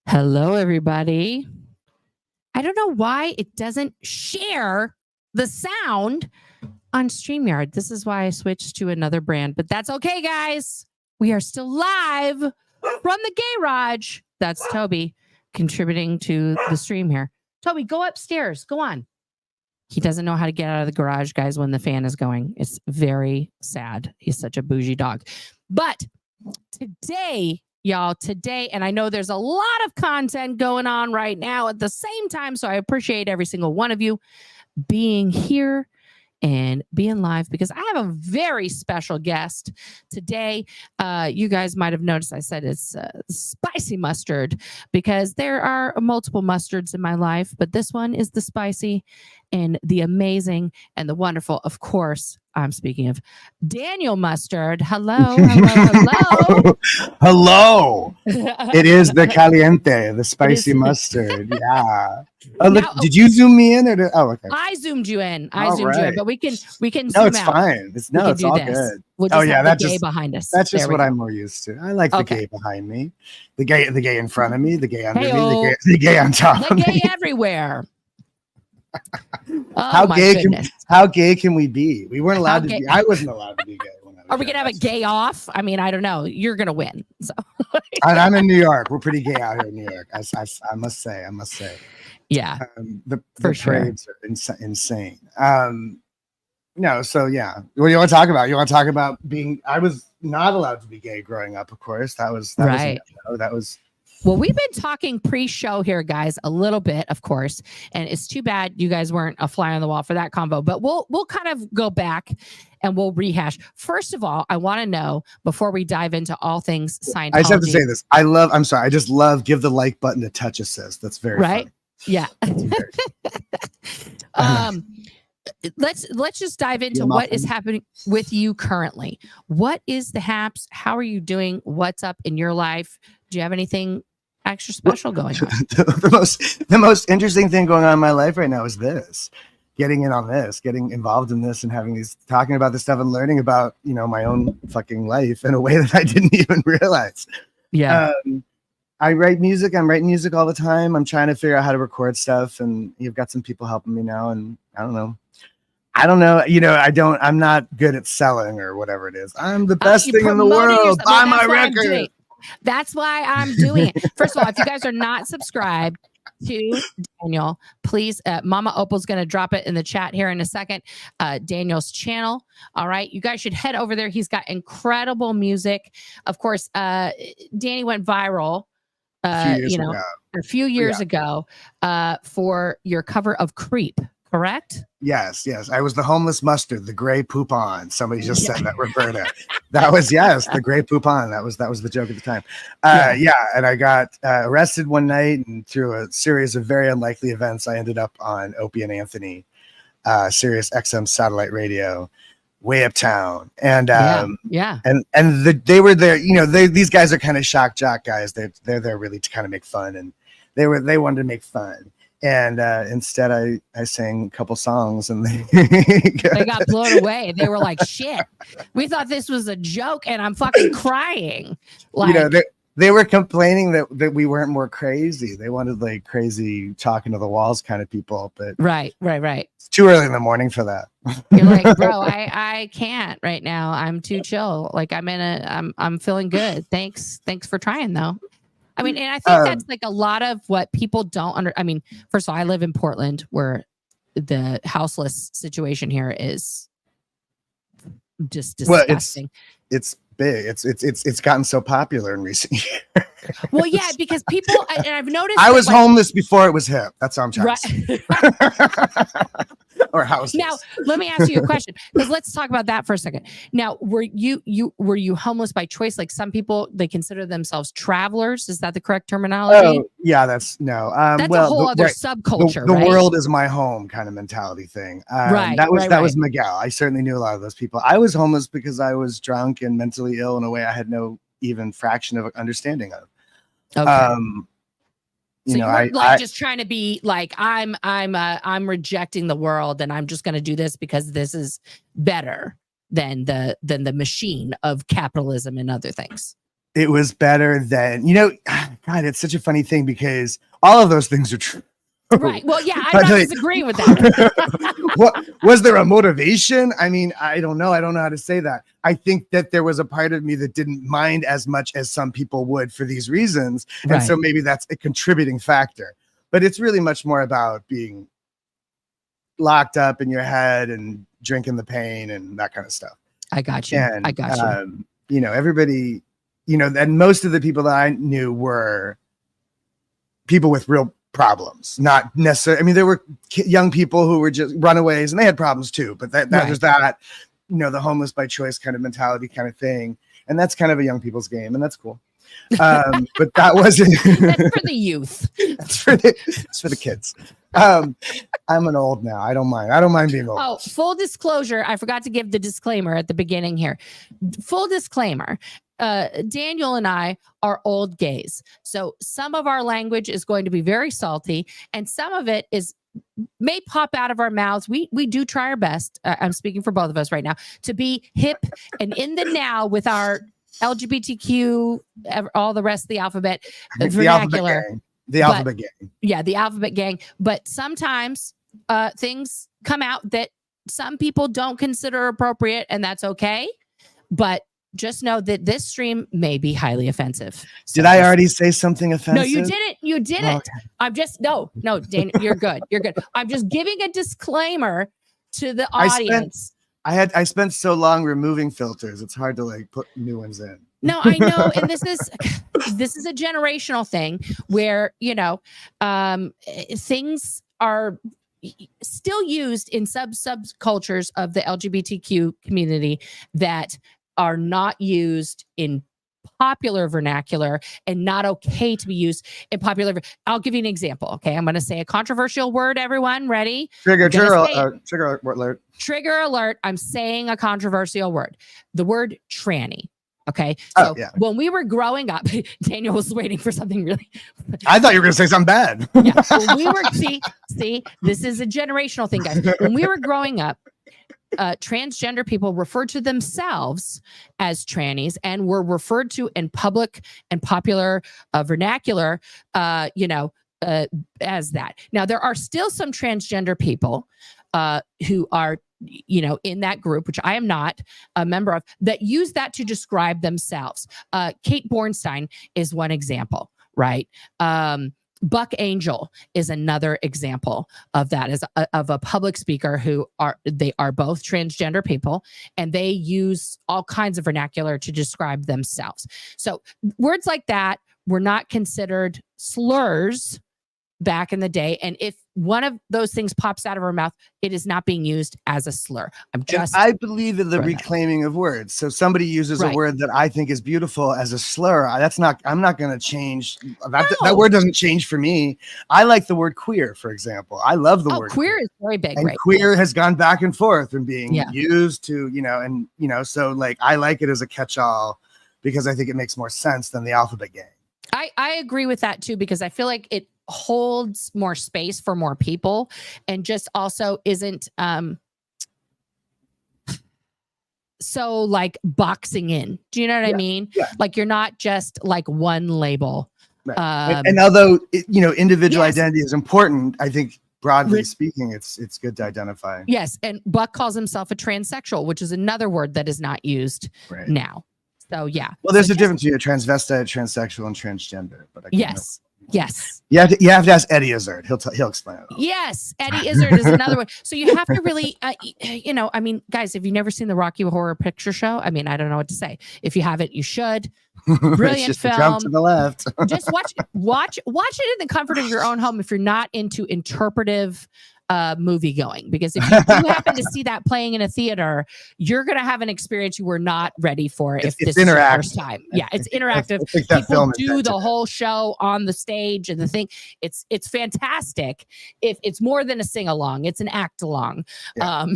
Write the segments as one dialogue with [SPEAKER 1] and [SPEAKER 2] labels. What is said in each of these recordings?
[SPEAKER 1] Hello, everybody. I don't know why it doesn't share the sound on StreamYard. This is why I switched to another brand, but that's okay, guys. We are still live from the garage. That's Toby contributing to the stream here. Toby, go upstairs. Go on. He doesn't know how to get out of the garage, guys, when the fan is going. It's very sad. He's such a bougie dog. But today, y'all, and I know there's a lot of content going on right now at the same time, so I appreciate every single one of you being here and being live because I have a very special guest today. You guys might have noticed I said it's spicy mustard because there are multiple mustards in my life, but this one is the spicy and the amazing and the wonderful. Of course, I'm speaking of Daniel Mustard. Hello.
[SPEAKER 2] Hello. It is the caliente, the spicy mustard. Yeah. Oh, look, did you zoom me in? Okay.
[SPEAKER 1] I zoomed you in. But we can
[SPEAKER 2] No,
[SPEAKER 1] zoom
[SPEAKER 2] it's
[SPEAKER 1] out.
[SPEAKER 2] fine. It's all good.
[SPEAKER 1] We'll just have the gay behind us.
[SPEAKER 2] That's just what I'm more used to. I like the gay behind me, the gay in front of me, the gay under me, the gay on top of me.
[SPEAKER 1] The gay everywhere.
[SPEAKER 2] How gay can we be? We weren't allowed to be. I wasn't allowed to be gay.
[SPEAKER 1] Are we gonna have a gay off? I mean, I don't know. You're gonna win. So
[SPEAKER 2] I'm in New York. We're pretty gay out here in New York. I must say.
[SPEAKER 1] Yeah,
[SPEAKER 2] the parades are insane. No, so yeah. What do you want to talk about? You want to talk about being? I was not allowed to be gay growing up. Of course, that was
[SPEAKER 1] right.
[SPEAKER 2] That was.
[SPEAKER 1] Well, we've been talking pre-show here, guys, a little bit, of course, and it's too bad you guys weren't a fly on the wall for that convo. But we'll kind of go back and we'll rehash. First of all, I want to know before we dive into all things Scientology.
[SPEAKER 2] I just have to say this. I'm sorry. I just love give the like button to touch assist. That's very
[SPEAKER 1] right.
[SPEAKER 2] Funny.
[SPEAKER 1] Yeah. Let's just dive into what is happening with you currently. What is the haps? How are you doing? What's up in your life? Do you have anything extra special going on?
[SPEAKER 2] the most interesting thing going on in my life right now is this. Getting in on this, getting involved in this, and talking about this stuff and learning about my own fucking life in a way that I didn't even realize.
[SPEAKER 1] Yeah.
[SPEAKER 2] I write music. I'm writing music all the time. I'm trying to figure out how to record stuff, and you've got some people helping me now. And I don't know. I'm not good at selling or whatever it is. I'm the best thing in the world. Buy my record.
[SPEAKER 1] That's why I'm doing it. First of all, if you guys are not subscribed to Daniel, please, Mama Opal's going to drop it in the chat here in a second. Daniel's channel. All right. You guys should head over there. He's got incredible music. Of course, Danny went viral, a few years ago for your cover of Creep. Correct?
[SPEAKER 2] Yes. I was the homeless mustard, the gray poupon. Somebody just said that, Roberta. That was the gray poupon. That was the joke at the time. And I got arrested one night, and through a series of very unlikely events, I ended up on Opie and Anthony, Sirius XM satellite radio, way uptown. And they were there. These guys are kind of shock jock guys. They're there really to kind of make fun, and they wanted to make fun. And instead, I sang a couple songs, and
[SPEAKER 1] they got blown away. They were like, "Shit, we thought this was a joke," and I'm fucking crying. Like,
[SPEAKER 2] they were complaining that we weren't more crazy. They wanted like crazy talking to the walls kind of people, but
[SPEAKER 1] right.
[SPEAKER 2] It's too early in the morning for that.
[SPEAKER 1] You're like, bro, I can't right now. I'm too chill. Like I'm feeling good. Thanks for trying though. I mean, and I think that's like a lot of what people don't first of all, I live in Portland where the houseless situation here is just disgusting.
[SPEAKER 2] Well, it's big. It's gotten so popular in recent years.
[SPEAKER 1] Well, yeah, because people, and I've noticed.
[SPEAKER 2] I was homeless before it was hip. That's all I'm trying to say. Or houseless.
[SPEAKER 1] Now, let me ask you a question, because let's talk about that for a second. Now, were you homeless by choice? Like some people, they consider themselves travelers. Is that the correct terminology?
[SPEAKER 2] Oh, yeah, that's no.
[SPEAKER 1] That's a whole other subculture.
[SPEAKER 2] The world is my home kind of mentality thing. That was Miguel. I certainly knew a lot of those people. I was homeless because I was drunk and mentally ill in a way I had no even fraction of understanding of.
[SPEAKER 1] Okay. So you're just trying to be like, I'm rejecting the world, and I'm just going to do this because this is better than the machine of capitalism and other things.
[SPEAKER 2] it was better than, God, it's such a funny thing because all of those things are true.
[SPEAKER 1] Right. Well, yeah, I'm not disagreeing with that.
[SPEAKER 2] What was there a motivation? I mean, I don't know. I don't know how to say that. I think that there was a part of me that didn't mind as much as some people would for these reasons. And so maybe that's a contributing factor. But it's really much more about being locked up in your head and drinking the pain and that kind of stuff.
[SPEAKER 1] I got you.
[SPEAKER 2] And,
[SPEAKER 1] I got you.
[SPEAKER 2] Everybody, and most of the people that I knew were people with real problems, not necessarily. I mean, there were young people who were just runaways and they had problems too, but that was that, the homeless by choice kind of mentality kind of thing. And that's kind of a young people's game, and that's cool. But that wasn't
[SPEAKER 1] that's for the youth.
[SPEAKER 2] It's for the kids. I'm an old now. I don't mind being old.
[SPEAKER 1] Oh, full disclosure. I forgot to give the disclaimer at the beginning here. Full disclaimer. Daniel and I are old gays. So some of our language is going to be very salty, and some of it may pop out of our mouths. We do try our best. I'm speaking for both of us right now to be hip and in the now with our LGBTQ, all the rest of the alphabet vernacular.
[SPEAKER 2] The alphabet gang.
[SPEAKER 1] Yeah, the alphabet gang. But sometimes things come out that some people don't consider appropriate, and that's okay. But just know that this stream may be highly offensive. So
[SPEAKER 2] did I already say something offensive?
[SPEAKER 1] No, you didn't. You didn't. Okay. I'm just no, Dan, you're good. You're good. I'm just giving a disclaimer to the audience.
[SPEAKER 2] I spent so long removing filters. It's hard to put new ones in.
[SPEAKER 1] No, I know, and this is a generational thing where things are still used in subcultures of the LGBTQ community that are not used in popular vernacular and not okay to be used in popular. I'll give you an example. Okay. I'm going to say a controversial word. Everyone ready?
[SPEAKER 2] Trigger alert.
[SPEAKER 1] Trigger alert. I'm saying a controversial word. The word tranny. Okay. So when we were growing up, Daniel was waiting for something really.
[SPEAKER 2] I thought you were going to say something bad.
[SPEAKER 1] Yeah. When we were, see, this is a generational thing, guys. When we were growing up, transgender people referred to themselves as trannies and were referred to in public and popular vernacular, as that. Now, there are still some transgender people who are, in that group, which I am not a member of, that use that to describe themselves. Kate Bornstein is one example, right? Buck Angel is another example of that, of a public speaker who are both transgender people, and they use all kinds of vernacular to describe themselves. So words like that were not considered slurs back in the day. And if one of those things pops out of our mouth, it is not being used as a slur.
[SPEAKER 2] I believe in the reclaiming of words. So somebody uses a word that I think is beautiful as a slur. I'm not going to change that. No. That word doesn't change for me. I like the word queer, for example. I love the word
[SPEAKER 1] queer is very big.
[SPEAKER 2] And
[SPEAKER 1] right?
[SPEAKER 2] Queer has gone back and forth and being used to, so I like it as a catch-all because I think it makes more sense than the alphabet gang.
[SPEAKER 1] I agree with that too, because I feel like it holds more space for more people and just also isn't so boxing in. Do you know what I mean? Yeah. You're not just one label.
[SPEAKER 2] Right. And although individual identity is important, I think broadly speaking, it's good to identify.
[SPEAKER 1] Yes, and Buck calls himself a transsexual, which is another word that is not used now. So yeah.
[SPEAKER 2] Well, there's a difference between a transvestite, transsexual, and transgender. But
[SPEAKER 1] yes.
[SPEAKER 2] You have to ask Eddie Izzard. He'll explain it.
[SPEAKER 1] Yes, Eddie Izzard is another one. So you have to really, guys, if you've never seen the Rocky Horror Picture Show, I don't know what to say. If you haven't, you should. Brilliant
[SPEAKER 2] just
[SPEAKER 1] film.
[SPEAKER 2] Jump to the left.
[SPEAKER 1] Just watch it in the comfort of your own home if you're not into interpretive movie going, because if you do happen to see that playing in a theater, you're going to have an experience you were not ready for if this is your first time. Yeah, it's interactive. People do the whole show on the stage and the thing. It's fantastic. If it's more than a sing along, it's an act along. Yeah.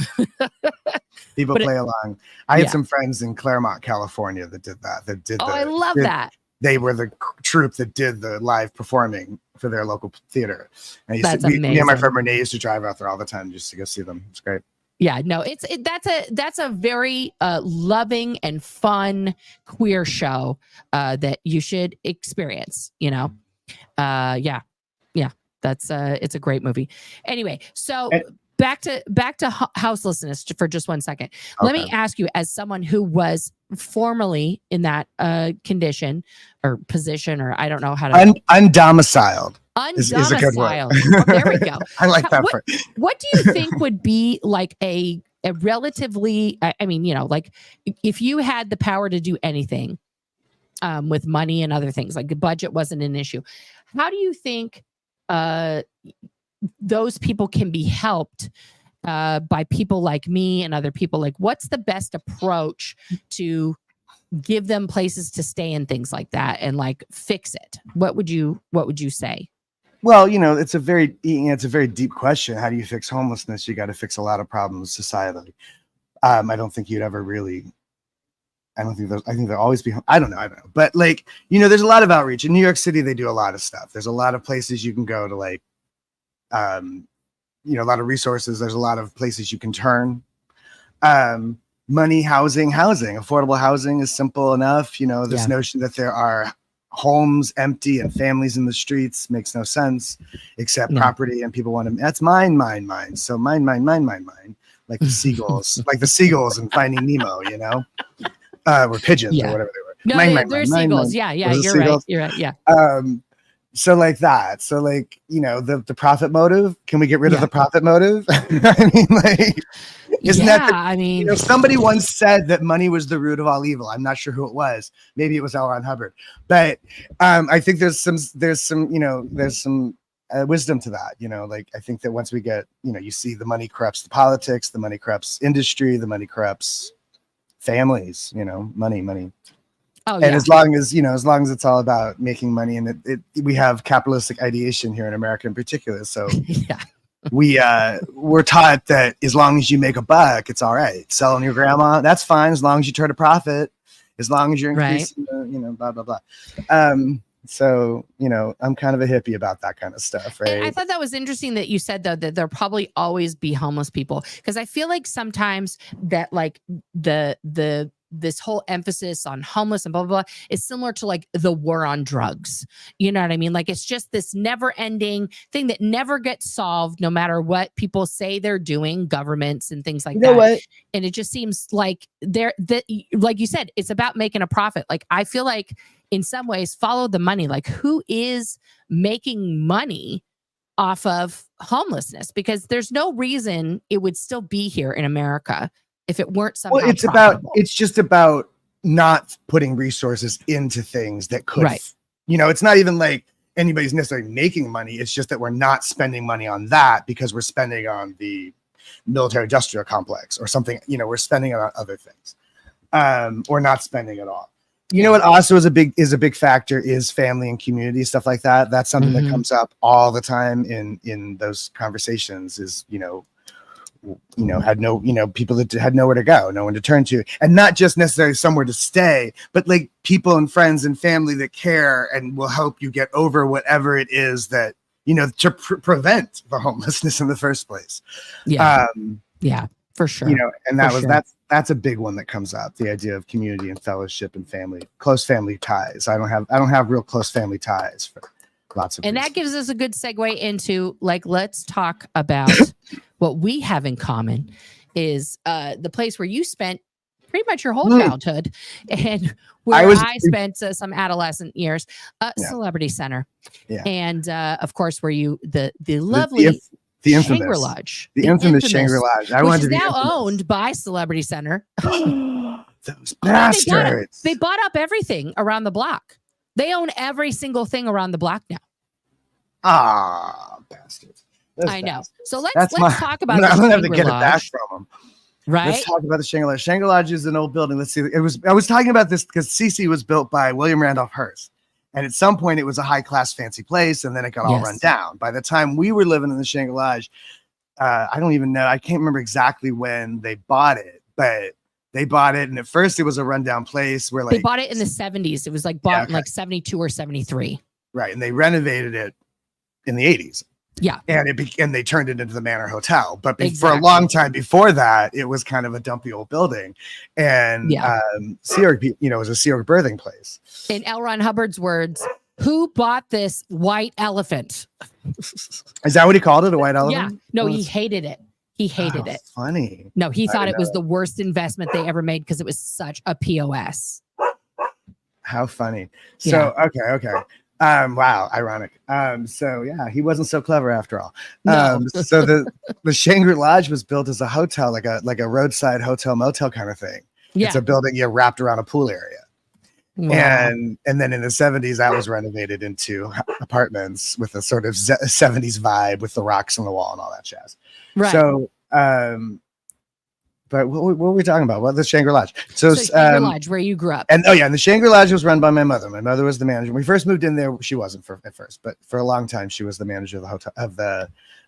[SPEAKER 2] People play along. I had some friends in Claremont, California that did that.
[SPEAKER 1] I love that.
[SPEAKER 2] They were the troupe that did the live performing for their local theater. And
[SPEAKER 1] That's amazing.
[SPEAKER 2] Me and my friend Renee used to drive out there all the time just to go see them. It's great.
[SPEAKER 1] Yeah, no, that's a very loving and fun queer show that you should experience. Yeah, that's it's a great movie. Anyway, so
[SPEAKER 2] And-
[SPEAKER 1] back to houselessness for just 1 second. Let me ask you, as someone who was formerly in that condition or position, or I don't know how to
[SPEAKER 2] undomiciled. Is a good word.
[SPEAKER 1] Oh, there we go.
[SPEAKER 2] I like that.
[SPEAKER 1] What do you think would be like a relatively? I mean, like if you had the power to do anything with money and other things, like the budget wasn't an issue, how do you think those people can be helped by people like me and other people? Like, what's the best approach to give them places to stay and things like that, and like fix it? What would you say?
[SPEAKER 2] Well, it's a very deep question. How do you fix homelessness? You got to fix a lot of problems societally. I don't think you'd ever really. I think there'll always be. I don't know. But there's a lot of outreach in New York City. They do a lot of stuff. There's a lot of places you can go to, a lot of resources. There's a lot of places you can turn. Money, housing, affordable housing is simple enough. This notion that there are homes empty and families in the streets makes no sense, except property, and people want to. That's mine. So mine. Like the seagulls, like the seagulls in Finding Nemo. Or pigeons or whatever they were.
[SPEAKER 1] No, they're seagulls. Yeah, you're right. You're right. Yeah.
[SPEAKER 2] So like that. So the profit motive. Can we get rid of the profit motive? I mean, isn't that? Somebody once said that money was the root of all evil. I'm not sure who it was. Maybe it was L. Ron Hubbard. But I think there's some wisdom to that. I think that once we get, you see the money corrupts the politics, the money corrupts industry, the money corrupts families. Money. Oh, and as long as it's all about making money, and we have capitalistic ideation here in America in particular. So we're taught that as long as you make a buck, it's all right. Selling your grandma, that's fine, as long as you turn a profit, as long as you're increasing blah blah blah. So I'm kind of a hippie about that kind of stuff, right?
[SPEAKER 1] And I thought that was interesting that you said, though, that there'll probably always be homeless people, because I feel like sometimes that this whole emphasis on homeless and blah, blah, blah is similar to like the war on drugs. You know what I mean? Like, it's just this never ending thing that never gets solved, no matter what people say they're doing, governments and things like that. What? And it just seems like like you said, it's about making a profit. Like, I feel like in some ways, follow the money. Like, who is making money off of homelessness? Because there's no reason it would still be here in America if it weren't somehow profitable.
[SPEAKER 2] It's just about not putting resources into things that could, it's not even like anybody's necessarily making money. It's just that we're not spending money on that because we're spending on the military industrial complex or something, we're spending it on other things, or not spending at all. What also is a big factor is family and community, stuff like that. That's something that comes up all the time in those conversations is, had no, people that had nowhere to go, no one to turn to, and not just necessarily somewhere to stay, but like people and friends and family that care and will help you get over whatever it is that, to prevent the homelessness in the first place.
[SPEAKER 1] Yeah. For sure.
[SPEAKER 2] And that's a big one that comes up. The idea of community and fellowship and family, close family ties. I don't have real close family ties for lots of reasons.
[SPEAKER 1] That gives us a good segue into let's talk about what we have in common is the place where you spent pretty much your whole childhood and where I spent some adolescent years, Celebrity Center. Yeah. And of course, where you, the lovely
[SPEAKER 2] the infamous
[SPEAKER 1] Shangri-Lodge.
[SPEAKER 2] The infamous Shangri-Lodge.
[SPEAKER 1] Which is now owned by Celebrity Center.
[SPEAKER 2] Those bastards.
[SPEAKER 1] They bought up everything around the block. They own every single thing around the block now.
[SPEAKER 2] Bastards.
[SPEAKER 1] I know. So let's talk about
[SPEAKER 2] I'm gonna have to get it back from them.
[SPEAKER 1] Right.
[SPEAKER 2] Let's talk about the Shangri-Lodge. Shangri-Lodge is an old building. Let's see. I was talking about this because CC was built by William Randolph Hearst. And at some point it was a high class, fancy place. And then it got all run down. By the time we were living in the Shangri-Lodge, I don't even know. I can't remember exactly when they bought it, but they bought it. And at first it was a rundown place where they
[SPEAKER 1] bought it in the 70s. It was bought in 72 or 73.
[SPEAKER 2] Right. And they renovated it in the 80s.
[SPEAKER 1] Yeah.
[SPEAKER 2] And they turned it into the Manor Hotel. But for a
[SPEAKER 1] Exactly.
[SPEAKER 2] long time before that, it was kind of a dumpy old building. And Sea Org, was a Sea Org birthing place.
[SPEAKER 1] In L. Ron Hubbard's words, who bought this white elephant?
[SPEAKER 2] Is that what he called it? A white elephant?
[SPEAKER 1] Yeah. No, he hated it. He hated it.
[SPEAKER 2] Funny.
[SPEAKER 1] No, he thought it was the worst investment they ever made because it was such a POS.
[SPEAKER 2] How funny. So, okay. Wow, ironic. So yeah, he wasn't so clever after all.
[SPEAKER 1] No.
[SPEAKER 2] So the Shangri Lodge was built as a hotel, like a roadside hotel motel kind of thing.
[SPEAKER 1] Yeah.
[SPEAKER 2] It's a building you wrapped around a pool area.
[SPEAKER 1] Wow.
[SPEAKER 2] And then in the 70s, that was renovated into apartments with a sort of 70s vibe with the rocks on the wall and all that jazz.
[SPEAKER 1] Right.
[SPEAKER 2] So, but what were we talking about? Well, the Shangri Lodge. So
[SPEAKER 1] Shangri Lodge, where you grew up.
[SPEAKER 2] And the Shangri Lodge was run by my mother. My mother was the manager. When we first moved in there, she wasn't at first, but for a long time, she was the manager of the hotel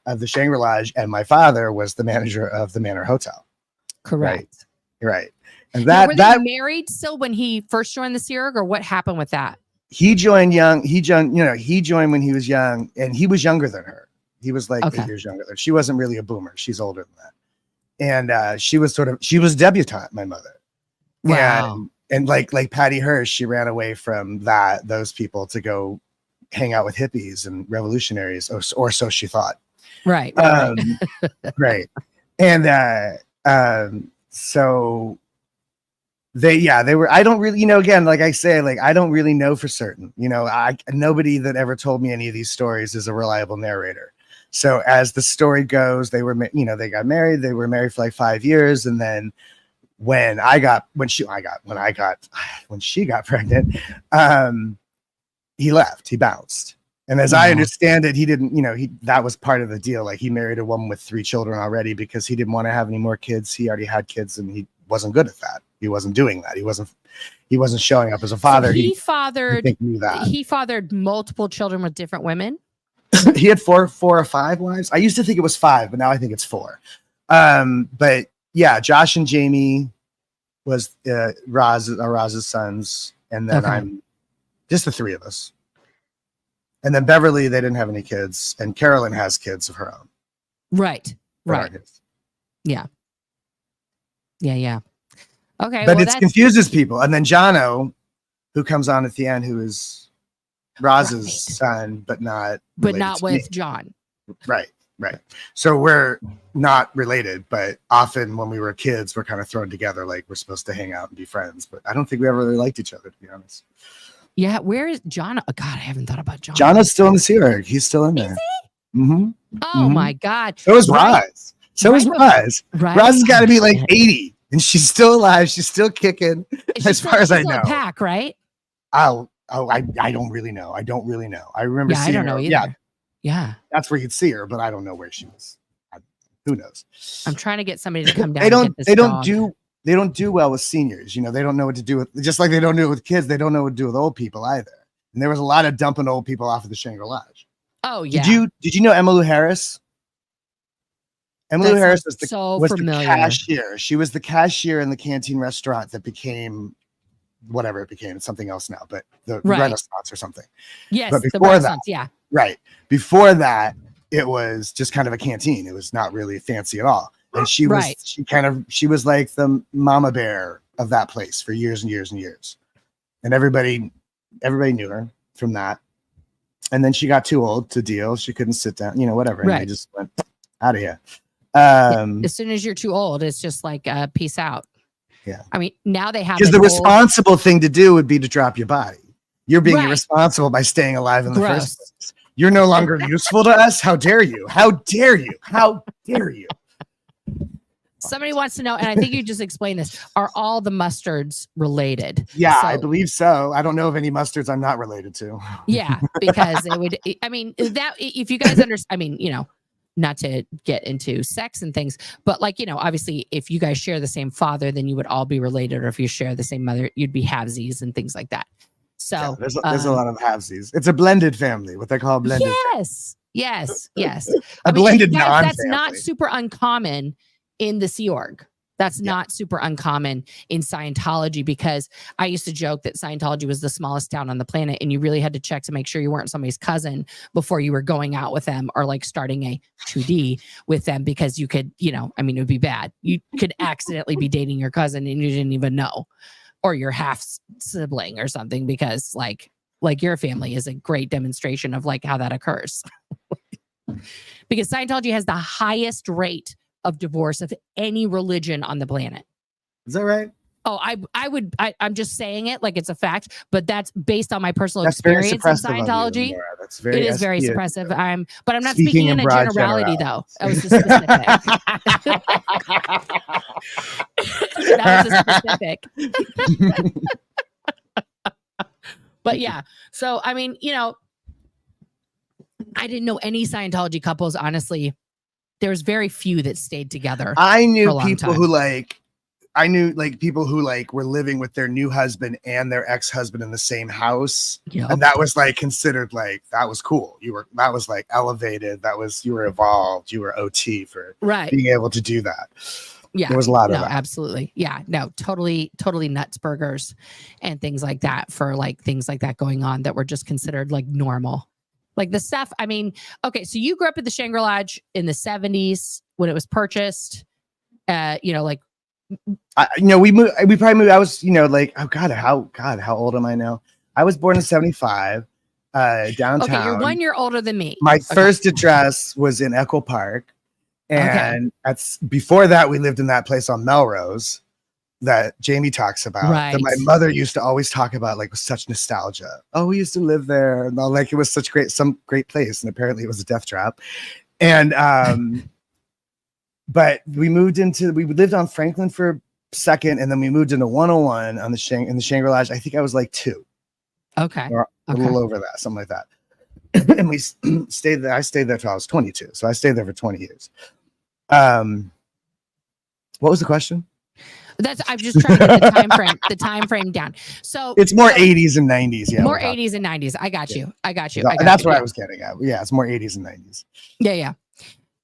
[SPEAKER 2] of the Shangri Lodge, and my father was the manager of the Manor Hotel.
[SPEAKER 1] Correct.
[SPEAKER 2] Right. And
[SPEAKER 1] were they married still when he first joined the Sea Org, or what happened with that?
[SPEAKER 2] He joined young. He joined when he was young, and he was younger than her. He was like 8 years younger than her. She wasn't really a boomer. She's older than that. And she was debutante, my mother.
[SPEAKER 1] Wow.
[SPEAKER 2] And like Patty Hearst, she ran away from those people to go hang out with hippies and revolutionaries, or so she thought.
[SPEAKER 1] Right.
[SPEAKER 2] Right. And so they were, I don't really, again, like I say, like, I don't really know for certain, nobody that ever told me any of these stories is a reliable narrator. So as the story goes, they got married, they were married for like 5 years. And then when she got pregnant, he left, he bounced. And as I understand it, he didn't, that was part of the deal. Like, he married a woman with 3 children already because he didn't want to have any more kids. He already had kids and he wasn't good at that. He wasn't doing that. He wasn't showing up as a father.
[SPEAKER 1] So he fathered multiple children with different women.
[SPEAKER 2] He had four or 5 wives. I used to think it was 5, but now I think it's 4. But yeah, Josh and Jamie was Roz's sons, and then I'm just the 3 of us. And then Beverly, they didn't have any kids, and Carolyn has kids of her own.
[SPEAKER 1] Right. Yeah. Okay,
[SPEAKER 2] but it confuses people. And then Jono, who comes on at the end, who is Roz's son, but not
[SPEAKER 1] with John.
[SPEAKER 2] Right. So we're not related, but often when we were kids, we're kind of thrown together, like we're supposed to hang out and be friends. But I don't think we ever really liked each other, to be honest.
[SPEAKER 1] Yeah, where is John? Oh, God, I haven't thought about John.
[SPEAKER 2] Jono's still in the Sea Org. He's still in there.
[SPEAKER 1] Oh my God.
[SPEAKER 2] So is Roz. Roz. Roz has got to be like 80, and she's still alive. She's still kicking, as far as I know.
[SPEAKER 1] Pack, right?
[SPEAKER 2] I don't really know. I remember seeing
[SPEAKER 1] I don't know
[SPEAKER 2] her.
[SPEAKER 1] either. Yeah.
[SPEAKER 2] That's where you'd see her, but I don't know where she was. Who knows?
[SPEAKER 1] I'm trying to get somebody to come down.
[SPEAKER 2] They don't do well with seniors. They don't know what to do with, just like they don't do it with kids. They don't know what to do with old people either. And there was a lot of dumping old people off of the Shangri Lodge.
[SPEAKER 1] Oh yeah.
[SPEAKER 2] Did you know Emmylou Harris? Emmylou Harris was the cashier. She was the cashier in the Canteen restaurant that became whatever it became. It's something else now, but the Renaissance or something.
[SPEAKER 1] Yes,
[SPEAKER 2] but before that,
[SPEAKER 1] yeah.
[SPEAKER 2] Right. Before that, it was just kind of a canteen. It was not really fancy at all. And she was like the mama bear of that place for years and years and years. And everybody knew her from that. And then she got too old to deal. She couldn't sit down, whatever. And they just went out of here.
[SPEAKER 1] As soon as you're too old, it's just like peace out.
[SPEAKER 2] Yeah.
[SPEAKER 1] I mean, now they have,
[SPEAKER 2] because the responsible thing to do would be to drop your body. You're being irresponsible by staying alive in the first place. You're no longer useful to us. How dare you? How dare you? How dare you?
[SPEAKER 1] Somebody wants to know, and I think you just explained this, are all the mustards related?
[SPEAKER 2] Yeah, I believe so. I don't know of any mustards I'm not related to.
[SPEAKER 1] Yeah, because it would, I mean, that if you guys understand, I mean, not to get into sex and things, but obviously if you guys share the same father, then you would all be related. Or if you share the same mother, you'd be halvesies and things like that. So
[SPEAKER 2] yeah, there's a lot of halvesies. It's a blended family, what they call a blended family.
[SPEAKER 1] Yes.
[SPEAKER 2] A blended non-family.
[SPEAKER 1] That's not super uncommon in the Sea Org. That's not super uncommon in Scientology, because I used to joke that Scientology was the smallest town on the planet, and you really had to check to make sure you weren't somebody's cousin before you were going out with them or like starting a 2D with them, because you could, you know, I mean, it would be bad. You could accidentally be dating your cousin and you didn't even know, or your half sibling or something, because like your family is a great demonstration of like how that occurs. Because Scientology has the highest rate of divorce of any religion on the planet.
[SPEAKER 2] Is that right?
[SPEAKER 1] Oh, I'm just saying it like it's a fact, but that's based on my personal experience in Scientology.
[SPEAKER 2] You, that's very,
[SPEAKER 1] it is very suppressive. But I'm not
[SPEAKER 2] speaking
[SPEAKER 1] speaking in a generality though. I was just specific. That was a specific. But yeah, so I mean, you know, I didn't know any Scientology couples, honestly. There was very few that stayed together.
[SPEAKER 2] I knew people who people who like were living with their new husband and their ex-husband in the same house. Yep. And that was like considered like, that was cool. That was like elevated. You were evolved. You were OT for being able to do that.
[SPEAKER 1] Yeah.
[SPEAKER 2] There was a lot of that.
[SPEAKER 1] Absolutely. Yeah. No, totally nuts burgers and things like that, for like things like that going on that were just considered like normal. Like the stuff, I mean, okay, so you grew up at the Shangri Lodge in the 70s when it was purchased. You know, like,
[SPEAKER 2] we probably moved. I was, you know, like, how old am I now? I was born in 75, downtown.
[SPEAKER 1] Okay, you're 1 year older than me.
[SPEAKER 2] My first address was in Echo Park. And before that, we lived in that place on Melrose that Jamie talks about, that my mother used to always talk about, like with such nostalgia. Oh, we used to live there, and like it was some great place, and apparently it was a death trap. And but we lived on Franklin for a second, and then we moved into 101 in the Shangri Lodge. I think I was like 2.
[SPEAKER 1] Okay,
[SPEAKER 2] or a little over that, something like that. And we stayed there. I stayed there till I was 22, so I stayed there for 20 years. What was the question?
[SPEAKER 1] I'm just trying to get the time frame down. So
[SPEAKER 2] it's more 80s and 90s. Yeah.
[SPEAKER 1] More 80s and 90s. I got you.
[SPEAKER 2] That's what I was getting at. Yeah. It's more 80s and 90s.
[SPEAKER 1] Yeah.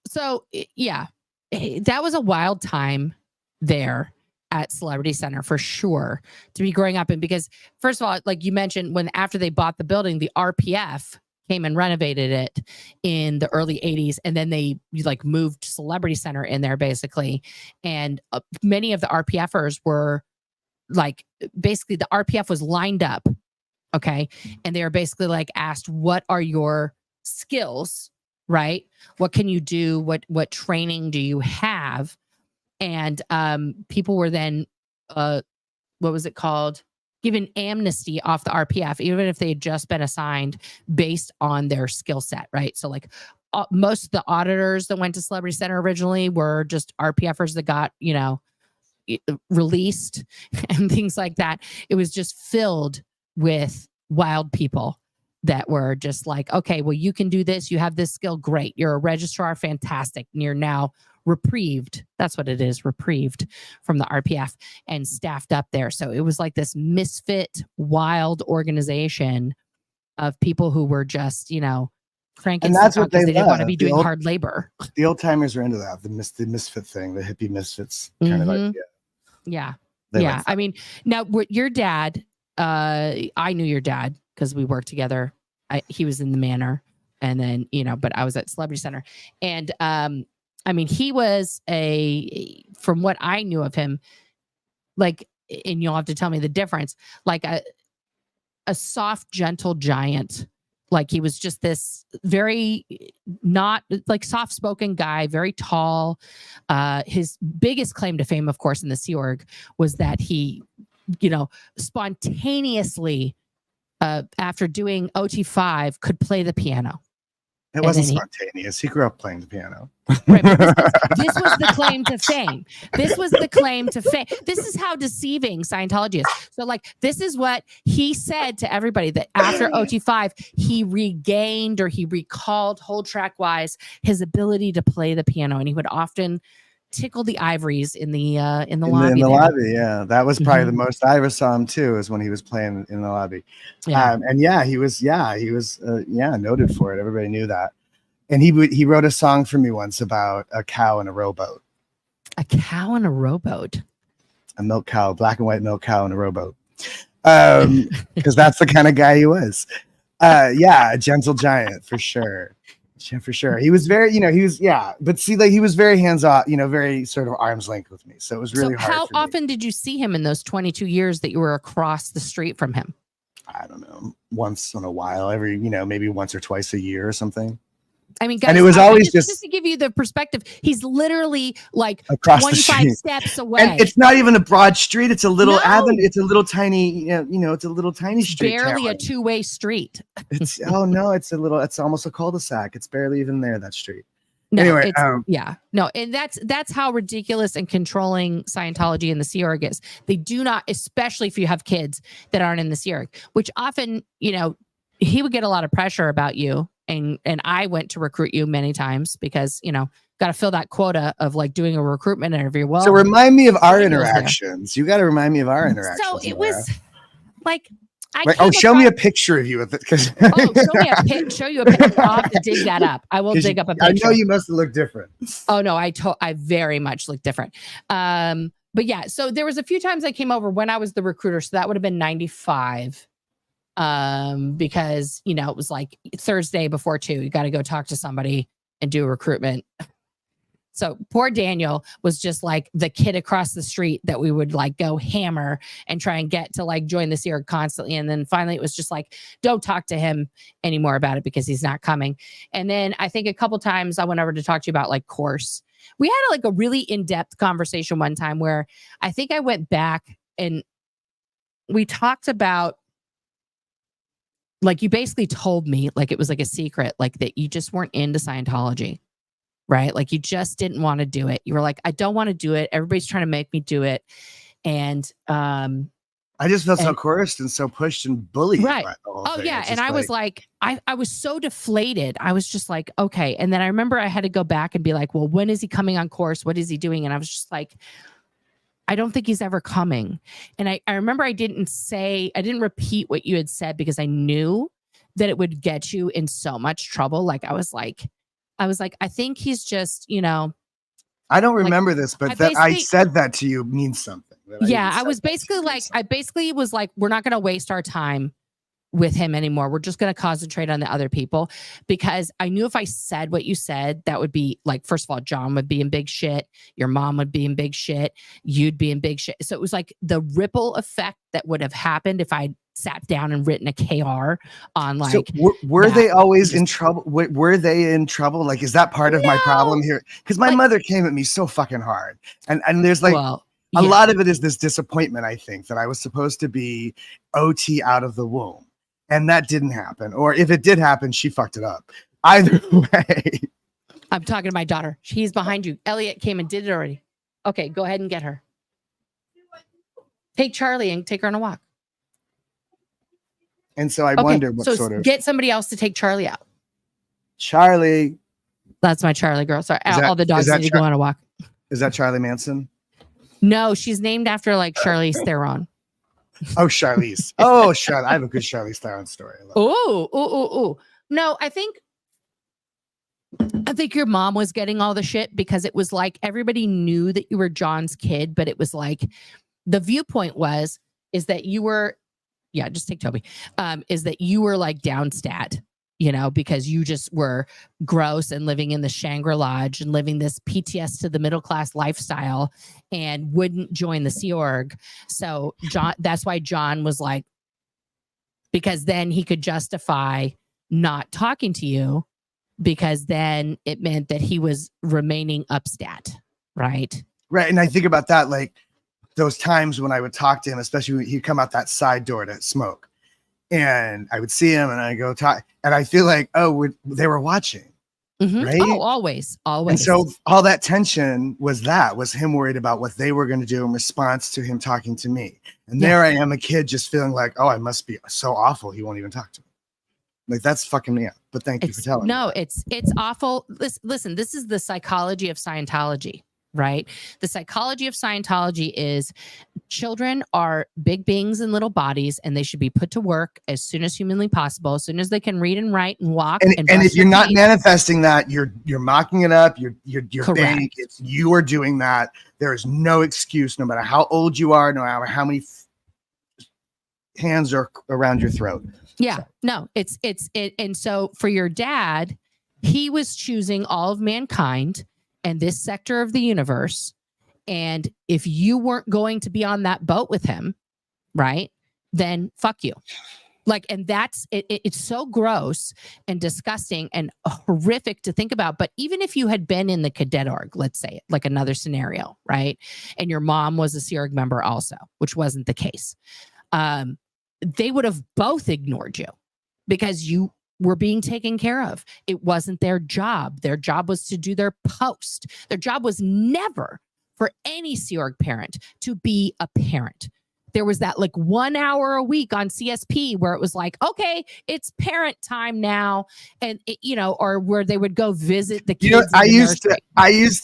[SPEAKER 1] So yeah, that was a wild time there at Celebrity Center for sure to be growing up in, because first of all, like you mentioned, after they bought the building, the RPF came and renovated it in the early 80s, and then they like moved Celebrity Center in there basically, and many of the RPFers were like, basically the RPF was lined up, okay, and they were basically like asked, what are your skills, right? What can you do? What training do you have? And people were then what was it called, given amnesty off the RPF, even if they had just been assigned based on their skill set, right? So like most of the auditors that went to Celebrity Center originally were just RPFers that got, you know, released and things like that. It was just filled with wild people that were just like, okay, well, you can do this. You have this skill. Great. You're a registrar. Fantastic. And you're now reprieved. That's what it is. Reprieved from the RPF and staffed up there. So it was like this misfit, wild organization of people who were just, you know, cranking.
[SPEAKER 2] And that's what they
[SPEAKER 1] didn't want to be doing hard labor.
[SPEAKER 2] The old timers were into that. The misfit thing, the hippie misfits kind of idea.
[SPEAKER 1] Yeah. Yeah. I mean, now your dad, I knew your dad because we worked together. He was in the Manor, and then, you know, but I was at Celebrity Center. And I mean, he was from what I knew of him, like, and you'll have to tell me the difference, like a soft, gentle giant. Like he was just this very not like soft-spoken guy, very tall. His biggest claim to fame, of course, in the Sea Org was that he, you know, spontaneously, after doing OT5, could play the piano.
[SPEAKER 2] It wasn't spontaneous. He grew up playing the piano.
[SPEAKER 1] Right, this was the claim to fame. This was the claim to fame. This is how deceiving Scientology is. So, like, this is what he said to everybody, that after OT5, he regained, or he recalled, whole track wise, his ability to play the piano, and he would often tickle the ivories in the lobby. In the
[SPEAKER 2] lobby, yeah, that was probably the most I ever saw him too, is when he was playing in the lobby. Yeah. And he was noted for it. Everybody knew that. And he wrote a song for me once about a cow and a rowboat.
[SPEAKER 1] A cow and a rowboat.
[SPEAKER 2] A milk cow, black and white milk cow in a rowboat. Because that's the kind of guy he was. Yeah, a gentle giant for sure. For sure. He was very, but see, like he was very hands off, very sort of arm's length with me. So it was really hard.
[SPEAKER 1] How often did you see him in those 22 years that you were across the street from him?
[SPEAKER 2] I don't know, once in a while, every, maybe once or twice a year or something.
[SPEAKER 1] I mean, guys,
[SPEAKER 2] and it was always just
[SPEAKER 1] to give you the perspective. He's literally like
[SPEAKER 2] across
[SPEAKER 1] 25 steps away.
[SPEAKER 2] And it's not even a broad street. It's a little avenue. It's a little tiny, it's a little tiny street.
[SPEAKER 1] Barely a two-way street.
[SPEAKER 2] It's it's almost a cul-de-sac. It's barely even there, that street.
[SPEAKER 1] No,
[SPEAKER 2] anyway,
[SPEAKER 1] and that's how ridiculous and controlling Scientology and the Sea Org is. They do not, especially if you have kids that aren't in the Sea Org, which often, he would get a lot of pressure about you. And I went to recruit you many times because, got to fill that quota of like doing a recruitment interview. Well,
[SPEAKER 2] so remind me of our interactions. You got to remind me of our interactions.
[SPEAKER 1] So it was like,
[SPEAKER 2] show me a picture of you with it.
[SPEAKER 1] Show you a picture. I'll have to dig that up. I will dig up a picture.
[SPEAKER 2] I know you must have looked different.
[SPEAKER 1] Oh no, I very much look different. But yeah, so there was a few times I came over when I was the recruiter. So that would have been 95. Because it was like Thursday before 2, you got to go talk to somebody and do a recruitment. So poor Daniel was just like the kid across the street that we would like go hammer and try and get to like join the Sea Org constantly. And then finally it was just like, don't talk to him anymore about it because he's not coming. And then I think a couple times I went over to talk to you about like course. We had like a really in-depth conversation one time where I think I went back and we talked about, like, you basically told me like it was like a secret, like that you just weren't into Scientology, right? Like you just didn't want to do it. You were like, I don't want to do it. Everybody's trying to make me do it. And
[SPEAKER 2] I just felt so coerced and so pushed and bullied.
[SPEAKER 1] Right. Oh yeah. And I was like, I was so deflated. I was just like, okay. And then I remember I had to go back and be like, well, when is he coming on course? What is he doing? And I was just like, I don't think he's ever coming. And I remember I didn't repeat what you had said because I knew that it would get you in so much trouble. Like I was like, I think he's just,
[SPEAKER 2] I don't remember this, but that I said that to you means something.
[SPEAKER 1] Yeah. I was basically like, was like, we're not going to waste our time with him anymore. We're just going to concentrate on the other people, because I knew if I said what you said, that would be like, first of all, John would be in big shit. Your mom would be in big shit. You'd be in big shit. So it was like the ripple effect that would have happened if I sat down and written a KR on like.
[SPEAKER 2] So were they always in trouble? Were they in trouble? Like, is that part of my problem here? Because my mother came at me so fucking hard. And there's like, a lot of it is this disappointment, I think, that I was supposed to be OT out of the womb. And that didn't happen. Or if it did happen, she fucked it up. Either way.
[SPEAKER 1] I'm talking to my daughter. She's behind you. Elliot came and did it already. Okay, go ahead and get her. Take Charlie and take her on a walk.
[SPEAKER 2] And so I wonder what sort of...
[SPEAKER 1] Get somebody else to take Charlie out.
[SPEAKER 2] Charlie.
[SPEAKER 1] That's my Charlie girl. Sorry, all the dogs need to go on a walk.
[SPEAKER 2] Is that Charlie Manson?
[SPEAKER 1] No, she's named after like Charlize Theron.
[SPEAKER 2] Oh, Charlize. Oh, Charlize. I have a good Charlize Theron story.
[SPEAKER 1] Oh. No, I think your mom was getting all the shit because it was like everybody knew that you were John's kid, but it was like the viewpoint is that you were, just take Toby, is that you were like downstat, because you just were gross and living in the Shangri-La and living this PTS to the middle class lifestyle and wouldn't join the Sea Org. So that's why John was like, because then he could justify not talking to you, because then it meant that he was remaining upstat, right?
[SPEAKER 2] Right. And I think about that, like those times when I would talk to him, especially when he'd come out that side door to smoke. And I would see him and I go talk, and I feel like, they were watching, right?
[SPEAKER 1] Oh, always.
[SPEAKER 2] And so all that tension was him worried about what they were going to do in response to him talking to me. And there I am, a kid just feeling like, I must be so awful. He won't even talk to me. Like, that's fucking me up. But thank you for telling me.
[SPEAKER 1] No, it's awful. Listen, this is the psychology of Scientology, right? The psychology of Scientology is children are big beings in little bodies, and they should be put to work as soon as humanly possible, as soon as they can read and write and walk.
[SPEAKER 2] And
[SPEAKER 1] brush
[SPEAKER 2] if you're
[SPEAKER 1] their
[SPEAKER 2] not
[SPEAKER 1] teeth.
[SPEAKER 2] manifesting that, you're mocking it up. You're
[SPEAKER 1] Correct.
[SPEAKER 2] bank. It's you are doing that. There is no excuse, no matter how old you are, no matter how many hands are around your throat.
[SPEAKER 1] Yeah, no, it's and so for your dad, he was choosing all of mankind and this sector of the universe. And if you weren't going to be on that boat with him, right, then fuck you. Like, and that's it. It's so gross and disgusting and horrific to think about. But even if you had been in the cadet org, let's say, like another scenario, right, and your mom was a Sea Org member also, which wasn't the case, they would have both ignored you because you were being taken care of. It wasn't their job. Their job was to do their post. Their job was never for any Sea Org parent to be a parent. There was that like 1 hour a week on CSP where it was like, okay, it's parent time now. And, or where they would go visit the kids.
[SPEAKER 2] I used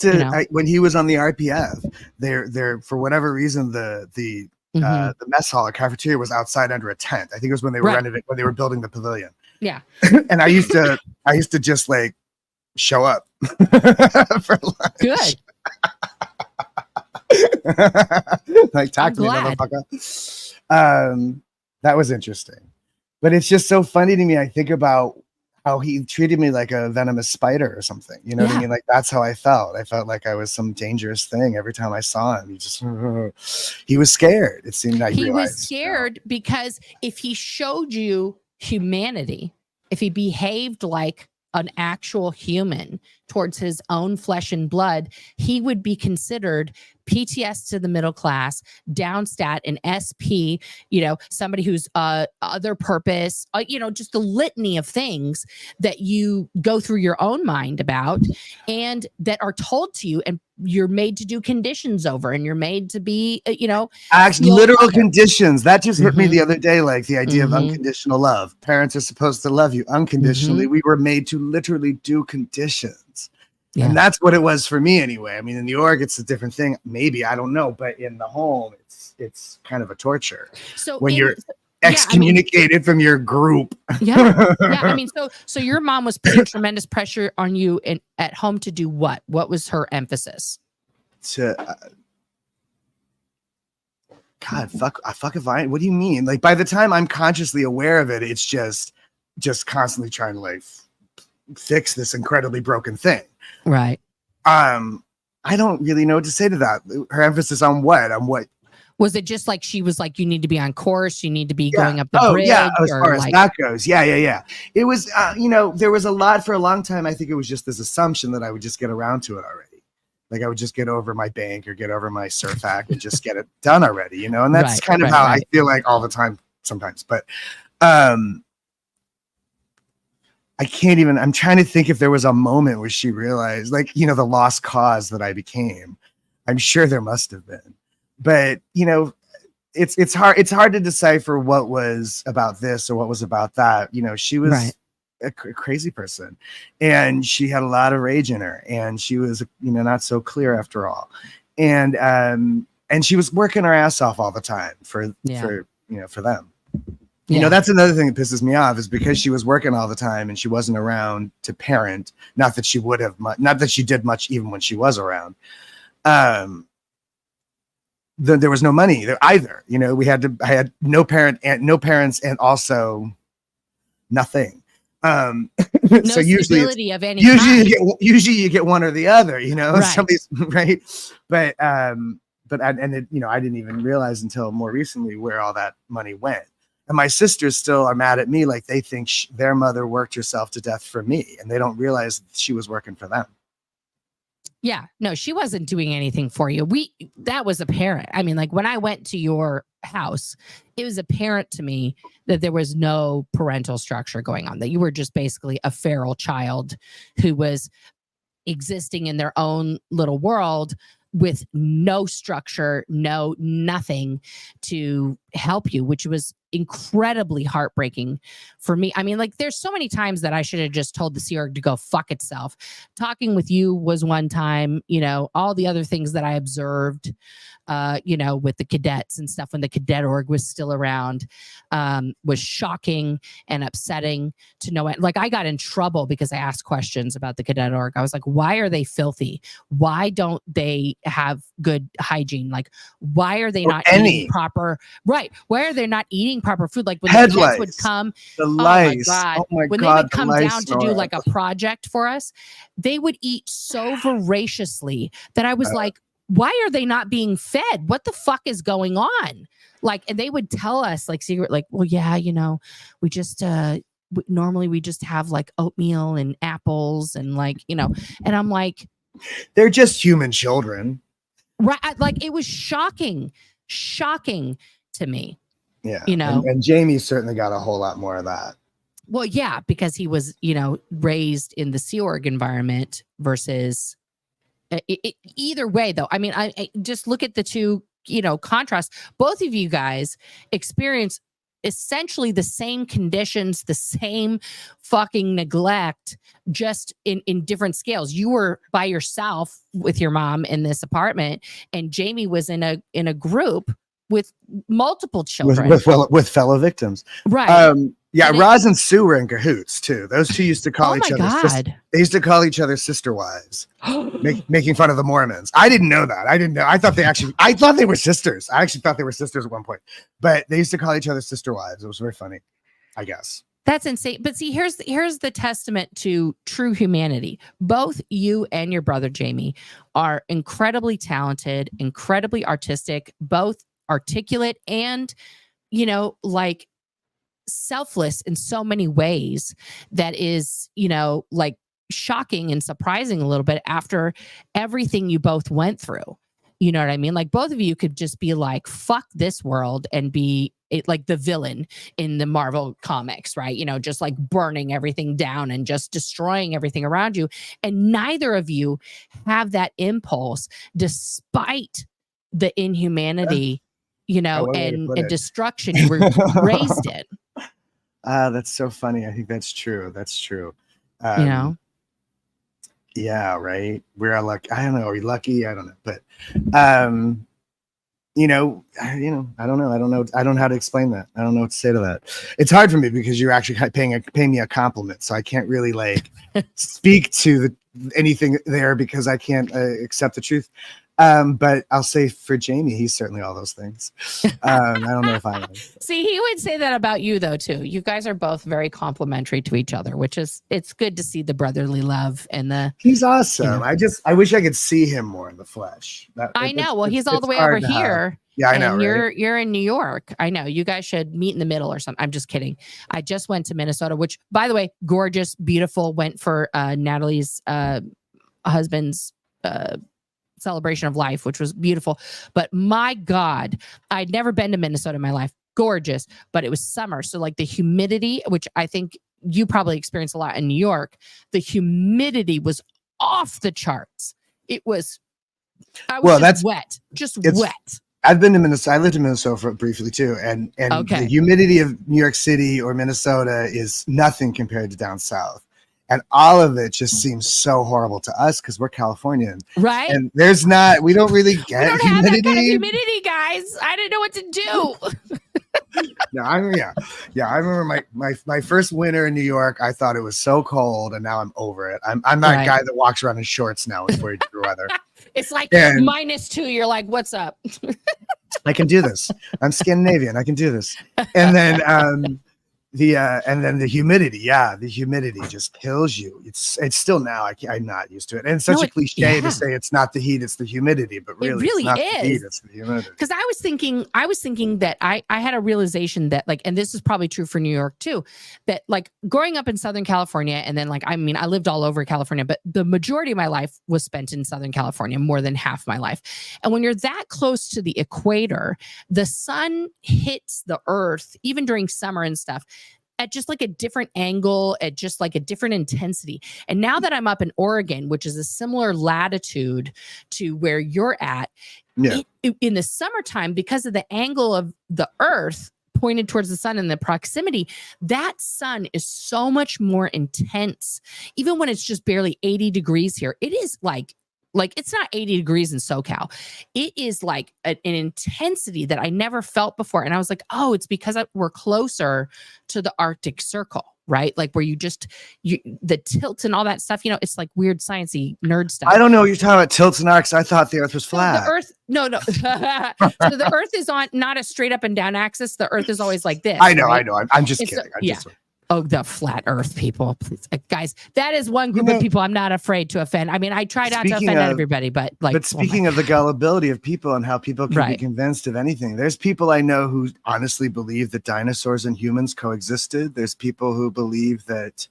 [SPEAKER 2] to, when he was on the RPF, there for whatever reason, the mess hall or cafeteria was outside under a tent. I think it was when they were renovating, when they were building the pavilion.
[SPEAKER 1] Yeah. And
[SPEAKER 2] I used to just like show up for lunch.
[SPEAKER 1] Good.
[SPEAKER 2] Like, talk to me, motherfucker. That was interesting, but it's just so funny to me. I think about how he treated me like a venomous spider or something. You know what I mean? Like, that's how I felt. I felt like I was some dangerous thing every time I saw him. He was scared. It seemed like
[SPEAKER 1] he was scared because if he showed you humanity, if he behaved like an actual human towards his own flesh and blood, he would be considered PTS to the middle class, downstat, an SP, somebody who's other purpose, just a litany of things that you go through your own mind about and that are told to you, and you're made to do conditions over, and you're made to be,
[SPEAKER 2] literal conditions. That just hit me the other day, like the idea of unconditional love. Parents are supposed to love you unconditionally. We were made to literally do conditions. Yeah. And that's what it was for me anyway. I mean, in the org, it's a different thing. Maybe, I don't know. But in the home, it's kind of a torture. So when you're excommunicated from your group.
[SPEAKER 1] Yeah. I mean, so your mom was putting tremendous pressure on you at home to do what? What was her emphasis?
[SPEAKER 2] God, fuck if I, what do you mean? Like, by the time I'm consciously aware of it, it's just constantly trying to like fix this incredibly broken thing.
[SPEAKER 1] Right.
[SPEAKER 2] I don't really know what to say to that. Her emphasis on what?
[SPEAKER 1] Was it just like she was like, you need to be on course, you need to be going up the bridge?
[SPEAKER 2] Yeah, as far as that goes. Yeah. It was, there was a lot for a long time. I think it was just this assumption that I would just get around to it already. Like, I would just get over my bank or get over my surf act and just get it done already, and that's kind of how I feel like all the time sometimes. But I can't even, I'm trying to think if there was a moment where she realized, like, the lost cause that I became. I'm sure there must have been, but it's hard to decipher what was about this or what was about that. She was a crazy person, and she had a lot of rage in her, and she was, not so clear after all. And she was working her ass off all the time for them. That's another thing that pisses me off, is because she was working all the time and she wasn't around to parent. Not that she would have, not that she did much even when she was around. There was no money there either. I had no parents and also nothing.
[SPEAKER 1] No
[SPEAKER 2] so usually you get one or the other, somebody's right. But I didn't even realize until more recently where all that money went. And my sisters still are mad at me, like they think their mother worked herself to death for me, and they don't realize that she was working for them.
[SPEAKER 1] Yeah, no, she wasn't doing anything for you. That was apparent. I mean, like, when I went to your house, it was apparent to me that there was no parental structure going on, that you were just basically a feral child who was existing in their own little world with no structure, nothing to help you, which was incredibly heartbreaking for me. I mean, like, there's so many times that I should have just told the Sea Org to go fuck itself. Talking with you was one time, all the other things that I observed, with the cadets and stuff when the cadet org was still around, was shocking and upsetting to know it. Like, I got in trouble because I asked questions about the cadet org. I was like, why are they filthy? Why don't they have good hygiene? Like, why are they not eating proper? Right. Why are they not eating proper food? Like, when the cadets would come,
[SPEAKER 2] the lice.
[SPEAKER 1] When they would come down to do like a project for us, they would eat so voraciously that I was like, why are they not being fed? What the fuck is going on? Like, and they would tell us like secret, like, well, yeah, we just, normally we just have like oatmeal and apples and like, and I'm like,
[SPEAKER 2] they're just human children.
[SPEAKER 1] Right. Like, it was shocking to me.
[SPEAKER 2] Yeah. And Jamie certainly got a whole lot more of that.
[SPEAKER 1] Well, yeah, because he was, raised in the Sea Org environment versus either way, though. I mean, I just look at the two, contrasts. Both of you guys experience essentially the same conditions, the same fucking neglect, just in different scales. You were by yourself with your mom in this apartment, and Jamie was in a group with multiple children,
[SPEAKER 2] with fellow victims.
[SPEAKER 1] Right.
[SPEAKER 2] Yeah, Roz and Sue were in cahoots too. Those two used to call each other. They used to call each other sister wives, making fun of the Mormons. I didn't know that. I didn't know. I thought they were sisters. I actually thought they were sisters at one point, but they used to call each other sister wives. It was very funny, I guess.
[SPEAKER 1] That's insane. But see, here's the testament to true humanity. Both you and your brother Jamie are incredibly talented, incredibly artistic, both articulate and, like, selfless in so many ways that is, like, shocking and surprising a little bit after everything you both went through. You know what I mean? Like, both of you could just be like, fuck this world and be like the villain in the Marvel comics, right? Just like burning everything down and just destroying everything around you. And neither of you have that impulse despite the inhumanity, and destruction you were raised in.
[SPEAKER 2] That's so funny. I think that's true. That's true. Yeah, right. We're lucky. I don't know. Are we lucky? I don't know. But I don't know. I don't know. I don't know how to explain that. I don't know what to say to that. It's hard for me because you're actually paying me a compliment, so I can't really like speak to anything there because I can't accept the truth. But I'll say for Jamie, he's certainly all those things. I don't know if I am.
[SPEAKER 1] See, he would say that about you though, too. You guys are both very complimentary to each other, it's good to see the brotherly love and
[SPEAKER 2] he's awesome. I wish I could see him more in the flesh.
[SPEAKER 1] I know. Well, he's all the way over here.
[SPEAKER 2] Yeah, I know.
[SPEAKER 1] Right? You're in New York. I know. You guys should meet in the middle or something. I'm just kidding. I just went to Minnesota, which, by the way, gorgeous, beautiful. Went for Natalie's husband's celebration of life, which was beautiful. But my God, I'd never been to Minnesota in my life. Gorgeous, but it was summer. So like the humidity, which I think you probably experienced a lot in New York, the humidity was off the charts. It was, wet, just wet.
[SPEAKER 2] I've been to Minnesota. I lived in Minnesota briefly too. And the humidity of New York City or Minnesota is nothing compared to down south. And all of it just seems so horrible to us because we're Californian. Right. And we don't really get
[SPEAKER 1] we don't
[SPEAKER 2] humidity.
[SPEAKER 1] Have that kind of humidity, guys. I didn't know what to do.
[SPEAKER 2] No, I remember my first winter in New York. I thought it was so cold, and now I'm over it. I'm that guy that walks around in shorts now with worried for weather.
[SPEAKER 1] It's like -2. You're like, what's up?
[SPEAKER 2] I can do this. I'm Scandinavian. I can do this. And then the humidity, the humidity just kills you. It's still now. I'm not used to it, and it's such a cliche to say it's not the heat, it's the humidity, but really it's not the heat, it's the humidity.
[SPEAKER 1] Because I was thinking that I had a realization that, like, and this is probably true for New York too, that like growing up in Southern California, and then I lived all over California, but the majority of my life was spent in Southern California, more than half my life. And when you're that close to the equator, the sun hits the earth even during summer and stuff at just like a different angle, at just like a different intensity. And now that I'm up in Oregon, which is a similar latitude to where you're at, in the summertime, because of the angle of the earth pointed towards the sun and the proximity, that sun is so much more intense. Even when it's just barely 80 degrees here, it is like it's not 80 degrees in SoCal. It is like an intensity that I never felt before. And I was like, oh, it's because we're closer to the Arctic Circle, right? Like where the tilt and all that stuff, it's like weird sciencey nerd stuff.
[SPEAKER 2] I don't know what you're talking about, tilts and arcs. I thought the earth was flat.
[SPEAKER 1] So the earth, no. So the earth is on not a straight up and down axis. The earth is always like this.
[SPEAKER 2] I know.
[SPEAKER 1] Right?
[SPEAKER 2] I'm just kidding.
[SPEAKER 1] Oh, the flat earth people. Please, guys, that is one group of people I'm not afraid to offend. I mean, I try not to offend everybody, but like.
[SPEAKER 2] But speaking of the gullibility of people and how people can be convinced of anything, there's people I know who honestly believe that dinosaurs and humans coexisted. There's people who believe that,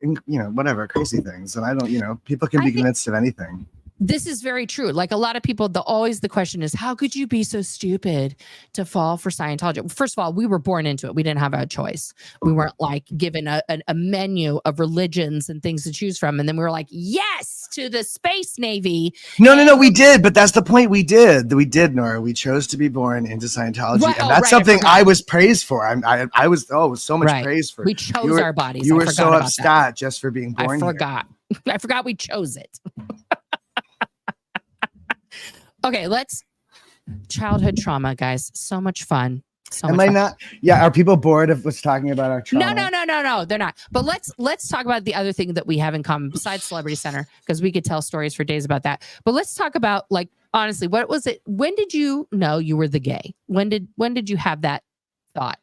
[SPEAKER 2] whatever, crazy things. And I don't, people can be convinced of anything.
[SPEAKER 1] This is very true. Like a lot of people, the question is, how could you be so stupid to fall for Scientology? First of all, we were born into it. We didn't have a choice. We weren't like given a menu of religions and things to choose from. And then we were like, yes, to the space navy.
[SPEAKER 2] No, we did. But that's the point. We did, Nora. We chose to be born into Scientology. Right. And that's something I was praised for. I was so much praise for.
[SPEAKER 1] We chose our bodies.
[SPEAKER 2] You were so upset just for being born.
[SPEAKER 1] I forgot. I forgot we chose it. Okay, childhood trauma, guys. So much fun.
[SPEAKER 2] Not? Yeah. Are people bored of what's talking about our trauma?
[SPEAKER 1] No, they're not. But let's talk about the other thing that we have in common besides Celebrity Center, because we could tell stories for days about that. But let's talk about, like, honestly, what was it? When did you know you were the gay? When did you have that thought?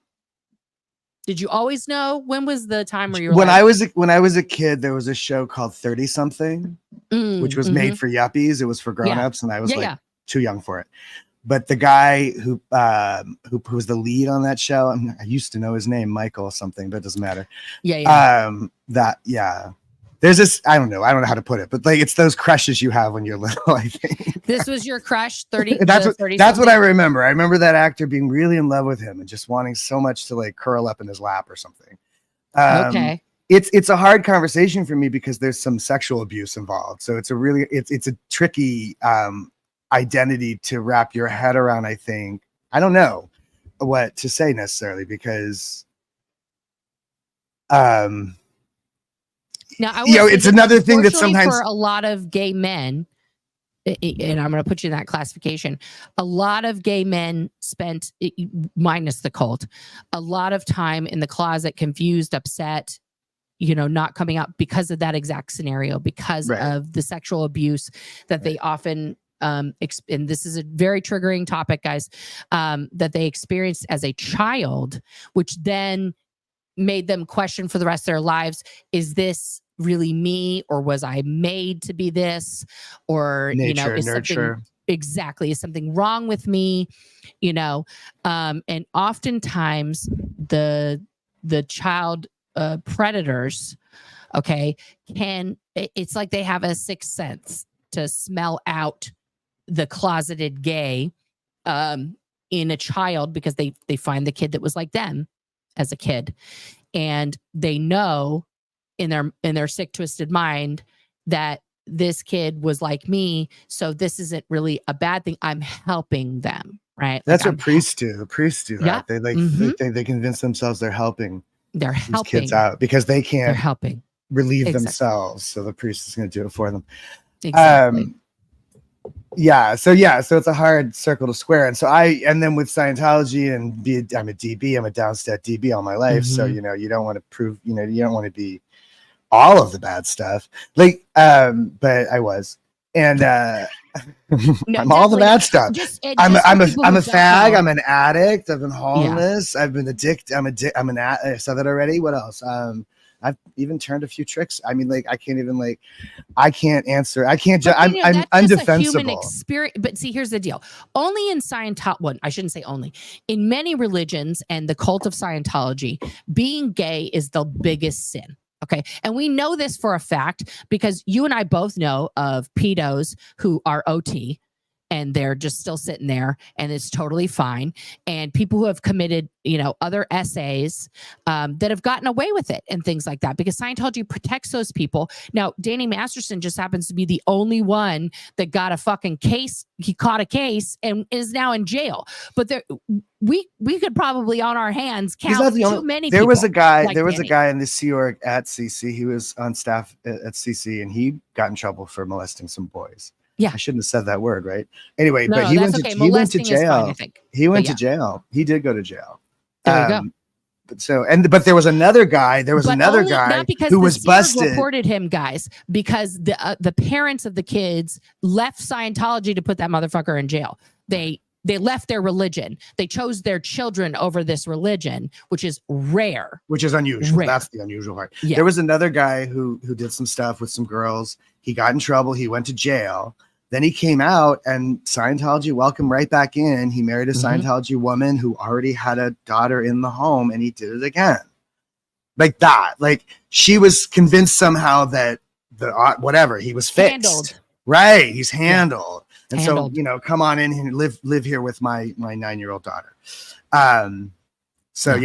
[SPEAKER 1] Did you always know? When was the time where you were
[SPEAKER 2] when I was a kid, there was a show called 30 Something, which was made for yuppies. It was for grown-ups, and I was too young for it. But the guy who was the lead on that show, I used to know his name, Michael something, but it doesn't matter. There's this, I don't know how to put it, but like it's those crushes you have when you're little, I think.
[SPEAKER 1] This was your crush, 30.
[SPEAKER 2] That's what I remember. I remember that actor being really in love with him and just wanting so much to like curl up in his lap or something.
[SPEAKER 1] Okay.
[SPEAKER 2] It's a hard conversation for me because there's some sexual abuse involved. So it's a tricky identity to wrap your head around. I think I don't know what to say necessarily because now it's another thing that sometimes
[SPEAKER 1] for a lot of gay men, and I'm going to put you in that classification, a lot of gay men spent, minus the cult, a lot of time in the closet, confused, upset, not coming out because of that exact scenario, because of the sexual abuse that they often and this is a very triggering topic, guys, that they experienced as a child, which then made them question for the rest of their lives, is this really me, or was I made to be this, or is something wrong with me, and oftentimes the child predators, it's like they have a sixth sense to smell out the closeted gay in a child, because they find the kid that was like them as a kid, and they know in their sick, twisted mind that this kid was like me, so this isn't really a bad thing. I'm helping them, right?
[SPEAKER 2] That's what priests do. The priests do that. Yeah. They convince themselves they're helping.
[SPEAKER 1] They're helping
[SPEAKER 2] these kids out because they can't.
[SPEAKER 1] They're helping
[SPEAKER 2] relieve themselves, so the priest is going to do it for them.
[SPEAKER 1] Exactly.
[SPEAKER 2] So it's a hard circle to square. And then with Scientology and I'm a DB, I'm a downstat DB all my life. So, you don't want to prove, you don't want to be all of the bad stuff. But I was, and I'm all the bad stuff. I'm a fag. I'm an addict. I've been homeless. I've been addicted. I said that already. What else? I've even turned a few tricks. I mean, I can't even I can't answer. I can't. I'm undefensible. Human
[SPEAKER 1] experience. But see, here's the deal. Only in Scientology, well, I shouldn't say only. In many religions and the cult of Scientology, being gay is the biggest sin. Okay. And we know this for a fact because you and I both know of pedos who are OT and they're just still sitting there, and it's totally fine. And people who have committed, other essays that have gotten away with it and things like that, because Scientology protects those people. Now, Danny Masterson just happens to be the only one that got a fucking case. He caught a case and is now in jail. But we could probably on our hands count too many.
[SPEAKER 2] There was a guy.
[SPEAKER 1] Like
[SPEAKER 2] there was
[SPEAKER 1] Danny.
[SPEAKER 2] A guy in the Sea Org at CC. He was on staff at CC, and he got in trouble for molesting some boys.
[SPEAKER 1] Yeah,
[SPEAKER 2] I shouldn't have said that word, right? Anyway,
[SPEAKER 1] no,
[SPEAKER 2] but he went to
[SPEAKER 1] okay.
[SPEAKER 2] he went to
[SPEAKER 1] Molesting is
[SPEAKER 2] jail.
[SPEAKER 1] fine, I think.
[SPEAKER 2] He went to jail. He did go to jail.
[SPEAKER 1] There you go.
[SPEAKER 2] But there was another guy. There was another guy who was busted.
[SPEAKER 1] Reported him, guys, because the parents of the kids left Scientology to put that motherfucker in jail. They left their religion. They chose their children over this religion, which is rare.
[SPEAKER 2] Which is unusual.
[SPEAKER 1] Rare.
[SPEAKER 2] That's the unusual part.
[SPEAKER 1] Yeah.
[SPEAKER 2] There was another guy who did some stuff with some girls. He got in trouble. He went to jail. Then he came out, and Scientology welcomed right back in. He married a Scientology woman who already had a daughter in the home, and he did it again. Like that. Like she was convinced somehow that whatever, he was fixed. Handled. Right. He's handled. Yeah. And handled. So, come on in and live here with my 9-year-old daughter. So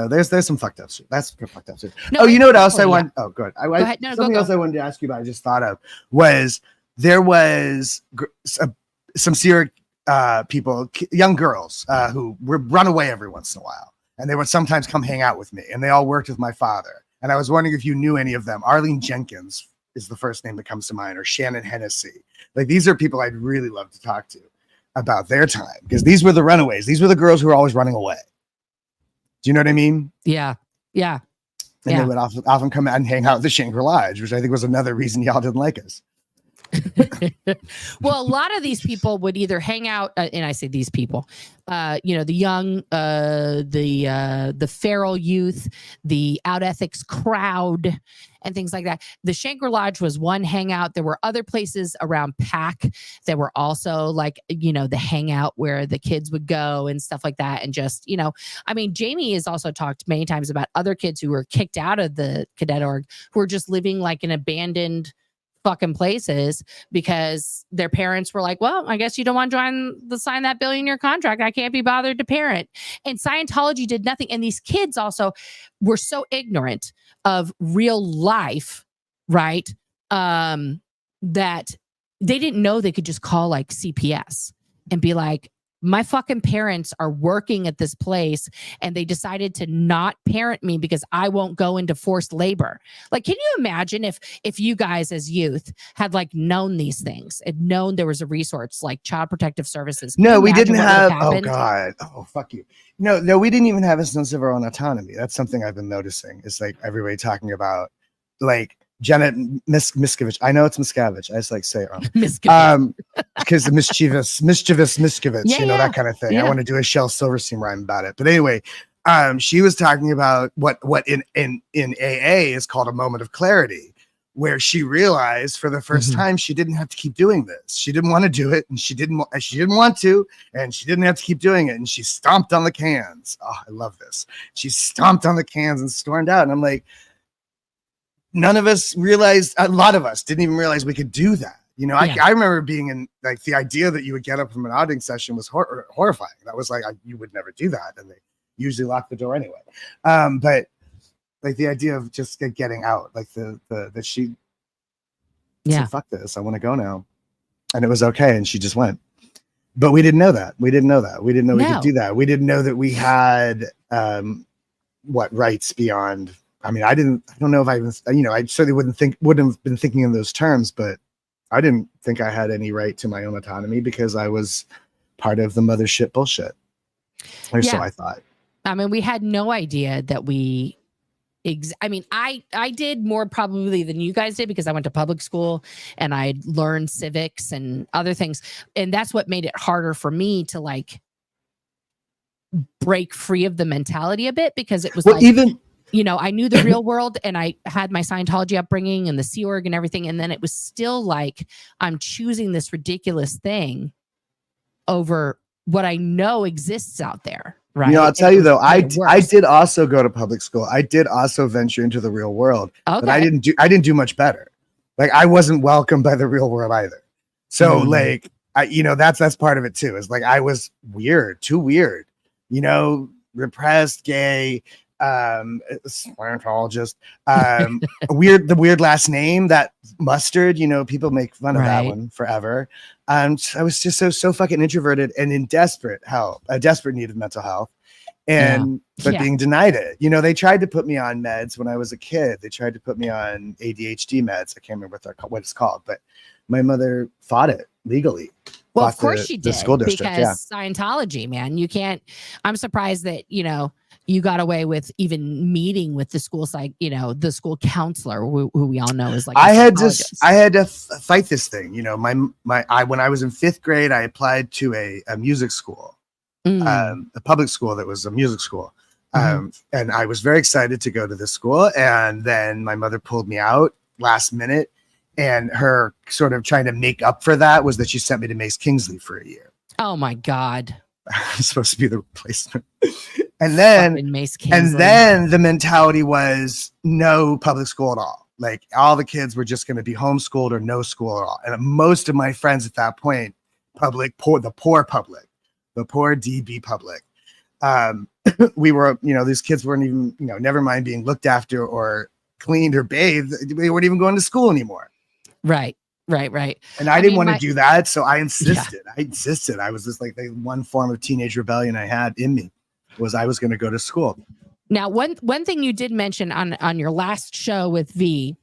[SPEAKER 2] there's some fucked up shit. That's fucked up shit. No, you know what else I want? Oh, good. Go ahead. No, something else I wanted to ask you about, I just thought of, was there was some Syriac people, young girls who would run away every once in a while. And they would sometimes come hang out with me. And they all worked with my father. And I was wondering if you knew any of them. Arlene Jenkins is the first name that comes to mind, or Shannon Hennessy. Like, these are people I'd really love to talk to about their time, because these were the runaways. These were the girls who were always running away. Do you know what I mean?
[SPEAKER 1] Yeah. Yeah.
[SPEAKER 2] And they would often come out and hang out at the Shangri-La Lodge, which I think was another reason y'all didn't like us.
[SPEAKER 1] Well, a lot of these people would either hang out, and I say these people, the young, the feral youth, the out ethics crowd, and things like that. The Shangri-La Lodge was one hangout. There were other places around PAC that were also like, the hangout where the kids would go and stuff like that. And just, Jamie has also talked many times about other kids who were kicked out of the cadet org, who were just living like in abandoned fucking places because their parents were like, well, I guess you don't want to sign that billionaire contract. I can't be bothered to parent. And Scientology did nothing. And these kids also were so ignorant of real life, right? That they didn't know they could just call like CPS and be like, my fucking parents are working at this place and they decided to not parent me because I won't go into forced labor. Like, can you imagine if you guys as youth had like known these things and known there was a resource like Child Protective Services?
[SPEAKER 2] No, we didn't have, oh God. Oh, fuck you. No, we didn't even have a sense of our own autonomy. That's something I've been noticing. It's like everybody talking about like Janet Miscavige. I know it's Miscavige. I just like say it wrong. Because mischievous, that kind of thing. Yeah. I want to do a Shel Silverstein rhyme about it. But anyway, she was talking about what in AA is called a moment of clarity, where she realized for the first time she didn't have to keep doing this. She didn't want to do it, and she didn't want to, and she didn't have to keep doing it. And she stomped on the cans. Oh, I love this. She stomped on the cans and stormed out. And I'm like, none of us realized, a lot of us didn't even realize we could do that. I remember being in, like, the idea that you would get up from an outing session was horrifying. That was like, you would never do that. And they usually lock the door anyway. But like the idea of just getting out, like that she said, fuck this, I want to go now. And it was okay. And she just went. But we didn't know that. We didn't know we could do that. We didn't know that we had rights beyond. I mean, I don't know if I even, I certainly wouldn't have been thinking in those terms, but I didn't think I had any right to my own autonomy because I was part of the mothership bullshit. Or so I thought.
[SPEAKER 1] I mean, we had no idea that we, I did more probably than you guys did because I went to public school and I learned civics and other things. And that's what made it harder for me to like break free of the mentality a bit, because it was I knew the real world and I had my Scientology upbringing and the Sea Org and everything. And then it was still like, I'm choosing this ridiculous thing over what I know exists out there. Right.
[SPEAKER 2] I'll tell you though, I did also go to public school. I did also venture into the real world, but I didn't do much better. Like, I wasn't welcomed by the real world either. So like, that's part of it too. Is like I was weird, too weird, repressed, gay, Scientologist, the weird last name, that Mustard. People make fun of that one forever. I was just so fucking introverted and in desperate need of mental health. But being denied it. They tried to put me on meds when I was a kid. They tried to put me on ADHD meds. I can't remember what it's called, but my mother fought it legally.
[SPEAKER 1] Well, of course she did,
[SPEAKER 2] the school district,
[SPEAKER 1] because Scientology, man, you can't. I'm surprised that you got away with even meeting with the school the school counselor, who we all know is like. I had
[SPEAKER 2] to fight this thing. When I was in 5th grade, I applied to a music school. A public school that was a music school. And I was very excited to go to this school. And then my mother pulled me out last minute. And her sort of trying to make up for that was that she sent me to Mace Kingsley for a year.
[SPEAKER 1] Oh my God.
[SPEAKER 2] I was supposed to be the replacement. And then the mentality was no public school at all. Like all the kids were just going to be homeschooled or no school at all. And most of my friends at that point, the poor DB public. We were, these kids weren't even, never mind being looked after or cleaned or bathed. They weren't even going to school anymore.
[SPEAKER 1] Right.
[SPEAKER 2] And I didn't want to do that. So I insisted. I was just like the one form of teenage rebellion I had in me was I was going to go to school.
[SPEAKER 1] Now, one thing you did mention on your last show with V,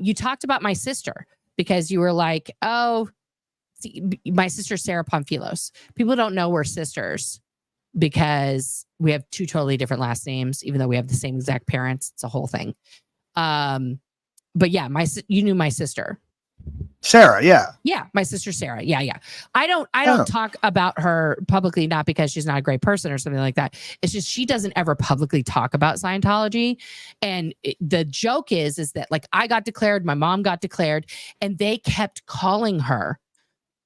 [SPEAKER 1] you talked about my sister, because you were like, oh, my sister Sarah Pamfilos. People don't know we're sisters because we have 2 totally different last names, even though we have the same exact parents. It's a whole thing. But yeah, you knew my sister
[SPEAKER 2] Sarah.
[SPEAKER 1] Yeah, my sister Sarah. Yeah. I don't talk about her publicly, not because she's not a great person or something like that. It's just she doesn't ever publicly talk about Scientology. And the joke is that like I got declared, my mom got declared, and they kept calling her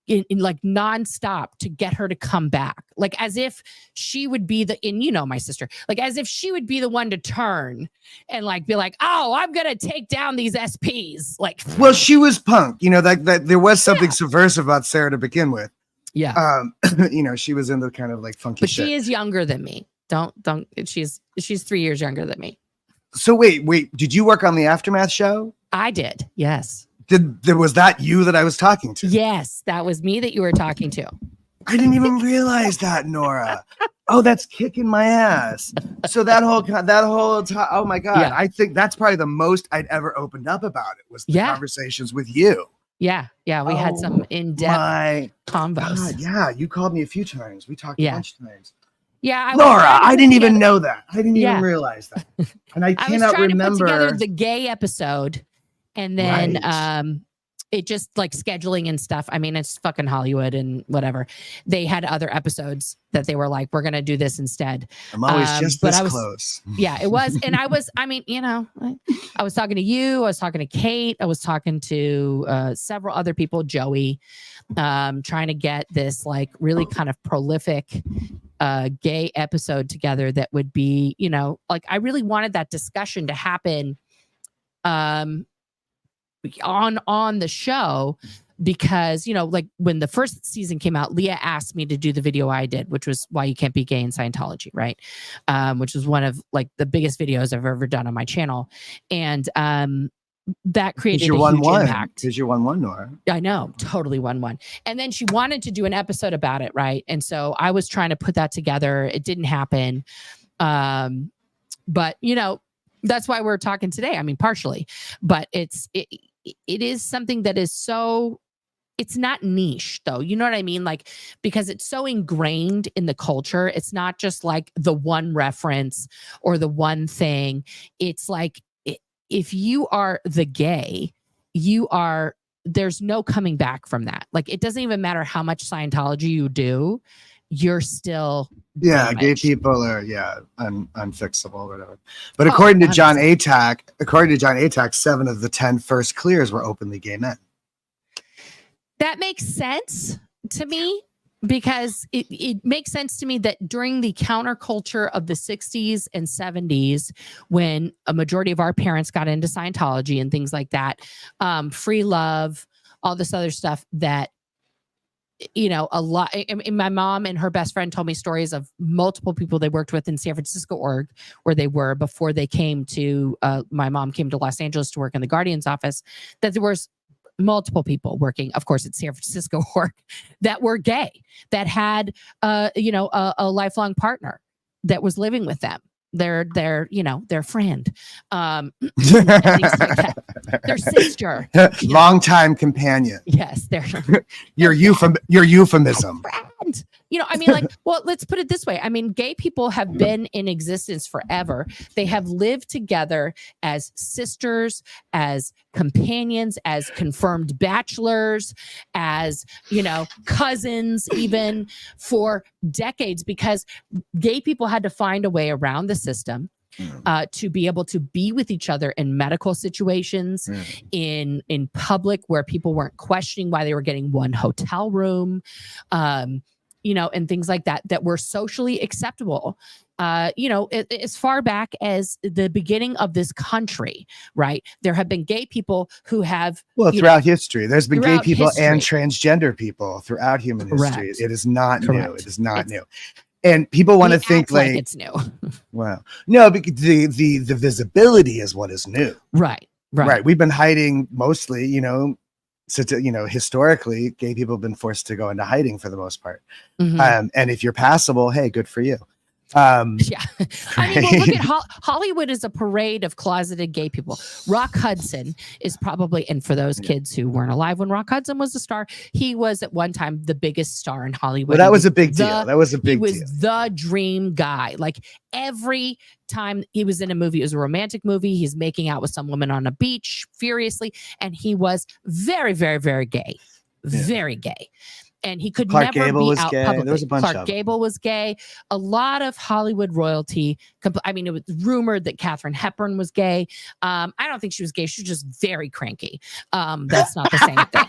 [SPEAKER 1] in like nonstop to get her to come back, like as if she would be my sister, like as if she would be the one to turn and like be like, oh, I'm gonna take down these SPs. Like,
[SPEAKER 2] well, she was punk, that there was something subversive about Sarah to begin with.
[SPEAKER 1] Yeah,
[SPEAKER 2] she was into kind of like funky.
[SPEAKER 1] But
[SPEAKER 2] shit.
[SPEAKER 1] She is younger than me. Don't. She's 3 years younger than me.
[SPEAKER 2] So wait. Did you work on the Aftermath show?
[SPEAKER 1] I did. Yes.
[SPEAKER 2] Was that you that I was talking to?
[SPEAKER 1] Yes, that was me that you were talking to.
[SPEAKER 2] I didn't even realize that, Nora. Oh, that's kicking my ass. So that whole time, oh my God. Yeah. I think that's probably the most I'd ever opened up about it was the conversations with you.
[SPEAKER 1] Yeah. We had some in-depth combos.
[SPEAKER 2] God, yeah, you called me a few times. We talked a bunch of times.
[SPEAKER 1] Yeah,
[SPEAKER 2] Nora, I didn't even know that. I didn't even realize that. And I cannot remember.
[SPEAKER 1] I was trying to put together the gay episode. And then it just like scheduling and stuff. I mean, it's fucking Hollywood and whatever. They had other episodes that they were like, we're going to do this instead.
[SPEAKER 2] I'm always just this close.
[SPEAKER 1] Yeah, it was. And I was talking to you. I was talking to Kate. I was talking to several other people, Joey, trying to get this like really kind of prolific gay episode together that would be, like I really wanted that discussion to happen on the show, because like when the first season came out, Leah asked me to do the video I did, which was Why You Can't Be Gay in Scientology, right? Which was one of like the biggest videos I've ever done on my channel, and that created a huge impact.
[SPEAKER 2] Because you won one, Nora.
[SPEAKER 1] I know, totally won one. And then she wanted to do an episode about it, right? And so I was trying to put that together. It didn't happen, but that's why we're talking today. I mean, partially, but it is something that is so, it's not niche though. You know what I mean? Like, because it's so ingrained in the culture. It's not just like the one reference or the one thing. It's like, if you are the gay, there's no coming back from that. Like, it doesn't even matter how much Scientology you do. You're still damaged.
[SPEAKER 2] Gay people are unfixable or whatever. But according to John Atack, 7 of the 10 first clears were openly gay men.
[SPEAKER 1] That makes sense to me, because it makes sense to me that during the counterculture of the 60s and 70s, when a majority of our parents got into Scientology and things like that, free love, all this other stuff, that a lot. And my mom and her best friend told me stories of multiple people they worked with in San Francisco org, where they were before they came to, my mom came to Los Angeles to work in the Guardian's office, that there was multiple people working, of course, at San Francisco org that were gay, that had, a lifelong partner that was living with them. Their friend, things like that. Their sister,
[SPEAKER 2] longtime companion.
[SPEAKER 1] Yes, they're
[SPEAKER 2] your euphemism.
[SPEAKER 1] Friend. Well, let's put it this way. I mean, gay people have been in existence forever. They have lived together as sisters, as companions, as confirmed bachelors, as, cousins, even for decades, because gay people had to find a way around the system to be able to be with each other in medical situations, in public, where people weren't questioning why they were getting one hotel room, and things like that were socially acceptable. As far back as the beginning of this country, right? There have been gay people who have,
[SPEAKER 2] throughout history, there's been gay people and transgender people throughout human history.
[SPEAKER 1] Correct.
[SPEAKER 2] It is not new. It is not new. And people want to think like
[SPEAKER 1] it's new.
[SPEAKER 2] Well, no, because the visibility is what is new.
[SPEAKER 1] Right.
[SPEAKER 2] We've been hiding mostly, historically, gay people have been forced to go into hiding for the most part. And if you're passable, hey, good for you.
[SPEAKER 1] I mean, look at Hollywood is a parade of closeted gay people. Rock Hudson is probably, and for those kids who weren't alive when Rock Hudson was a star, he was at one time the biggest star in Hollywood.
[SPEAKER 2] Well, that was a big deal.
[SPEAKER 1] He was the dream guy. Like every time he was in a movie, it was a romantic movie. He's making out with some woman on a beach furiously, and he was very, very, very gay, very gay. And he could
[SPEAKER 2] Clark
[SPEAKER 1] never
[SPEAKER 2] Gable
[SPEAKER 1] be
[SPEAKER 2] was
[SPEAKER 1] out
[SPEAKER 2] gay.
[SPEAKER 1] publicly.
[SPEAKER 2] There was a bunch
[SPEAKER 1] Clark Gable was gay. A lot of Hollywood royalty. It was rumored that Katharine Hepburn was gay. I don't think she was gay. She was just very cranky. That's not the same thing.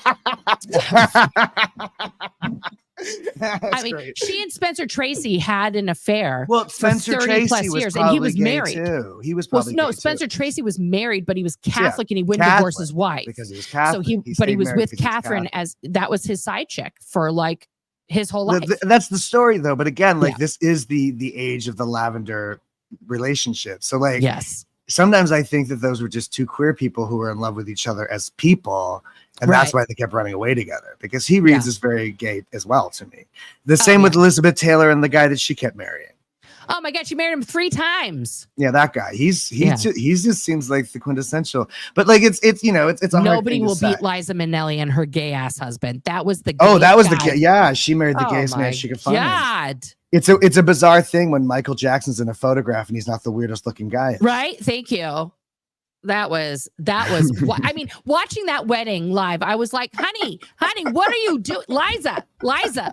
[SPEAKER 2] Great.
[SPEAKER 1] She and Spencer Tracy had an affair.
[SPEAKER 2] Well, Spencer Tracy
[SPEAKER 1] plus
[SPEAKER 2] was
[SPEAKER 1] years,
[SPEAKER 2] probably
[SPEAKER 1] and he was
[SPEAKER 2] gay
[SPEAKER 1] married
[SPEAKER 2] too. He was probably
[SPEAKER 1] no.
[SPEAKER 2] gay
[SPEAKER 1] Spencer
[SPEAKER 2] too.
[SPEAKER 1] Tracy was married, but he was Catholic, and he wouldn't divorce his wife
[SPEAKER 2] because he was Catholic.
[SPEAKER 1] So he was with Catherine as that was his side chick for like his whole life.
[SPEAKER 2] That's the story, though. But again, this is the age of the lavender relationship. So yes. Sometimes I think that those were just two queer people who were in love with each other as people. And that's why they kept running away together, because he reads as very gay as well to me. The same with Elizabeth Taylor and the guy that she kept marrying.
[SPEAKER 1] Oh my God, she married him 3 times.
[SPEAKER 2] Yeah, that guy. He just seems like the quintessential. But like it's a
[SPEAKER 1] nobody will beat Liza Minnelli and her gay ass husband. That was the
[SPEAKER 2] she married the gayest man she could find.
[SPEAKER 1] God.
[SPEAKER 2] It's a bizarre thing when Michael Jackson's in a photograph and he's not the weirdest looking guy.
[SPEAKER 1] Right? Thank you. That was I mean, watching that wedding live, I was like, honey, what are you doing? Liza,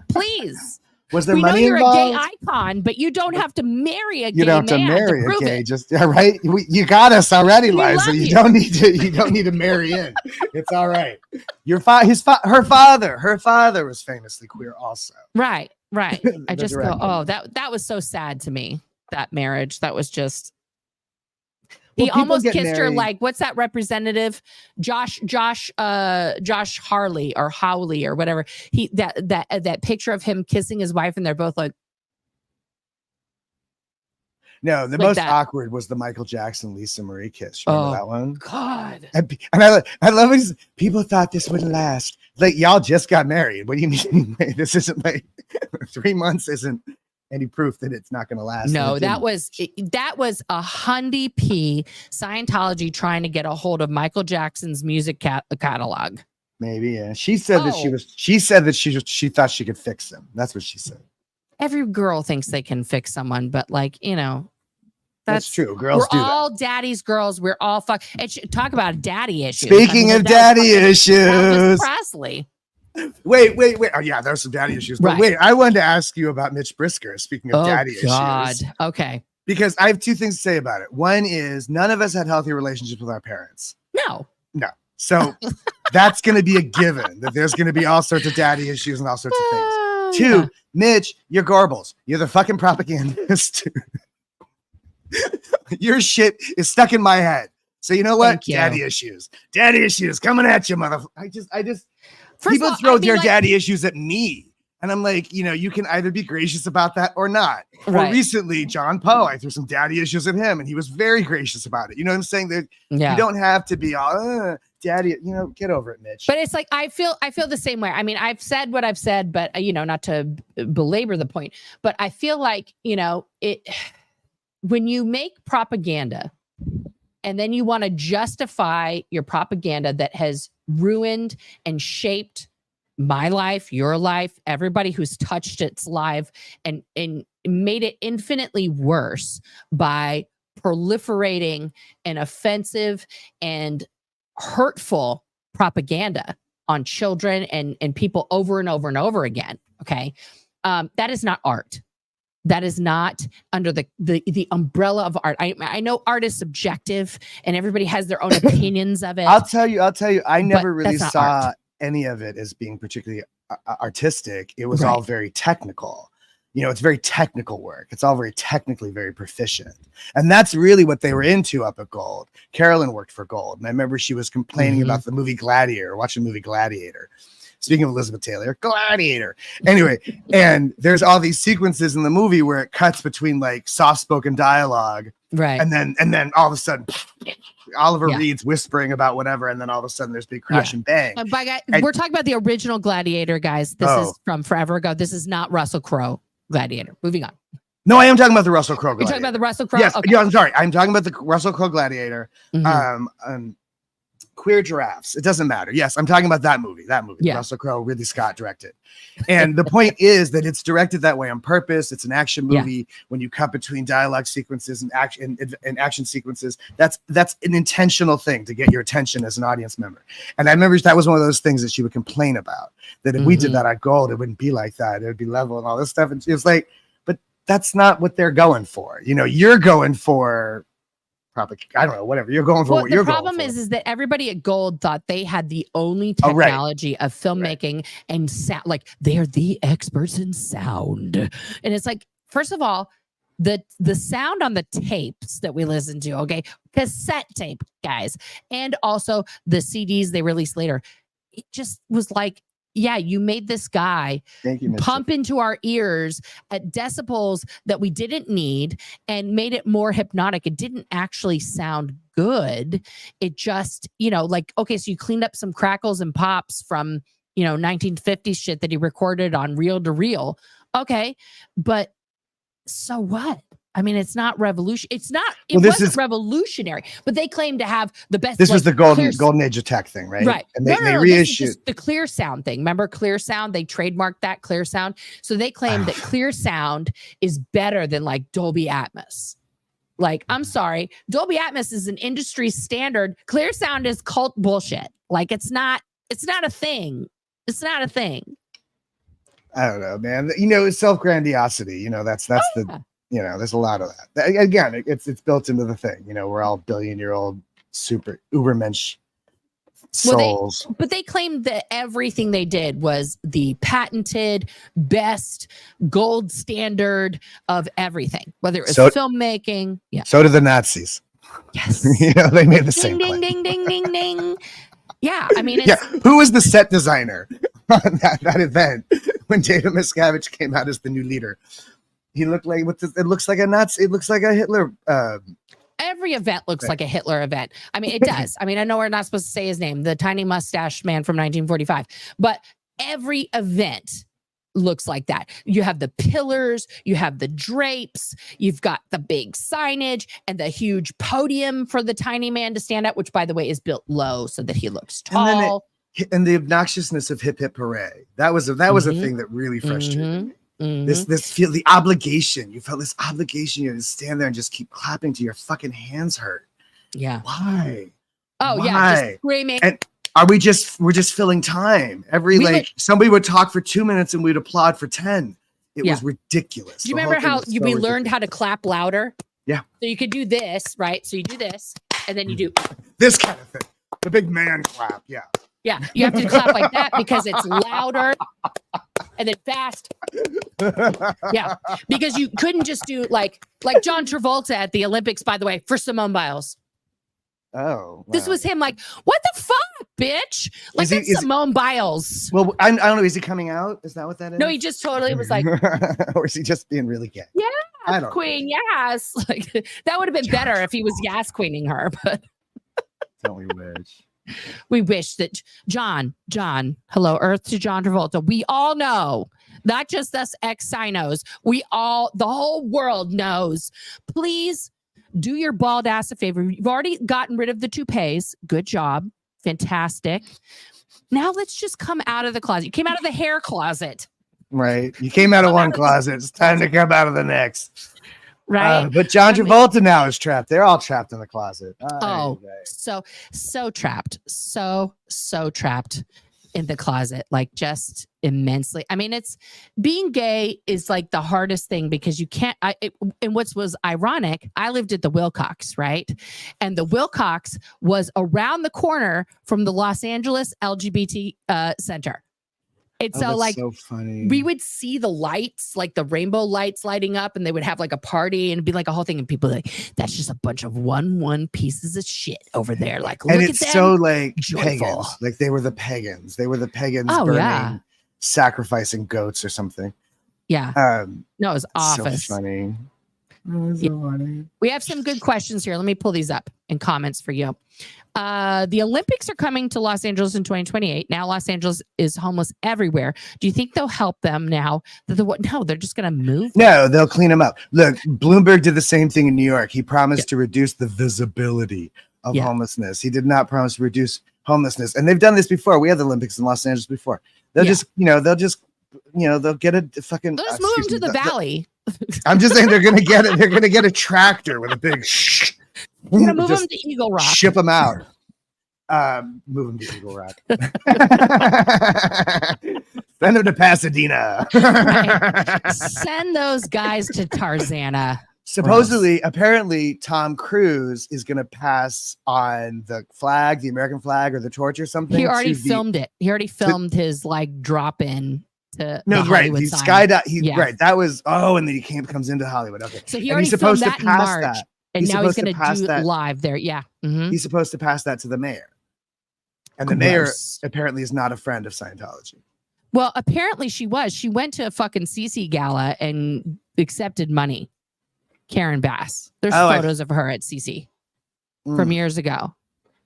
[SPEAKER 1] please.
[SPEAKER 2] Was there
[SPEAKER 1] we
[SPEAKER 2] money
[SPEAKER 1] know you're
[SPEAKER 2] involved?
[SPEAKER 1] a gay icon, but you don't have to marry a gay man.
[SPEAKER 2] You don't have to marry a gay. Just right. You got us already, Liza. You don't need to marry in. It's all right. Her father was famously queer also.
[SPEAKER 1] Right. I just go, oh, that was so sad to me. That marriage. That was just. He almost kissed her like, what's that representative? Josh Harley or Howley or whatever. That picture of him kissing his wife and they're both like.
[SPEAKER 2] No, the most awkward was the Michael Jackson Lisa Marie kiss. Remember that one?
[SPEAKER 1] God.
[SPEAKER 2] And I love it. People thought this would last. Like, y'all just got married. What do you mean? This isn't like 3 months isn't any proof that it's not going to last.
[SPEAKER 1] No, that was a Hundy P Scientology trying to get a hold of Michael Jackson's music catalog.
[SPEAKER 2] Maybe, yeah. She said that she thought she could fix him. That's what she said.
[SPEAKER 1] Every girl thinks they can fix someone, but
[SPEAKER 2] that's true. Girls do that. We're all
[SPEAKER 1] daddy's girls. We're all talk about daddy issues.
[SPEAKER 2] Speaking of daddy issues,
[SPEAKER 1] Elvis Presley.
[SPEAKER 2] Wait. Oh, yeah, there's some daddy issues. But wait, I wanted to ask you about Mitch Brisker. Speaking of daddy issues.
[SPEAKER 1] Okay.
[SPEAKER 2] Because I have 2 things to say about it. One is none of us had healthy relationships with our parents.
[SPEAKER 1] No.
[SPEAKER 2] So that's going to be a given that there's going to be all sorts of daddy issues and all sorts of things. 2, Mitch, you're garbles. You're the fucking propagandist. Your shit is stuck in my head. So you know what? Daddy issues coming at you, motherfucker. I just people throw their daddy issues at me. And I'm like, you can either be gracious about that or not.
[SPEAKER 1] Right.
[SPEAKER 2] Or recently, John Poe, I threw some daddy issues at him and he was very gracious about it. You know what I'm saying? That you don't have to be all daddy, get over it, Mitch.
[SPEAKER 1] But it's like I feel the same way. I mean, I've said what I've said, but not to belabor the point, but I feel like, it when you make propaganda and then you want to justify your propaganda that has ruined and shaped my life, your life, everybody who's touched its life, and made it infinitely worse by proliferating an offensive and hurtful propaganda on children and people over and over and over again. Okay. That is not art. That is not under the umbrella of art. I know art is subjective and everybody has their own opinions of it.
[SPEAKER 2] I'll tell you, I never really saw art. Any of it as being particularly artistic. It was all very technical. It's very technical work. It's all very technically very proficient. And that's really what they were into up at Gold. Carolyn worked for Gold. And I remember she was complaining about the movie Gladiator, watching the movie Gladiator. Speaking of Elizabeth Taylor, Gladiator. Anyway, and there's all these sequences in the movie where it cuts between like soft-spoken dialogue.
[SPEAKER 1] Right.
[SPEAKER 2] And then all of a sudden, Oliver Reed's whispering about whatever, and then all of a sudden there's big crash and bang.
[SPEAKER 1] We're talking about the original Gladiator, guys. This is from forever ago. This is not Russell Crowe Gladiator. Moving on.
[SPEAKER 2] No, I am talking about the Russell Crowe Gladiator.
[SPEAKER 1] You're talking about the Russell Crowe?
[SPEAKER 2] Yes.
[SPEAKER 1] Okay.
[SPEAKER 2] Yeah, I'm sorry. I'm talking about the Russell Crowe Gladiator. Queer Giraffes. It doesn't matter. Yes, I'm talking about that movie. Russell Crowe, Ridley Scott directed. And the point is that it's directed that way on purpose. It's an action movie. When you cut between dialogue sequences and action sequences, that's an intentional thing to get your attention as an audience member. And I remember that was one of those things that she would complain about, that if we did that at Gold, it wouldn't be like that. It would be level and all this stuff. And she was like, but that's not what they're going for. You're going for I don't know, whatever you're going for. What you're going for. The problem
[SPEAKER 1] is that everybody at Gold thought they had the only technology of filmmaking and sound. Like they're the experts in sound, and it's like, first of all, the sound on the tapes that we listen to, okay, cassette tape, guys, and also the CDs they released later, it just was like, yeah, you made this guy pump into our ears at decibels that we didn't need and made it more hypnotic. It didn't actually sound good. It just, like, okay, so you cleaned up some crackles and pops from, 1950s shit that he recorded on reel to reel. Okay, but so what? I mean, it's not revolution. It's not. It wasn't revolutionary, but they claim to have the best.
[SPEAKER 2] This was the golden age of tech thing, right?
[SPEAKER 1] Right.
[SPEAKER 2] And they reissued
[SPEAKER 1] the Clear Sound thing. Remember Clear Sound? They trademarked that Clear Sound. So they claim that Clear Sound is better than like Dolby Atmos. Like, I'm sorry, Dolby Atmos is an industry standard. Clear Sound is cult bullshit. Like, it's not a thing. It's not a thing.
[SPEAKER 2] I don't know, man. It's self-grandiosity. That's the. There's a lot of that. Again, it's built into the thing. We're all billion-year-old super Ubermensch souls.
[SPEAKER 1] But they claimed that everything they did was the patented, best, gold standard of everything, whether it was filmmaking. Yeah.
[SPEAKER 2] So did the Nazis.
[SPEAKER 1] Yes.
[SPEAKER 2] They made the same claim.
[SPEAKER 1] Ding, ding, ding, ding, ding. Yeah. I mean,
[SPEAKER 2] who was the set designer on that event when David Miscavige came out as the new leader? He looked like it looks like a Nazi. It looks like a Hitler.
[SPEAKER 1] Every event looks like a Hitler event. I mean, it does. I mean, I know we're not supposed to say his name, the tiny mustache man from 1945, but every event looks like that. You have the pillars, you have the drapes, you've got the big signage and the huge podium for the tiny man to stand at, which, by the way, is built low so that he looks tall.
[SPEAKER 2] And the obnoxiousness of hip hip hooray. That was a thing that really frustrated me. This feel the obligation. You felt this obligation. You had to stand there and just keep clapping till your fucking hands hurt.
[SPEAKER 1] Yeah.
[SPEAKER 2] Why?
[SPEAKER 1] Oh,
[SPEAKER 2] Why?
[SPEAKER 1] yeah. Just screaming.
[SPEAKER 2] And we're just filling time. Somebody would talk for 2 minutes and we'd applaud for 10. It was ridiculous.
[SPEAKER 1] Do you remember how we learned how to clap louder?
[SPEAKER 2] Yeah.
[SPEAKER 1] So you could do this, right? So you do this and then you do
[SPEAKER 2] this kind of thing. The big man clap. Yeah.
[SPEAKER 1] Yeah. You have to clap like that because it's louder and then fast. Yeah. Because you couldn't just do like John Travolta at the Olympics, by the way, for Simone Biles.
[SPEAKER 2] Oh, wow.
[SPEAKER 1] This was him like, what the fuck? bitch. Like
[SPEAKER 2] Is he-
[SPEAKER 1] that's
[SPEAKER 2] is-
[SPEAKER 1] Simone Biles.
[SPEAKER 2] Well, I don't know. Is he coming out? Is that what that is?
[SPEAKER 1] No, he just totally was like,
[SPEAKER 2] or is he just being really gay?
[SPEAKER 1] yeah,
[SPEAKER 2] I don't
[SPEAKER 1] queen, yes. Like that would have been better if he was yes queening her, but
[SPEAKER 2] Don't we wish?
[SPEAKER 1] we wish that John, hello, Earth to John Travolta. We all know, not just us ex-sinos, the whole world knows. Please do your bald ass a favor. You've already gotten rid of the toupees. Good job. Fantastic. Now let's just come out of the closet. You came out of the hair closet.
[SPEAKER 2] Right. You came out of one closet. It's time to come out of the next.
[SPEAKER 1] Right.
[SPEAKER 2] But John Travolta now is trapped. They're all trapped in the closet.
[SPEAKER 1] So trapped. So trapped in the closet, like just immensely. I mean, it's being gay is like the hardest thing because you can't. And what was ironic, I lived at the Wilcox, right? And the Wilcox was around the corner from the Los Angeles LGBT Center. And so, like,
[SPEAKER 2] so funny.
[SPEAKER 1] We would see the lights, like the rainbow lights lighting up, and they would have like a party and it'd be like a whole thing. And people like, that's just a bunch of one pieces of shit over there. Like, look
[SPEAKER 2] and
[SPEAKER 1] at
[SPEAKER 2] it's
[SPEAKER 1] them,
[SPEAKER 2] so like
[SPEAKER 1] joyful.
[SPEAKER 2] pagans. Like they were the pagans. They were the pagans
[SPEAKER 1] Oh,
[SPEAKER 2] burning,
[SPEAKER 1] yeah.
[SPEAKER 2] sacrificing goats or something.
[SPEAKER 1] Yeah. No, it was office.
[SPEAKER 2] So funny. Funny.
[SPEAKER 1] We have some good questions here. Let me pull these up in comments for you. The Olympics are coming to Los Angeles in 2028. Now Los Angeles is homeless everywhere. Do you think they'll help them now? No, they're just going to move.
[SPEAKER 2] No, they'll clean them up. Look, Bloomberg did the same thing in New York. He promised to reduce the visibility of homelessness. He did not promise to reduce homelessness. And they've done this before. We had the Olympics in Los Angeles before. They'll they'll get a fucking.
[SPEAKER 1] They'll just move them to the valley.
[SPEAKER 2] I'm just saying they're gonna get it. They're gonna get a tractor with a big.
[SPEAKER 1] We're gonna move them to Eagle Rock.
[SPEAKER 2] Ship them out. Move them to Eagle Rock. Send them to Pasadena.
[SPEAKER 1] Right. Send those guys to Tarzana.
[SPEAKER 2] Supposedly, apparently, Tom Cruise is going to pass on the flag, the American flag, or the torch or something.
[SPEAKER 1] He already filmed it. He already filmed his like drop in to the Hollywood sign.
[SPEAKER 2] Right. That was and then he comes into Hollywood. Okay.
[SPEAKER 1] So he already filmed that in March, and now he's going to do it live there. Yeah. Mm-hmm.
[SPEAKER 2] He's supposed to pass that to the mayor, and the mayor apparently is not a friend of Scientology.
[SPEAKER 1] Well, apparently she was. She went to a fucking CC gala and accepted money. Karen Bass. There's photos of her at CC from years ago.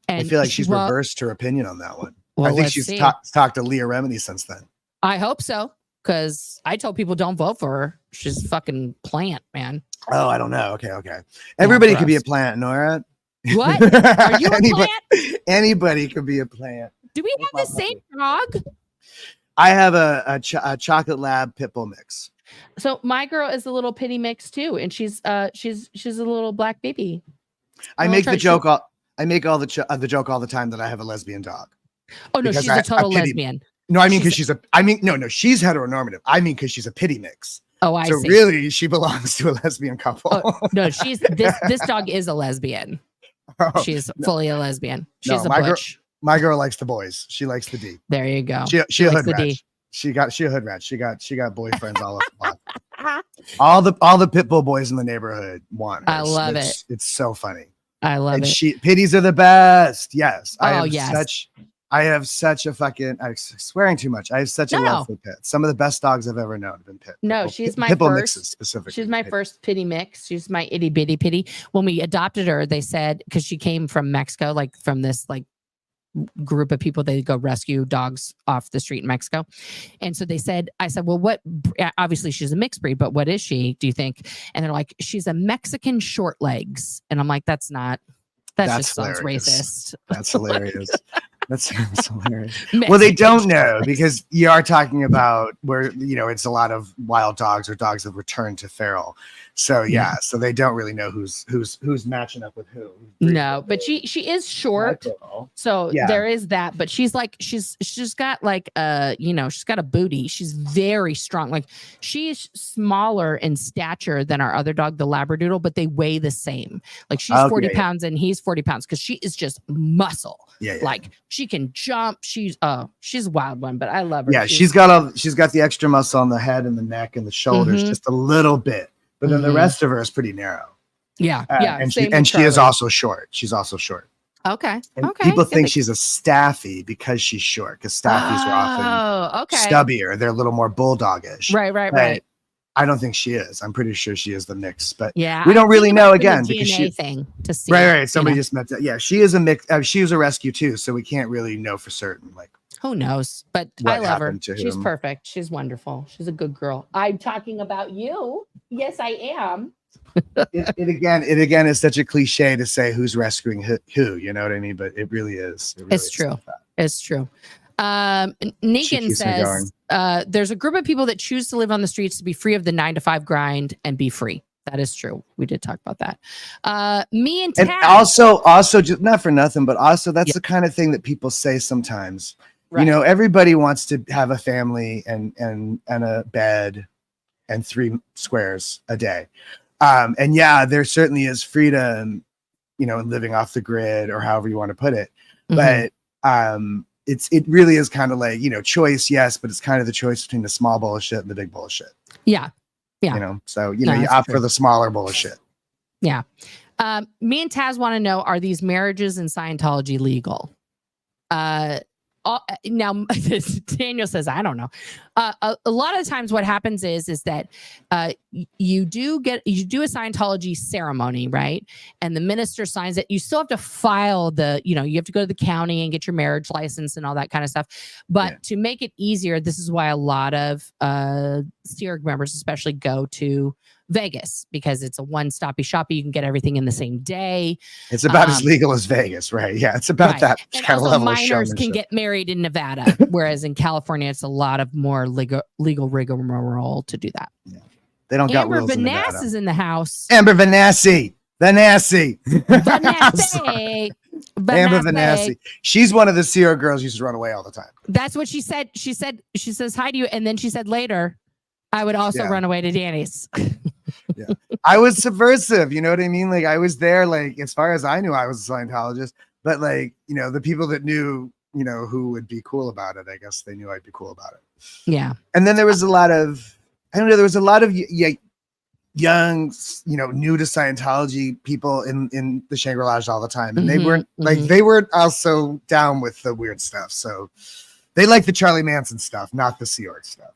[SPEAKER 1] And
[SPEAKER 2] I feel like she's reversed her opinion on that one.
[SPEAKER 1] Well,
[SPEAKER 2] I think she's talked to Leah Remini since then.
[SPEAKER 1] I hope so, because I told people don't vote for her. She's a fucking plant, man.
[SPEAKER 2] Oh, I don't know. Okay. Everybody could be a plant, Nora.
[SPEAKER 1] What? Are you a plant?
[SPEAKER 2] Anybody could be a plant.
[SPEAKER 1] Do we have the same dog?
[SPEAKER 2] I have a chocolate lab pit bull mix.
[SPEAKER 1] So my girl is a little pitty mix too, and she's a little black baby.
[SPEAKER 2] I make the joke. I make all the joke all the time that I have a lesbian dog.
[SPEAKER 1] Oh no, she's a total lesbian.
[SPEAKER 2] No, I mean because she's she's heteronormative. I mean because she's a pity mix.
[SPEAKER 1] Oh, I see.
[SPEAKER 2] So really, she belongs to a lesbian couple.
[SPEAKER 1] Oh, no, this dog is a lesbian. She's fully a lesbian. She's a butch.
[SPEAKER 2] My girl likes the boys. She likes the D.
[SPEAKER 1] There you go.
[SPEAKER 2] She a hood rat. She a hood rat. She got boyfriends all over the block. All the pit bull boys in the neighborhood want her.
[SPEAKER 1] I love it.
[SPEAKER 2] It's so funny.
[SPEAKER 1] I love it.
[SPEAKER 2] Pitties are the best. Yes.
[SPEAKER 1] Yes.
[SPEAKER 2] I have such a fucking. I'm swearing too much. I have such a love for pits. Some of the best dogs I've ever known have been pit.
[SPEAKER 1] No, she's my
[SPEAKER 2] pit bull
[SPEAKER 1] first.
[SPEAKER 2] Mixes specifically.
[SPEAKER 1] She's my first pitty mix. She's my itty bitty pitty. When we adopted her, they said because she came from Mexico, like from this like group of people, they go rescue dogs off the street in Mexico. And so I said, well, what, obviously she's a mixed breed, but what is she, do you think? And they're like, she's a Mexican short legs. And I'm like, that just sounds racist.
[SPEAKER 2] That's hilarious. That's hilarious. Well, they don't know because you are talking about where, it's a lot of wild dogs or dogs that return to feral. So so they don't really know who's matching up with who.
[SPEAKER 1] No, but she is short. So there is that, but she's like, she's got like she's got a booty. She's very strong. Like she's smaller in stature than our other dog, the Labradoodle, but they weigh the same. Like she's 40 pounds and he's 40 pounds because she is just muscle.
[SPEAKER 2] Yeah.
[SPEAKER 1] Like she can jump. She's a wild one, but I love her.
[SPEAKER 2] Yeah, she's got the extra muscle on the head and the neck and the shoulders, just a little bit. But then the rest of her is pretty narrow.
[SPEAKER 1] Yeah.
[SPEAKER 2] And she is also short. She's also short.
[SPEAKER 1] Okay.
[SPEAKER 2] And
[SPEAKER 1] Okay.
[SPEAKER 2] people think she's a staffy because she's short, because staffies are often
[SPEAKER 1] okay.
[SPEAKER 2] stubbier. They're a little more bulldogish.
[SPEAKER 1] Right.
[SPEAKER 2] But I don't think she is. I'm pretty sure she is the mix, but
[SPEAKER 1] yeah,
[SPEAKER 2] we don't really know
[SPEAKER 1] the
[SPEAKER 2] again because
[SPEAKER 1] DNA
[SPEAKER 2] she
[SPEAKER 1] thing to see.
[SPEAKER 2] right. Somebody just meant that. Yeah, she is a mix. She was a rescue too, so we can't really know for certain. Like,
[SPEAKER 1] who knows? But I love her. She's perfect. She's wonderful. She's a good girl. I'm talking about you. Yes, I am.
[SPEAKER 2] it again is such a cliche to say who's rescuing who, you know what I mean? But it really is.
[SPEAKER 1] It's true. It's true. Negan says there's a group of people that choose to live on the streets to be free of the 9-to-5 grind and be free. That is true. We did talk about that. Me and Tad,
[SPEAKER 2] also just not for nothing, but also that's the kind of thing that people say sometimes. Right. You know, everybody wants to have a family and a bed and 3 squares a day. And yeah, there certainly is freedom, you know, in living off the grid or however you want to put it. But it really is kind of like, you know, choice, yes, but it's kind of the choice between the small bullshit and the big bullshit.
[SPEAKER 1] Yeah.
[SPEAKER 2] You know, so you opt for the smaller bullshit.
[SPEAKER 1] Yeah. Me and Taz want to know, are these marriages in Scientology legal? Now Daniel says, I don't know. A lot of times what happens is that you do a Scientology ceremony, right? And the minister signs it. You still have to file you have to go to the county and get your marriage license and all that kind of stuff. But to make it easier, this is why a lot of Sea Org members especially go to Vegas, because it's a one-stoppy shoppy. You can get everything in the same day.
[SPEAKER 2] It's about as legal as Vegas, right? Yeah, it's about that
[SPEAKER 1] and
[SPEAKER 2] kind of level.
[SPEAKER 1] Minors can get married in Nevada, whereas in California, it's a lot of more legal rigmarole to do that. Yeah.
[SPEAKER 2] They don't got rules.
[SPEAKER 1] Amber Vanass is in the house.
[SPEAKER 2] Amber Vanassi.
[SPEAKER 1] Vanassi.
[SPEAKER 2] Amber Vanassi. She's one of the Sea Org girls who used to run away all the time.
[SPEAKER 1] That's what she said. She says hi to you, and then she said later, I would also run away to Danny's.
[SPEAKER 2] Yeah, I was subversive, you know what I mean? Like, I was there, like, as far as I knew, I was a Scientologist, but like, you know, the people that knew, you know, who would be cool about it, I guess they knew I'd be cool about it.
[SPEAKER 1] Yeah.
[SPEAKER 2] And then there was a lot of, there was a lot of young, you know, new to Scientology people in the Shangri-La's all the time. And they weren't like, they were also down with the weird stuff. So they like the Charlie Manson stuff, not the Sea Org stuff.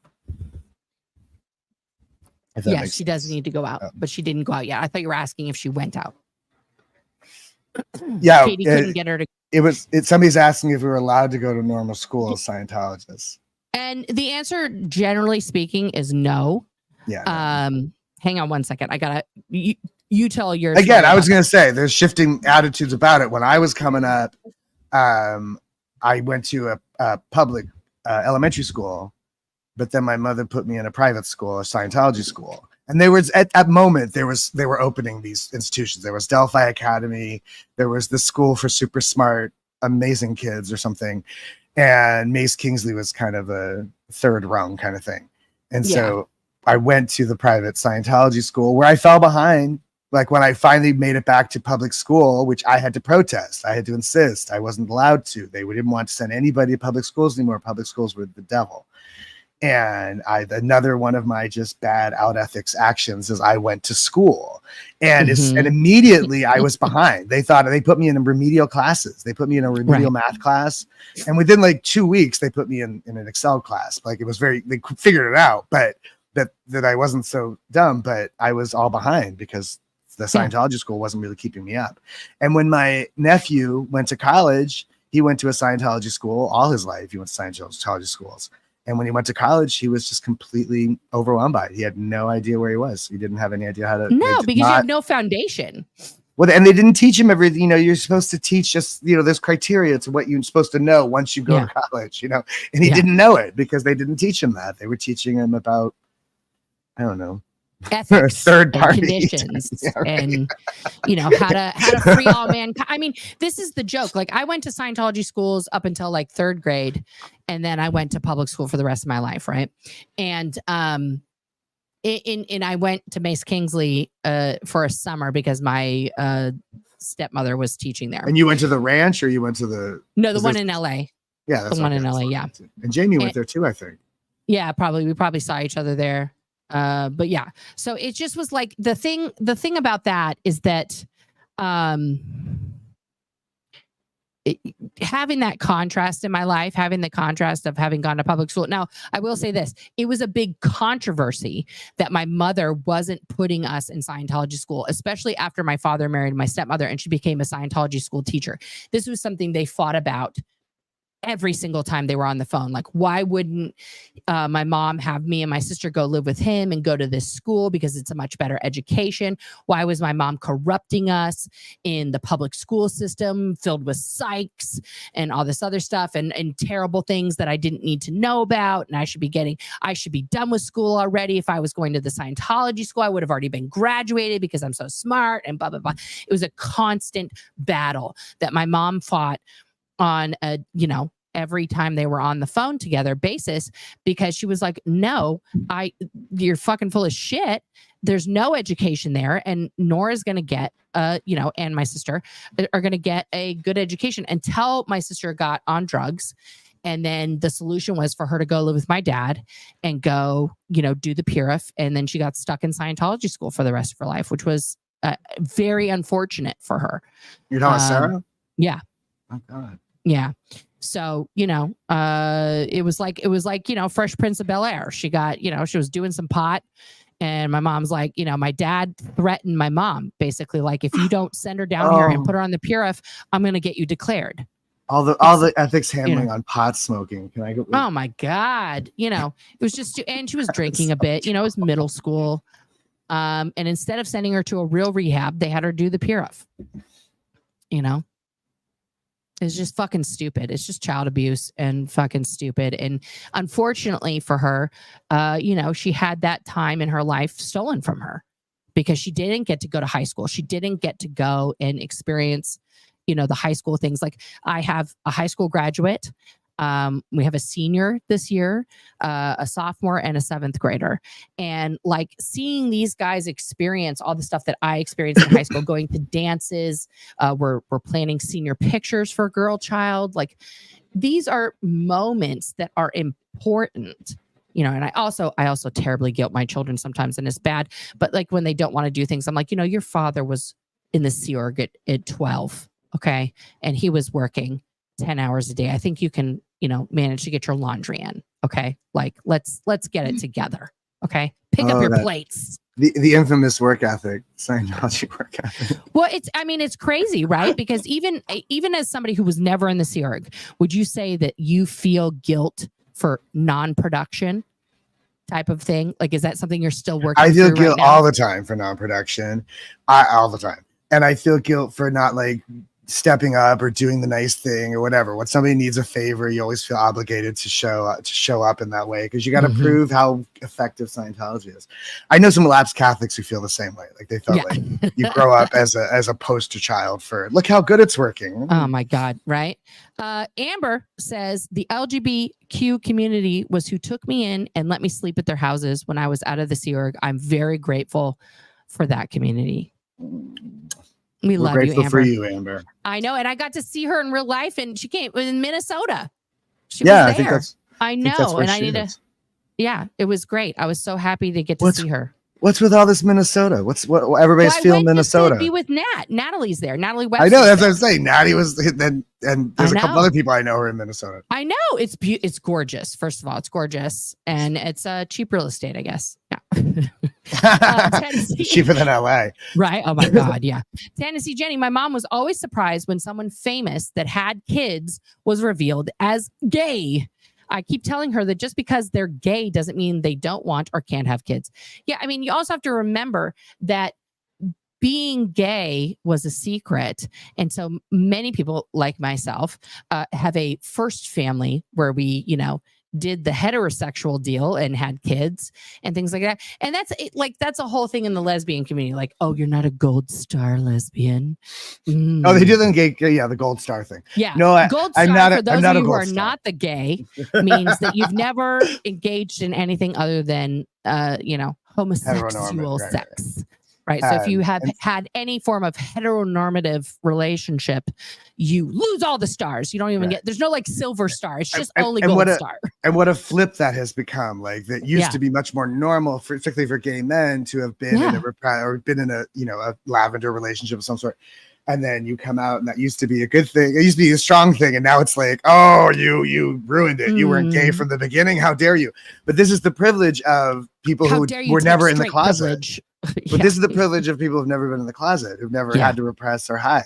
[SPEAKER 1] Yes, she does need to go out, but she didn't go out yet. I thought you were asking if she went out.
[SPEAKER 2] Yeah,
[SPEAKER 1] Katie couldn't get her to.
[SPEAKER 2] Somebody's asking if we were allowed to go to normal school as Scientologists.
[SPEAKER 1] And the answer, generally speaking, is no.
[SPEAKER 2] Yeah.
[SPEAKER 1] Hang on one second. I gotta you tell your
[SPEAKER 2] again. I was gonna say there's shifting attitudes about it. When I was coming up, I went to a public elementary school. But then my mother put me in a private school, a Scientology school. And they were at that moment, they were opening these institutions. There was Delphi Academy. There was the school for super smart, amazing kids or something. And Mace Kingsley was kind of a third rung kind of thing. And so I went to the private Scientology school where I fell behind. Like when I finally made it back to public school, which I had to protest, I had to insist. I wasn't allowed to. They didn't want to send anybody to public schools anymore. Public schools were the devil. And another one of my just bad out ethics actions is I went to school and and immediately I was behind. They thought they put me in remedial classes. They put me in a remedial math class. And within like 2 weeks, they put me in an Excel class. Like it was they figured it out, but that I wasn't so dumb, but I was all behind because the Scientology school wasn't really keeping me up. And when my nephew went to college, he went to a Scientology school all his life. He went to Scientology schools. And when he went to college, he was just completely overwhelmed by it. He had no idea where he was. He didn't have any idea how to.
[SPEAKER 1] No, because you have no foundation.
[SPEAKER 2] Well, and they didn't teach him everything. You know, you're supposed to teach just, you know, there's criteria to what you're supposed to know once you go to college, you know, and he didn't know it because they didn't teach him that. They were teaching him about, I don't know,
[SPEAKER 1] ethics,
[SPEAKER 2] third party
[SPEAKER 1] conditions, and you know how to free all mankind. I mean, this is the joke. Like I went to Scientology schools up until like 3rd grade, and then I went to public school for the rest of my life, right? And and I went to Mace Kingsley for a summer because my stepmother was teaching there.
[SPEAKER 2] And you went to the ranch, or you went to the
[SPEAKER 1] one in LA?
[SPEAKER 2] Yeah, that's
[SPEAKER 1] the one in LA. Yeah,
[SPEAKER 2] and Jamie went there too, I think.
[SPEAKER 1] Yeah, probably. We probably saw each other there. But yeah, so it just was like the thing about that is that having that contrast in my life, having the contrast of having gone to public school. Now, I will say this, it was a big controversy that my mother wasn't putting us in Scientology school, especially after my father married my stepmother and she became a Scientology school teacher. This was something they fought about every single time they were on the phone. Like, why wouldn't my mom have me and my sister go live with him and go to this school because it's a much better education? Why was my mom corrupting us in the public school system filled with psychs and all this other stuff and terrible things that I didn't need to know about? And I should be done with school already. If I was going to the Scientology school, I would have already been graduated because I'm so smart and blah, blah, blah. It was a constant battle that my mom fought on a, every time they were on the phone together basis, because she was like, no, you're fucking full of shit. There's no education there. And Nora's going to get, and my sister are going to get a good education, until my sister got on drugs. And then the solution was for her to go live with my dad and go, do the Purif. And then she got stuck in Scientology school for the rest of her life, which was very unfortunate for her.
[SPEAKER 2] You're talking about Sarah?
[SPEAKER 1] Yeah.
[SPEAKER 2] Oh God.
[SPEAKER 1] Yeah. So, it was like, Fresh Prince of Bel-Air. She got, she was doing some pot, and my mom's like, my dad threatened my mom, basically, like, if you don't send her down here and put her on the Purif, I'm going to get you declared.
[SPEAKER 2] All the ethics handling on pot smoking. Can I go?
[SPEAKER 1] Oh my God. It was just, and she was drinking a bit, it was middle school. And instead of sending her to a real rehab, they had her do the Purif. It's just fucking stupid. It's just child abuse and fucking stupid. And unfortunately for her, she had that time in her life stolen from her because she didn't get to go to high school. She didn't get to go and experience, the high school things. Like, I have a high school graduate. We have a senior this year, a sophomore, and a 7th grader. And like, seeing these guys experience all the stuff that I experienced in high school, going to dances, we're planning senior pictures for Girl Child. Like, these are moments that are important. And I also terribly guilt my children sometimes, and it's bad. But like, when they don't want to do things, I'm like, your father was in the Sea Org at 12, okay, and he was working 10 hours a day. I think you can, manage to get your laundry in. Okay. Like, let's get it together. Okay. Pick up your plates.
[SPEAKER 2] The infamous work ethic, Scientology work ethic.
[SPEAKER 1] Well, it's crazy, right? Because even as somebody who was never in the Sea Org, would you say that you feel guilt for non-production type of thing? Like, is that something you're still working
[SPEAKER 2] I feel
[SPEAKER 1] through
[SPEAKER 2] guilt
[SPEAKER 1] right now?
[SPEAKER 2] all the time for non-production. All the time. And I feel guilt for not like stepping up or doing the nice thing or whatever. When somebody needs a favor, you always feel obligated to show up in that way, because you got to prove how effective Scientology is. I know some lapsed Catholics who feel the same way. Like, they felt like you grow up as a poster child for, look how good it's working.
[SPEAKER 1] Oh my God. Right. Amber says the LGBTQ community was who took me in and let me sleep at their houses when I was out of the Sea Org. I'm very grateful for that community. We're love
[SPEAKER 2] grateful
[SPEAKER 1] you, Amber.
[SPEAKER 2] for you, Amber.
[SPEAKER 1] I know, and I got to see her in real life, and she came in Minnesota. She
[SPEAKER 2] was
[SPEAKER 1] there.
[SPEAKER 2] I think that's.
[SPEAKER 1] I know, and I need to. Yeah, it was great. I was so happy to get to see her.
[SPEAKER 2] What's with all this Minnesota? What everybody's feeling Minnesota?
[SPEAKER 1] To be with Nat. Natalie's there. Natalie Webster.
[SPEAKER 2] I know, that's what I'm saying. Natty was, and there's a couple other people I know who are in Minnesota.
[SPEAKER 1] I know, it's gorgeous. First of all, it's gorgeous, and it's cheap real estate, I guess. Yeah.
[SPEAKER 2] Cheaper than LA.
[SPEAKER 1] Right. Oh my God. Yeah. Tennessee Jenny, my mom was always surprised when someone famous that had kids was revealed as gay. I keep telling her that just because they're gay doesn't mean they don't want or can't have kids. Yeah. I mean, you also have to remember that being gay was a secret. And so many people like myself have a first family where we, did the heterosexual deal and had kids and things like that. And that's it, like, that's a whole thing in the lesbian community. Like, oh, you're not a gold star lesbian.
[SPEAKER 2] Oh, they do the gay, the gold star thing.
[SPEAKER 1] Yeah.
[SPEAKER 2] No,
[SPEAKER 1] gold star, for those of you who are not the gay, means that you've never engaged in anything other than, homosexual sex. Right. So if you have had any form of heteronormative relationship, you lose all the stars. You don't even get, there's no like silver star. It's just only gold star.
[SPEAKER 2] And what a flip that has become. Like, that used to be much more normal, particularly for gay men, to have been in a lavender relationship of some sort. And then you come out, and that used to be a good thing. It used to be a strong thing, and now it's like, oh, you ruined it. You weren't gay from the beginning. How dare you? But this is the privilege of people who were never in the closet. But this is the privilege of people who've never been in the closet, who've never had to repress or hide.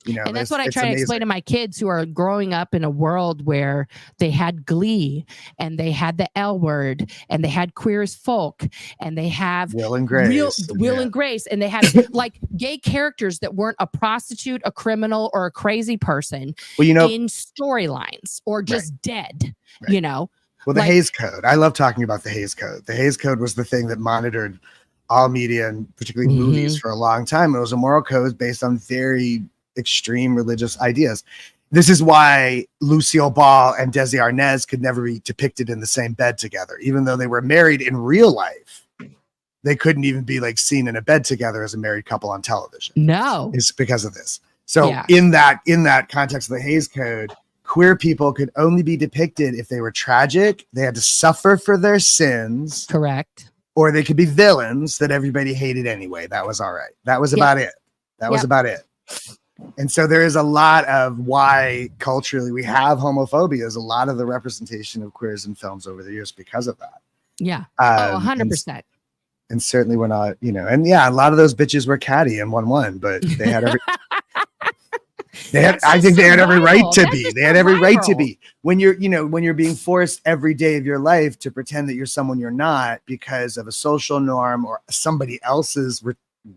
[SPEAKER 2] You know,
[SPEAKER 1] and that's what I try to explain to my kids who are growing up in a world where they had Glee and they had the L Word and they had Queer as Folk and they have
[SPEAKER 2] Will and Grace,
[SPEAKER 1] Will and Grace, and they had like gay characters that weren't a prostitute, a criminal, or a crazy person.
[SPEAKER 2] Well, you know,
[SPEAKER 1] in storylines or just dead. You know,
[SPEAKER 2] well, the Hays Code. I love talking about the Hays Code. The Hays Code was the thing that monitored all media and particularly movies for a long time. It was a moral code based on very extreme religious ideas. This is why Lucille Ball and Desi Arnaz could never be depicted in the same bed together, even though they were married in real life. They couldn't even be like seen in a bed together as a married couple on television.
[SPEAKER 1] No,
[SPEAKER 2] it's because of this. So in that context of the Hays Code, queer people could only be depicted if they were tragic. They had to suffer for their sins.
[SPEAKER 1] Correct.
[SPEAKER 2] Or they could be villains that everybody hated anyway. That was all right. That was about it. That was about it. And so there is a lot of why culturally we have homophobia, is a lot of the representation of queers in films over the years because of that.
[SPEAKER 1] Yeah. 100%.
[SPEAKER 2] And certainly we're not, you know, and a lot of those bitches were catty and 1-1, but they had every I think they had every right to be. They had every right to be. When you're, you know, when you're being forced every day of your life to pretend that you're someone you're not because of a social norm or somebody else's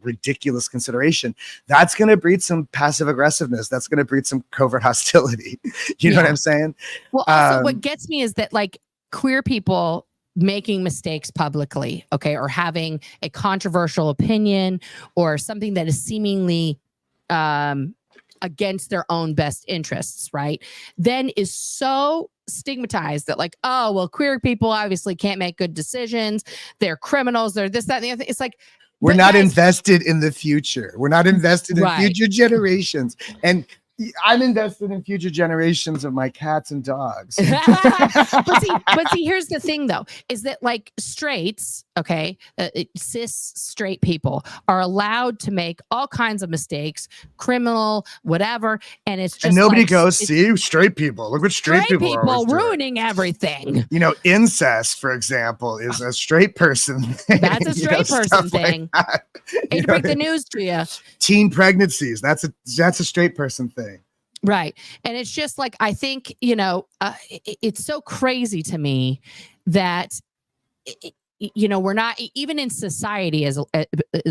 [SPEAKER 2] ridiculous consideration, that's going to breed some passive aggressiveness. That's going to breed some covert hostility. You know what I'm saying?
[SPEAKER 1] Well, also what gets me is that like queer people making mistakes publicly, okay, or having a controversial opinion or something that is seemingly against their own best interests, right, then is so stigmatized that like, oh, well, queer people obviously can't make good decisions. They're criminals. They're this, that, and the other thing. It's like,
[SPEAKER 2] we're not invested in the future. We're not invested in future generations. And I'm invested in future generations of my cats and dogs.
[SPEAKER 1] but see, here's the thing though, is that like straights, okay, cis straight people are allowed to make all kinds of mistakes, criminal, whatever. And it's just
[SPEAKER 2] and nobody goes, see, straight people. Look what straight people are
[SPEAKER 1] ruining everything.
[SPEAKER 2] You know, incest, for example, is a straight person thing.
[SPEAKER 1] That's a straight person thing. Like hate to break the news to you.
[SPEAKER 2] Teen pregnancies, that's a straight person thing.
[SPEAKER 1] Right. And it's just like, I think, you know, it's so crazy to me that, you know, we're not, even in society as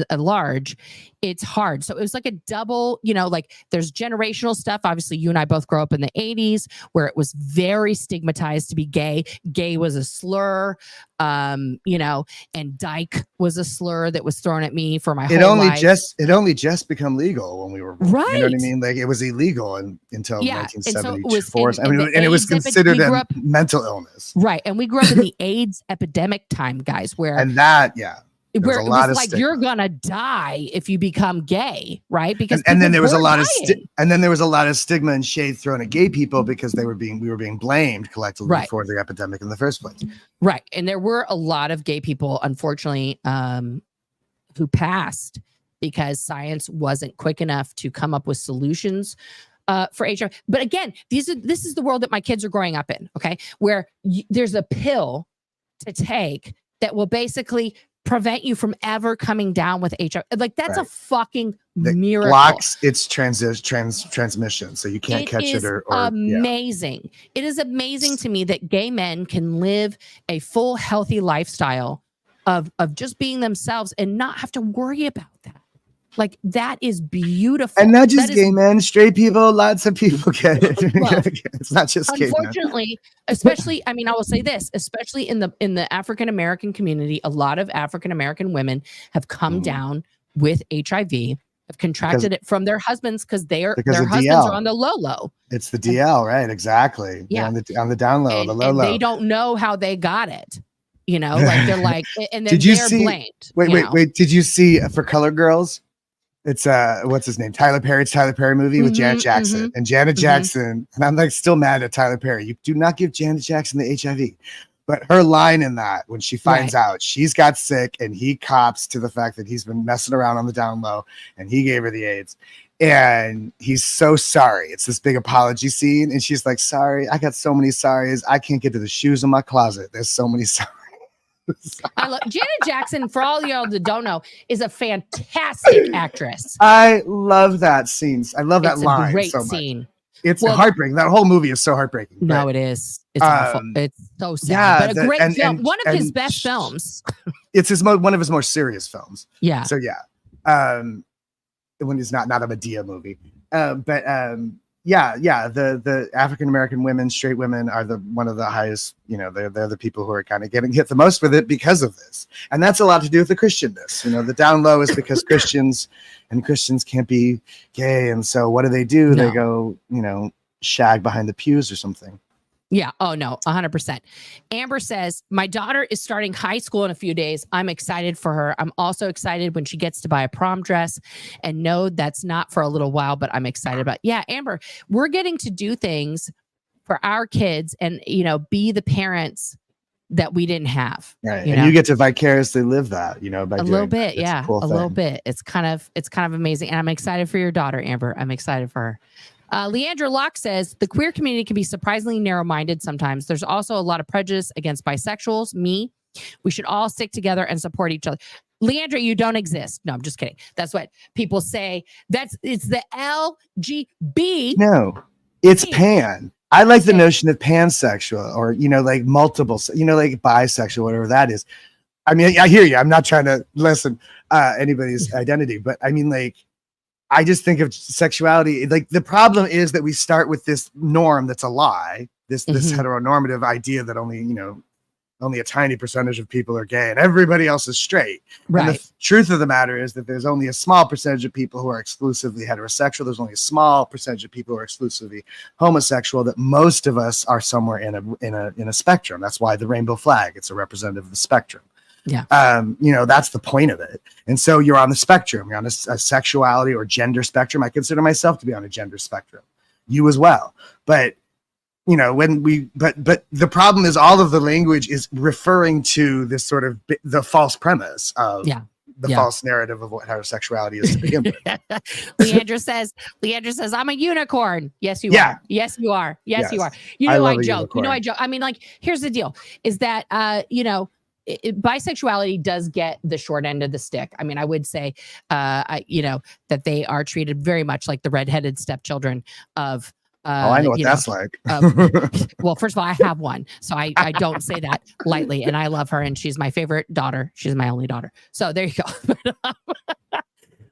[SPEAKER 1] a large, it's hard. So it was like a double, you know, like there's generational stuff. Obviously, you and I both grew up in the 80s where it was very stigmatized to be gay. Gay was a slur, you know, and dyke was a slur that was thrown at me for my whole life.
[SPEAKER 2] It only just become legal when we were born. Right. You know what I mean? Like it was illegal until 1974. And it was considered a mental illness.
[SPEAKER 1] Right. And we grew up in the AIDS epidemic time, guys, where where it was like you're gonna die if you become gay, right? Because
[SPEAKER 2] and then there was a lot of stigma and shade thrown at gay people because we were being blamed collectively for the epidemic in the first place.
[SPEAKER 1] Right, and there were a lot of gay people, unfortunately, who passed because science wasn't quick enough to come up with solutions for HIV. But again, this is the world that my kids are growing up in. Okay, where there's a pill to take that will basically prevent you from ever coming down with HIV. Like that's a fucking miracle.
[SPEAKER 2] Blocks its transmission, so you can't catch it. Or
[SPEAKER 1] amazing. It is amazing to me that gay men can live a full, healthy lifestyle of just being themselves and not have to worry about that. Like that is beautiful.
[SPEAKER 2] And not just gay men, straight people, lots of people get it. Well, it's not just gay men.
[SPEAKER 1] Unfortunately, especially, I mean, I will say this, especially in the African-American community, a lot of African-American women have come down with HIV, have contracted it from their husbands because their husbands are on the low.
[SPEAKER 2] It's the DL, right? Exactly. Yeah. On the down low, the low.
[SPEAKER 1] And they don't know how they got it. You know, like they're like, and then they're blamed.
[SPEAKER 2] Wait. Did you see for Colored Girls? It's what's his name? Tyler Perry's Tyler Perry movie with Janet Jackson. And Janet Jackson, and I'm like still mad at Tyler Perry. You do not give Janet Jackson the HIV. But her line in that, when she finds out she's got sick and he cops to the fact that he's been messing around on the down low and he gave her the AIDS and he's so sorry. It's this big apology scene. And she's like, sorry, I got so many sorries. I can't get to the shoes in my closet. There's so many sorries.
[SPEAKER 1] I love Janet Jackson, for all y'all that don't know, is a fantastic actress.
[SPEAKER 2] I love that scene. I love that line.
[SPEAKER 1] Great
[SPEAKER 2] so much.
[SPEAKER 1] scene.
[SPEAKER 2] It's heartbreaking. That whole movie is so heartbreaking.
[SPEAKER 1] No, it is. It's awful. It's so sad. But a great film. One of his best films.
[SPEAKER 2] It's one of his more serious films.
[SPEAKER 1] Yeah.
[SPEAKER 2] So when it's not a Medea movie. The African American women, straight women, are one of the highest. They're the people who are kind of getting hit the most with it because of this, and that's a lot to do with the Christianness. The down low is because Christians can't be gay, and so what do? They go, shag behind the pews or something.
[SPEAKER 1] Yeah. Oh, no, 100%. Amber says, my daughter is starting high school in a few days. I'm excited for her. I'm also excited when she gets to buy a prom dress, and no, that's not for a little while, but I'm excited about it. Yeah, Amber, we're getting to do things for our kids and, be the parents that we didn't have.
[SPEAKER 2] Right. And you get to vicariously live that, by
[SPEAKER 1] a little bit. Yeah. A little bit. It's kind of amazing. And I'm excited for your daughter, Amber. I'm excited for her. Leandra Locke says the queer community can be surprisingly narrow-minded sometimes. There's also a lot of prejudice against bisexuals. We should all stick together and support each other. Leandra, you don't exist. No, I'm just kidding. That's what people say. It's the LGB.
[SPEAKER 2] No, it's pan. I like the notion of pansexual or, like multiple, like bisexual, whatever that is. I mean, I hear you. I'm not trying to lessen anybody's identity, but I mean, like, I just think of sexuality. Like the problem is that we start with this norm that's a lie, this heteronormative idea that only a tiny percentage of people are gay and everybody else is straight. Right. And the truth of the matter is that there's only a small percentage of people who are exclusively heterosexual. There's only a small percentage of people who are exclusively homosexual. That most of us are somewhere in a spectrum. That's why the rainbow flag. It's a representative of the spectrum.
[SPEAKER 1] Yeah.
[SPEAKER 2] That's the point of it. And so you're on the spectrum. You're on a sexuality or gender spectrum. I consider myself to be on a gender spectrum. You as well. But but the problem is all of the language is referring to this sort of the false premise of the false narrative of what heterosexuality is to begin with.
[SPEAKER 1] Leandra says, I'm a unicorn. Yes, you are. Yes, you are. Yes, you are. I joke. I joke. I mean, like, here's the deal is that, bisexuality does get the short end of the stick. I mean, I would say, that they are treated very much like the redheaded stepchildren of.
[SPEAKER 2] I know what that's like.
[SPEAKER 1] Well, first of all, I have one, so I don't say that lightly, and I love her, and she's my favorite daughter. She's my only daughter. So there you go.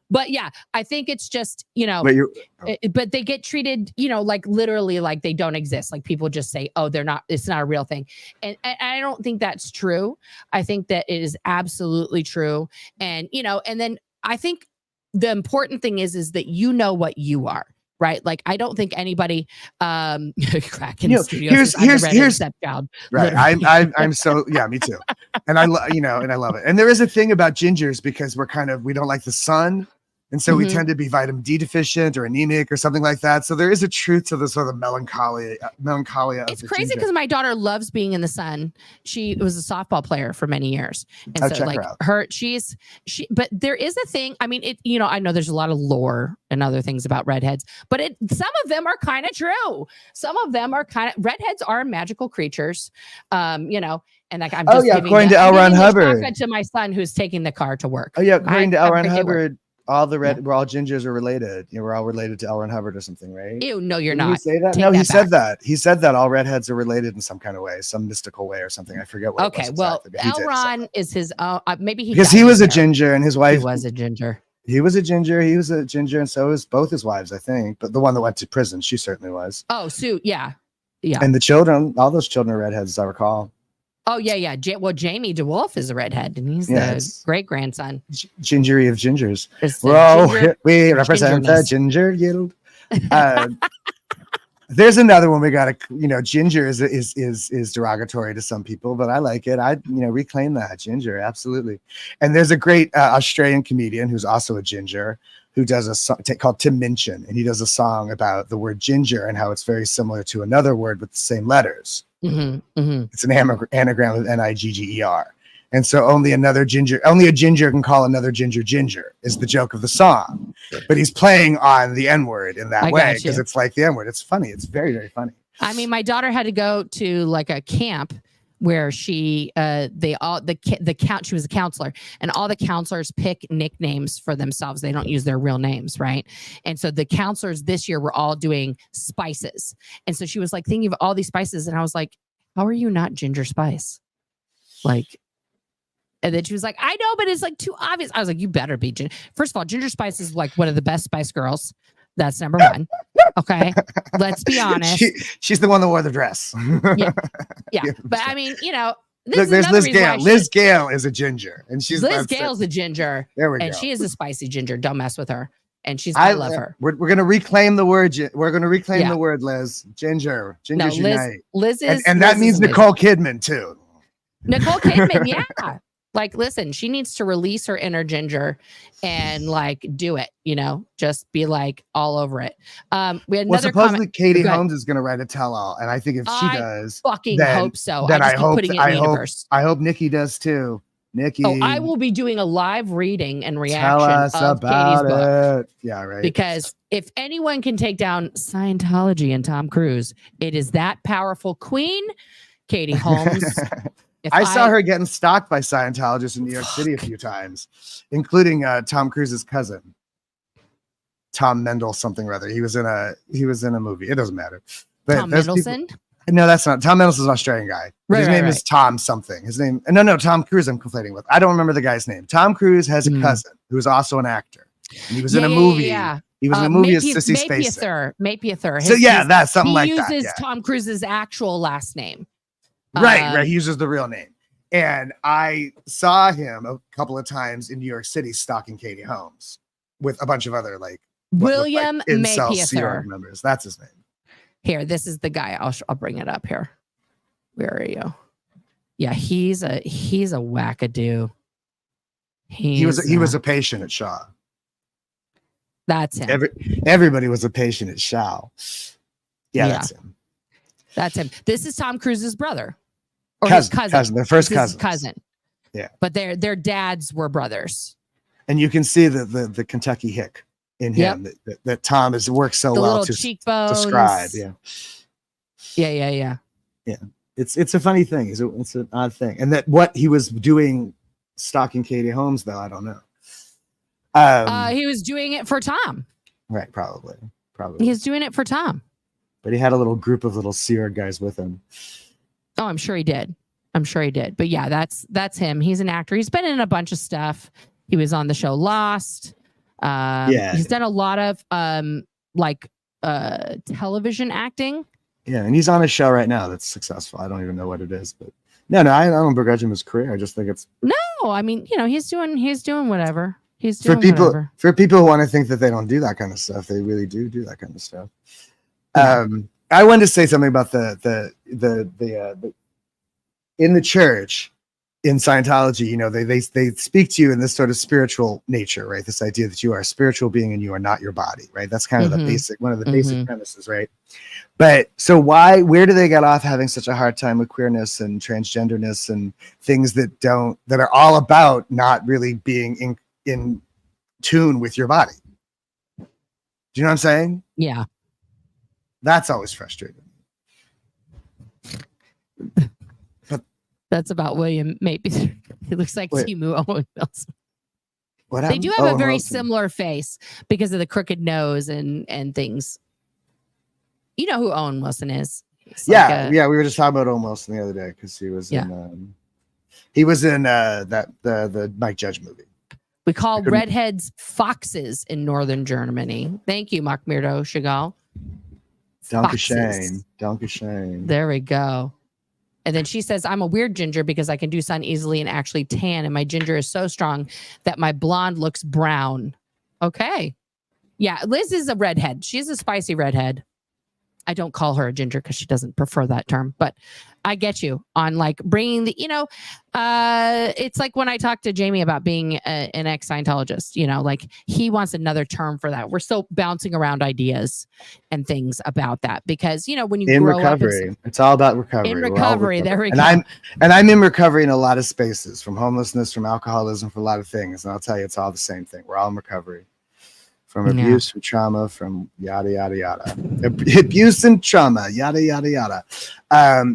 [SPEAKER 1] But yeah, I think it's just, but they get treated, like literally like they don't exist. Like people just say, oh, it's not a real thing. And I don't think that's true. I think that it is absolutely true. And, and then I think the important thing is that what you are. Right. Like, I don't think anybody cracking the studios. Here's stepchild.
[SPEAKER 2] Right. I'm so, me too. And I love it. And there is a thing about gingers because we don't like the sun. And so we tend to be vitamin D deficient or anemic or something like that. So there is a truth to the sort of melancholia.
[SPEAKER 1] It's crazy because my daughter loves being in the sun. She was a softball player for many years. And so like but there is a thing. I mean, I know there's a lot of lore and other things about redheads, but some of them are kind of true. Some of them are redheads are magical creatures. And like, I'm just
[SPEAKER 2] according to L. Ron Hubbard,
[SPEAKER 1] to my son who's taking the car to work.
[SPEAKER 2] Oh yeah, according to L. Ron Hubbard. We're all gingers are related. We're all related to L. Ron Hubbard or something, right?
[SPEAKER 1] Ew, no, you're not.
[SPEAKER 2] Did he say that? No, he said that. He said that all redheads are related in some kind of way, some mystical way or something. I forget what.
[SPEAKER 1] Okay, well, L. Ron is his. Maybe
[SPEAKER 2] because he was a ginger and his wife
[SPEAKER 1] was a ginger.
[SPEAKER 2] He was a ginger, and so was both his wives, I think. But the one that went to prison, she certainly was.
[SPEAKER 1] Oh, Sue, yeah.
[SPEAKER 2] And the children, all those children are redheads, as I recall.
[SPEAKER 1] Oh, yeah. Well, Jamie DeWolf is a redhead, and he's the great-grandson.
[SPEAKER 2] Gingery of gingers. We represent the ginger guild. There's another one we got to, ginger is derogatory to some people, but I like it. I, reclaim that ginger. Absolutely. And there's a great Australian comedian who's also a ginger who does a song called Tim Minchin, and he does a song about the word ginger and how it's very similar to another word with the same letters. It's an anagram of Nigger. And so only a ginger can call another ginger ginger is the joke of the song. But he's playing on the N-word in that way because it's like the N-word. It's funny. It's very, very funny.
[SPEAKER 1] I mean, my daughter had to go to like a camp where she she was a counselor, and all the counselors pick nicknames for themselves. They don't use their real names, right? And so the counselors this year were all doing spices. And so she was like thinking of all these spices, and I was like, how are you not Ginger Spice? Like, and then she was like, I know, but it's like too obvious. I was like, you better be Ginger. First of all, Ginger Spice is like one of the best Spice Girls. That's number one. Okay. Let's be honest.
[SPEAKER 2] She's the one that wore the dress.
[SPEAKER 1] Yeah. But I mean, you know,
[SPEAKER 2] look, there's Liz Gale. Liz Gale is a ginger. And
[SPEAKER 1] Liz Gale's a ginger.
[SPEAKER 2] There we go.
[SPEAKER 1] And she is a spicy ginger. Don't mess with her. And I love her.
[SPEAKER 2] We're going to reclaim the word. We're going to reclaim the word, Liz. Ginger. Gingers unite.
[SPEAKER 1] Liz is.
[SPEAKER 2] And that means Nicole Kidman, too.
[SPEAKER 1] Nicole Kidman, yeah. Like, listen, she needs to release her inner ginger and like do it, you know, just be like all over it. We had another
[SPEAKER 2] supposedly
[SPEAKER 1] comment.
[SPEAKER 2] Katie Holmes is going to write a tell-all, and I think if she does,
[SPEAKER 1] fucking hope so.
[SPEAKER 2] Then I hope Nikki does too. Nikki,
[SPEAKER 1] I will be doing a live reading and reaction
[SPEAKER 2] tell us
[SPEAKER 1] of
[SPEAKER 2] about
[SPEAKER 1] Katie's book.
[SPEAKER 2] Yeah, right.
[SPEAKER 1] Because if anyone can take down Scientology and Tom Cruise, it is that powerful queen, Katie Holmes.
[SPEAKER 2] I saw her getting stalked by Scientologists in New York City a few times, including Tom Cruise's cousin, Tom Mendel something or other. He was in a movie. It doesn't matter. But
[SPEAKER 1] Tom Mendelsohn?
[SPEAKER 2] No, that's not. Tom Mendelssohn's an Australian guy. His name is Tom something. His name. No, Tom Cruise I'm conflating with. I don't remember the guy's name. Tom Cruise has a cousin who's also an actor. And he was in a movie.
[SPEAKER 1] Yeah.
[SPEAKER 2] He was in a movie as Sissy Spacek.
[SPEAKER 1] Mapother.
[SPEAKER 2] So yeah, that's something like that.
[SPEAKER 1] He uses Tom Cruise's actual last name.
[SPEAKER 2] Right. He uses the real name. And I saw him a couple of times in New York City stalking Katie Holmes with a bunch of other
[SPEAKER 1] William
[SPEAKER 2] Mapother members. That's his name.
[SPEAKER 1] Here, this is the guy. I'll bring it up here. Where are you? Yeah, he's a wackadoo.
[SPEAKER 2] He was a patient at Shaw.
[SPEAKER 1] That's him.
[SPEAKER 2] Everybody was a patient at Shaw. Yeah, that's him.
[SPEAKER 1] That's him. This is Tom Cruise's brother. Or
[SPEAKER 2] his
[SPEAKER 1] cousin.
[SPEAKER 2] Their first cousin.
[SPEAKER 1] Cousin.
[SPEAKER 2] Yeah.
[SPEAKER 1] But their dads were brothers.
[SPEAKER 2] And you can see the Kentucky hick in him that Tom has worked so well to describe. Yeah.
[SPEAKER 1] Yeah.
[SPEAKER 2] It's a funny thing. It's an odd thing. And that what he was doing stalking Katie Holmes, though, I don't know.
[SPEAKER 1] He was doing it for Tom.
[SPEAKER 2] Right, probably.
[SPEAKER 1] He's doing it for Tom.
[SPEAKER 2] But he had a little group of little Sierra guys with him.
[SPEAKER 1] Oh, I'm sure he did. But yeah, that's him. He's an actor. He's been in a bunch of stuff. He was on the show Lost. He's done a lot of television acting. Yeah,
[SPEAKER 2] and he's on a show right now that's successful. I don't even know what it is, but no, I don't begrudge him his career. I just think it's
[SPEAKER 1] I mean, you know, he's doing whatever. He's
[SPEAKER 2] doing
[SPEAKER 1] whatever.
[SPEAKER 2] For people who want to think that they don't do that kind of stuff, they really do that kind of stuff. Yeah. I wanted to say something about the in the church, in Scientology, you know, they speak to you in this sort of spiritual nature, right? This idea that you are a spiritual being and you are not your body, right? That's kind of one of the basic premises, right? But so where do they get off having such a hard time with queerness and transgenderness and things that are all about not really being in tune with your body? Do you know what I'm saying?
[SPEAKER 1] Yeah.
[SPEAKER 2] That's always frustrating.
[SPEAKER 1] That's about William Mapother. He looks like Timu Owen Wilson. They do have a very similar face because of the crooked nose and things. You know who Owen Wilson is?
[SPEAKER 2] Yeah. We were just talking about Owen Wilson the other day because he was in the Mike Judge movie.
[SPEAKER 1] We call redheads foxes in northern Germany. Thank you, Mark Mirdo Chagall.
[SPEAKER 2] Dankeschön.
[SPEAKER 1] There we go. And then she says, I'm a weird ginger because I can do sun easily and actually tan. And my ginger is so strong that my blonde looks brown. Okay. Yeah. Liz is a redhead. She's a spicy redhead. I don't call her a ginger because she doesn't prefer that term, but I get you on like bringing the, it's like when I talked to Jamie about being an ex-Scientologist, like he wants another term for that. We're still bouncing around ideas and things about that because, when you
[SPEAKER 2] In
[SPEAKER 1] grow
[SPEAKER 2] recovery,
[SPEAKER 1] up
[SPEAKER 2] it's all about recovery.
[SPEAKER 1] in
[SPEAKER 2] We're all
[SPEAKER 1] recovery, there we
[SPEAKER 2] and
[SPEAKER 1] go.
[SPEAKER 2] I'm in recovery in a lot of spaces, from homelessness, from alcoholism, for a lot of things. And I'll tell you, it's all the same thing. We're all in recovery. From abuse, from trauma, from yada, yada, yada. Abuse and trauma, yada, yada, yada.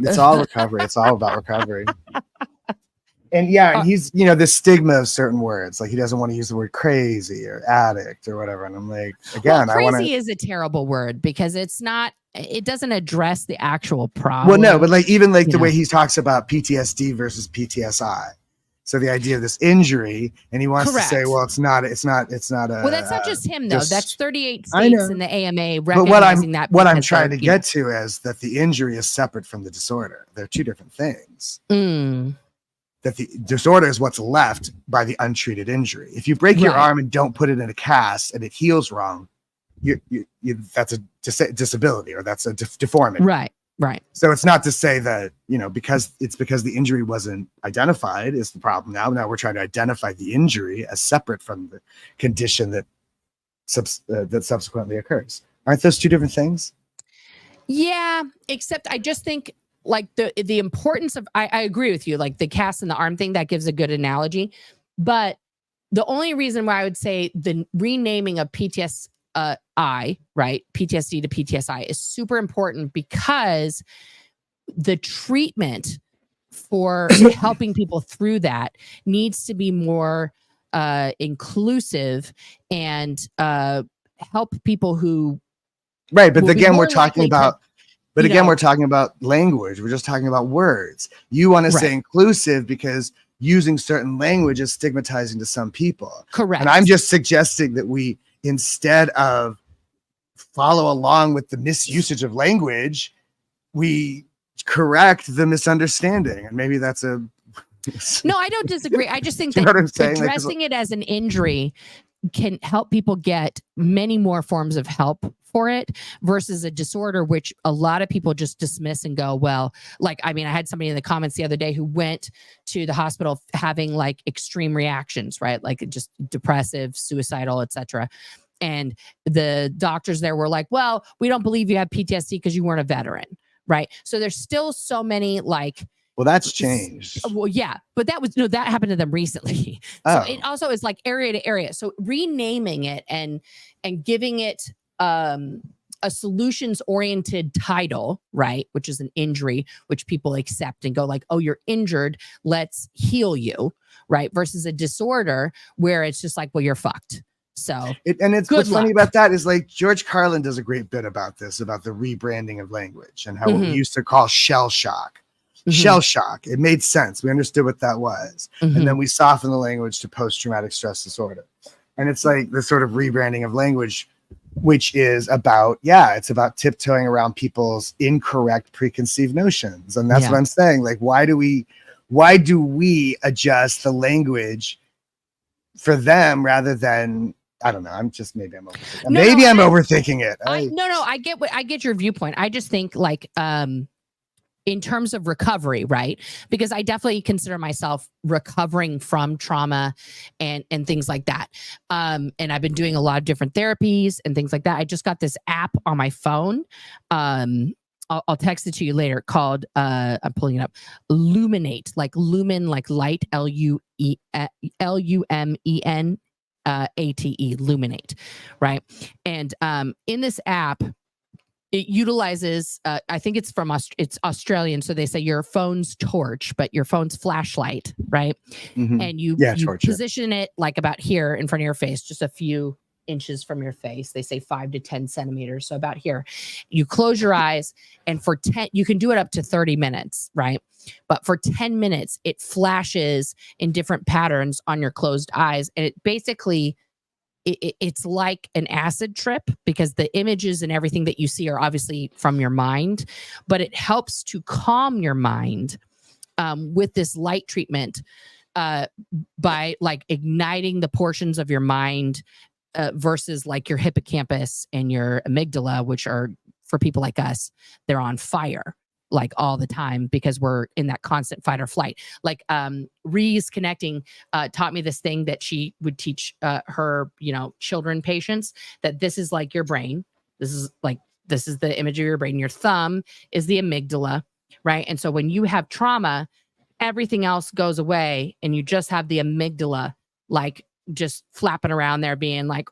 [SPEAKER 2] It's all recovery. It's all about recovery. And and he's, the stigma of certain words. Like he doesn't want to use the word crazy or addict or whatever. And I'm like, again,
[SPEAKER 1] crazy is a terrible word because it doesn't address the actual problem.
[SPEAKER 2] Well, no, but like even like the way he talks about PTSD versus PTSI. So the idea of this injury, and he wants to say, well, it's not a.
[SPEAKER 1] Well, that's not just him though. That's 38 states in the AMA recognizing that.
[SPEAKER 2] But what I'm trying to get to is that the injury is separate from the disorder. They're two different things. That the disorder is what's left by the untreated injury. If you break your arm and don't put it in a cast and it heals wrong, that's a disability, or that's a deformity.
[SPEAKER 1] Right.
[SPEAKER 2] So it's not to say that, because the injury wasn't identified is the problem. Now we're trying to identify the injury as separate from the condition that subsequently occurs. Aren't those two different things?
[SPEAKER 1] Yeah, except I just think like the importance of, I agree with you, like the cast and the arm thing, that gives a good analogy. But the only reason why I would say the renaming of PTSD to PTSI is super important because the treatment for helping people through that needs to be more inclusive and help people who
[SPEAKER 2] but again we're talking about we're talking about language. We're just talking about words. You want to say inclusive because using certain language is stigmatizing to some people.
[SPEAKER 1] Correct.
[SPEAKER 2] And I'm just suggesting that we, instead of follow along with the misusage of language, we correct the misunderstanding. And maybe that's a...
[SPEAKER 1] No, I don't disagree. I just think that addressing it as an injury can help people get many more forms of help for it versus a disorder, which a lot of people just dismiss and go, well, like, I mean, I had somebody in the comments the other day who went to the hospital having like extreme reactions, right? Like just depressive, suicidal, etc. And the doctors there were like, well, we don't believe you have PTSD because you weren't a veteran, right? So there's still so many like,
[SPEAKER 2] well, that's changed.
[SPEAKER 1] Well, yeah, but that happened to them recently. So it also is like area to area. So renaming it and giving it a solutions-oriented title, right, which is an injury, which people accept and go like, oh, you're injured, let's heal you, right, versus a disorder where it's just like, well, you're fucked. So
[SPEAKER 2] what's funny about that is like George Carlin does a great bit about this, about the rebranding of language and how we used to call shell shock. Shell shock. It made sense. We understood what that was. And then we softened the language to post-traumatic stress disorder. And it's like the sort of rebranding of language, which is about, it's about tiptoeing around people's incorrect preconceived notions. And that's what I'm saying. Like, why do we adjust the language for them rather than, I don't know. I'm overthinking. I'm overthinking it.
[SPEAKER 1] I get your viewpoint. I just think like, in terms of recovery, right? Because I definitely consider myself recovering from trauma and things like that. And I've been doing a lot of different therapies and things like that. I just got this app on my phone. I'll text it to you later, called, I'm pulling it up, Luminate, like lumen, like light, LUMENATE, Luminate, right? And in this app, it utilizes, I think it's it's Australian. So they say your phone's torch, but your phone's flashlight, right? And you position it like about here in front of your face, just a few inches from your face. They say 5 to 10 centimeters. So about here, you close your eyes and for 10, you can do it up to 30 minutes, right? But for 10 minutes, it flashes in different patterns on your closed eyes. And it basically, it's like an acid trip because the images and everything that you see are obviously from your mind, but it helps to calm your mind with this light treatment by like igniting the portions of your mind versus like your hippocampus and your amygdala, which are for people like us, they're on fire like all the time because we're in that constant fight or flight. Like Ree's Connecting taught me this thing that she would teach her, children patients, that this is like your brain. This is the image of your brain. Your thumb is the amygdala, right? And so when you have trauma, everything else goes away and you just have the amygdala like just flapping around there being like,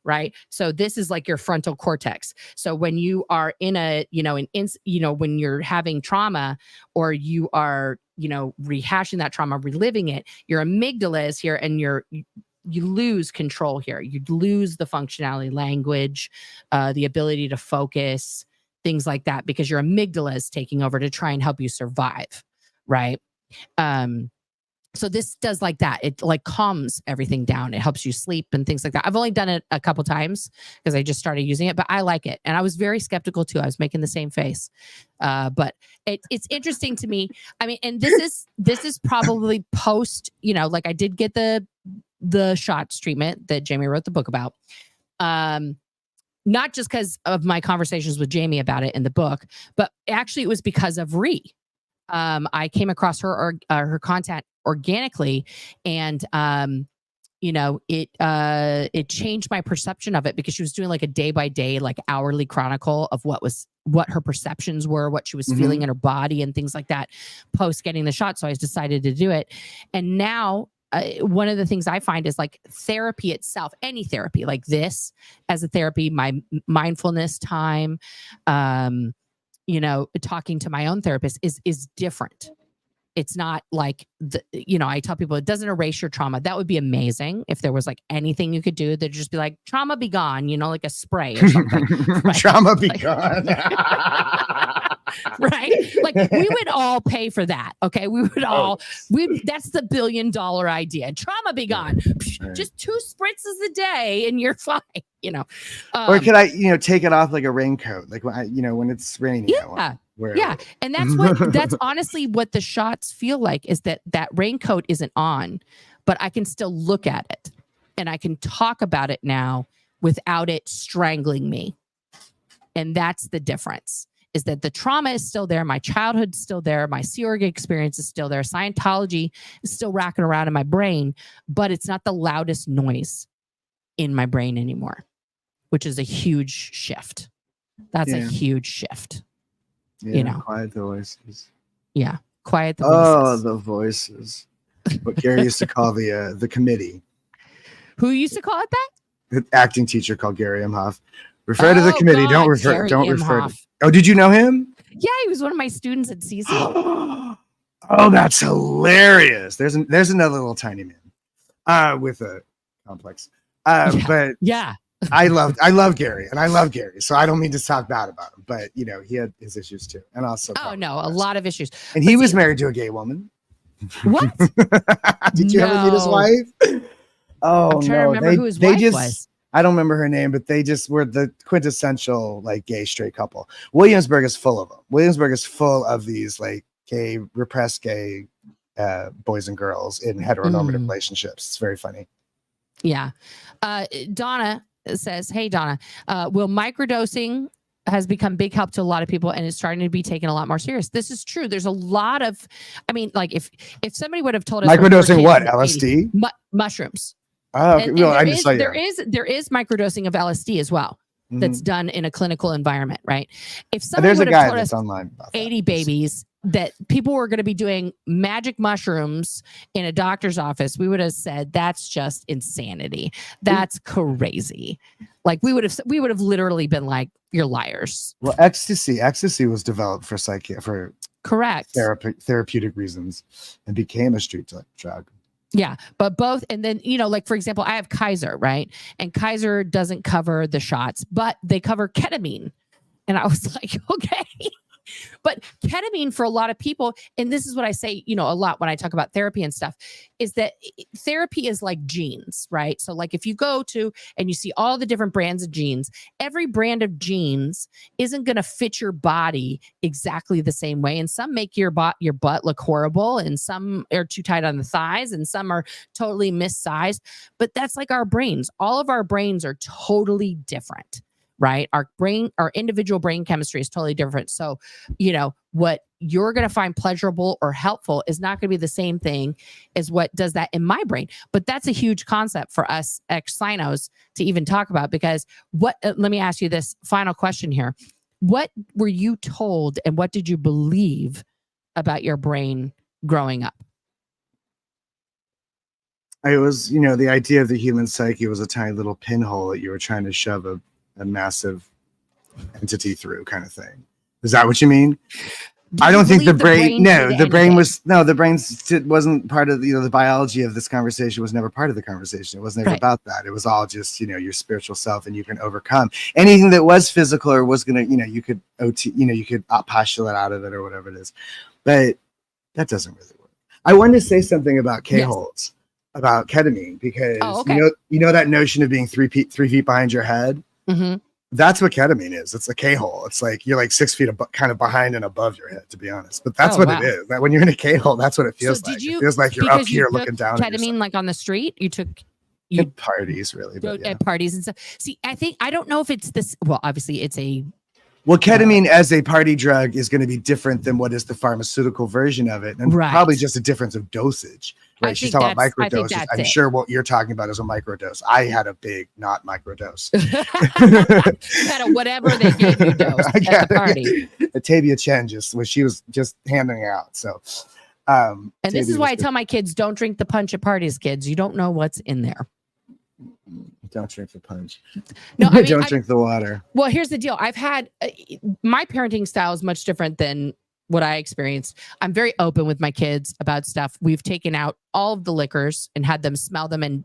[SPEAKER 1] right? So this is like your frontal cortex. So when you are in when you're having trauma or you are, rehashing that trauma, reliving it, your amygdala is here and you lose control here. You lose the functionality, language, the ability to focus, things like that, because your amygdala is taking over to try and help you survive, right? So this does like that. It like calms everything down. It helps you sleep and things like that. I've only done it a couple times because I just started using it, but I like it. And I was very skeptical too. I was making the same face. But it's interesting to me. I mean, and this is probably post, like I did get the shots treatment that Jamie wrote the book about. Not just because of my conversations with Jamie about it in the book, but actually it was because of Ree. I came across her content organically, and it changed my perception of it because she was doing like a day by day, like hourly chronicle of what her perceptions were, what she was feeling in her body, and things like that post getting the shot. So I decided to do it, and now. One of the things I find is like therapy itself, any therapy like this as a therapy, my mindfulness time, talking to my own therapist is different. It's not like I tell people it doesn't erase your trauma. That would be amazing if there was like anything you could do that'd just be like trauma be gone, like a spray or something. Right?
[SPEAKER 2] Trauma be gone.
[SPEAKER 1] Right? Like we would all pay for that. Okay. We would all, that's the $1 billion idea. Trauma be gone. Right. Just 2 spritzes a day and you're fine,
[SPEAKER 2] or could I, take it off like a raincoat, like when it's raining.
[SPEAKER 1] Yeah. Yeah. And that's honestly what the shots feel like, is that raincoat isn't on, but I can still look at it and I can talk about it now without it strangling me. And that's the difference, is that the trauma is still there. My childhood's still there. My Sea Org experience is still there. Scientology is still racking around in my brain, but it's not the loudest noise in my brain anymore, which is a huge shift. That's a huge shift.
[SPEAKER 2] Yeah, quiet the voices.
[SPEAKER 1] Yeah, quiet the voices.
[SPEAKER 2] Oh, the voices. What Gary used to call the committee.
[SPEAKER 1] Who used to call it that?
[SPEAKER 2] The acting teacher called Gary Imhoff. Refer to the committee. God, don't refer.
[SPEAKER 1] Gary
[SPEAKER 2] don't
[SPEAKER 1] Imhoff.
[SPEAKER 2] refer. Oh, did you know him?
[SPEAKER 1] Yeah, he was one of my students at CC.
[SPEAKER 2] Oh, that's hilarious. There's another little tiny man with a complex. But
[SPEAKER 1] yeah.
[SPEAKER 2] I love Gary, and I love Gary, so I don't mean to talk bad about him, but he had his issues too, and also
[SPEAKER 1] a lot of issues.
[SPEAKER 2] And he was married to a gay woman.
[SPEAKER 1] What?
[SPEAKER 2] Did you ever meet his wife? Oh,
[SPEAKER 1] I'm trying to remember who his wife was.
[SPEAKER 2] I don't remember her name, but they just were the quintessential like gay straight couple. Williamsburg is full of them. Williamsburg is full of these like gay, repressed gay boys and girls in heteronormative relationships. It's very funny.
[SPEAKER 1] Yeah. Donna says, hey, Donna, will microdosing has become big help to a lot of people and it's starting to be taken a lot more serious. This is true. There's a lot of, like if somebody would have told us
[SPEAKER 2] microdosing what, LSD?
[SPEAKER 1] Mushrooms.
[SPEAKER 2] Oh, okay.
[SPEAKER 1] There is microdosing of LSD as well. That's done in a clinical environment, right? If someone would have told us online about 80 babies that people were going to be doing magic mushrooms in a doctor's office, we would have said that's just insanity. That's crazy. Like we would have literally been like, you're liars.
[SPEAKER 2] Well, ecstasy was developed for
[SPEAKER 1] correct
[SPEAKER 2] therapeutic reasons and became a street drug.
[SPEAKER 1] Yeah, but both, and then, like, for example, I have Kaiser, right? And Kaiser doesn't cover the shots, but they cover ketamine. And I was like, okay. But ketamine for a lot of people, and this is what I say, a lot when I talk about therapy and stuff, is that therapy is like jeans, right? So like if you go to and you see all the different brands of jeans, every brand of jeans isn't going to fit your body exactly the same way. And some make your butt look horrible, and some are too tight on the thighs, and some are totally missized. But that's like our brains. All of our brains are totally different. right? Our individual brain chemistry is totally different. So, what you're going to find pleasurable or helpful is not going to be the same thing as what does that in my brain. But that's a huge concept for us ex-sinos to even talk about, because let me ask you this final question here. What were you told and what did you believe about your brain growing up?
[SPEAKER 2] It was, the idea of the human psyche was a tiny little pinhole that you were trying to shove a massive entity through, kind of thing. Is that what you mean? I don't think the brain wasn't part of the biology of this conversation. Was never part of the conversation. It wasn't ever about that. It was all just your spiritual self, and you can overcome anything that was physical or was gonna you could you could postulate out of it or whatever it is, but that doesn't really work. I wanted to say something about K-holes, about ketamine, because that notion of being 3 feet behind your head.
[SPEAKER 1] Mm-hmm.
[SPEAKER 2] That's what ketamine is. It's a K-hole. It's like you're like 6 feet kind of behind and above your head, to be honest. But that's it is. That when you're in a K-hole, that's what it feels like. It feels like you're up here looking down.
[SPEAKER 1] Ketamine, like on the street, you took
[SPEAKER 2] at parties, really. But
[SPEAKER 1] at parties and stuff. See, I don't know if it's this. Well, obviously, it's a.
[SPEAKER 2] Well, ketamine as a party drug is going to be different than what is the pharmaceutical version of it, and probably just a difference of dosage. Right? She's talking about microdoses. I'm sure what you're talking about is a microdose. I had a big, not microdose.
[SPEAKER 1] You had a whatever they gave you dose at the party.
[SPEAKER 2] A Tabia Chen she was just handing out. So,
[SPEAKER 1] and this is why I tell my kids, don't drink the punch at parties, kids. You don't know what's in there.
[SPEAKER 2] Don't drink the punch.
[SPEAKER 1] No,
[SPEAKER 2] don't drink the water.
[SPEAKER 1] Well, here's the deal. I've had my parenting style is much different than what I experienced. I'm very open with my kids about stuff. We've taken out all of the liquors and had them smell them and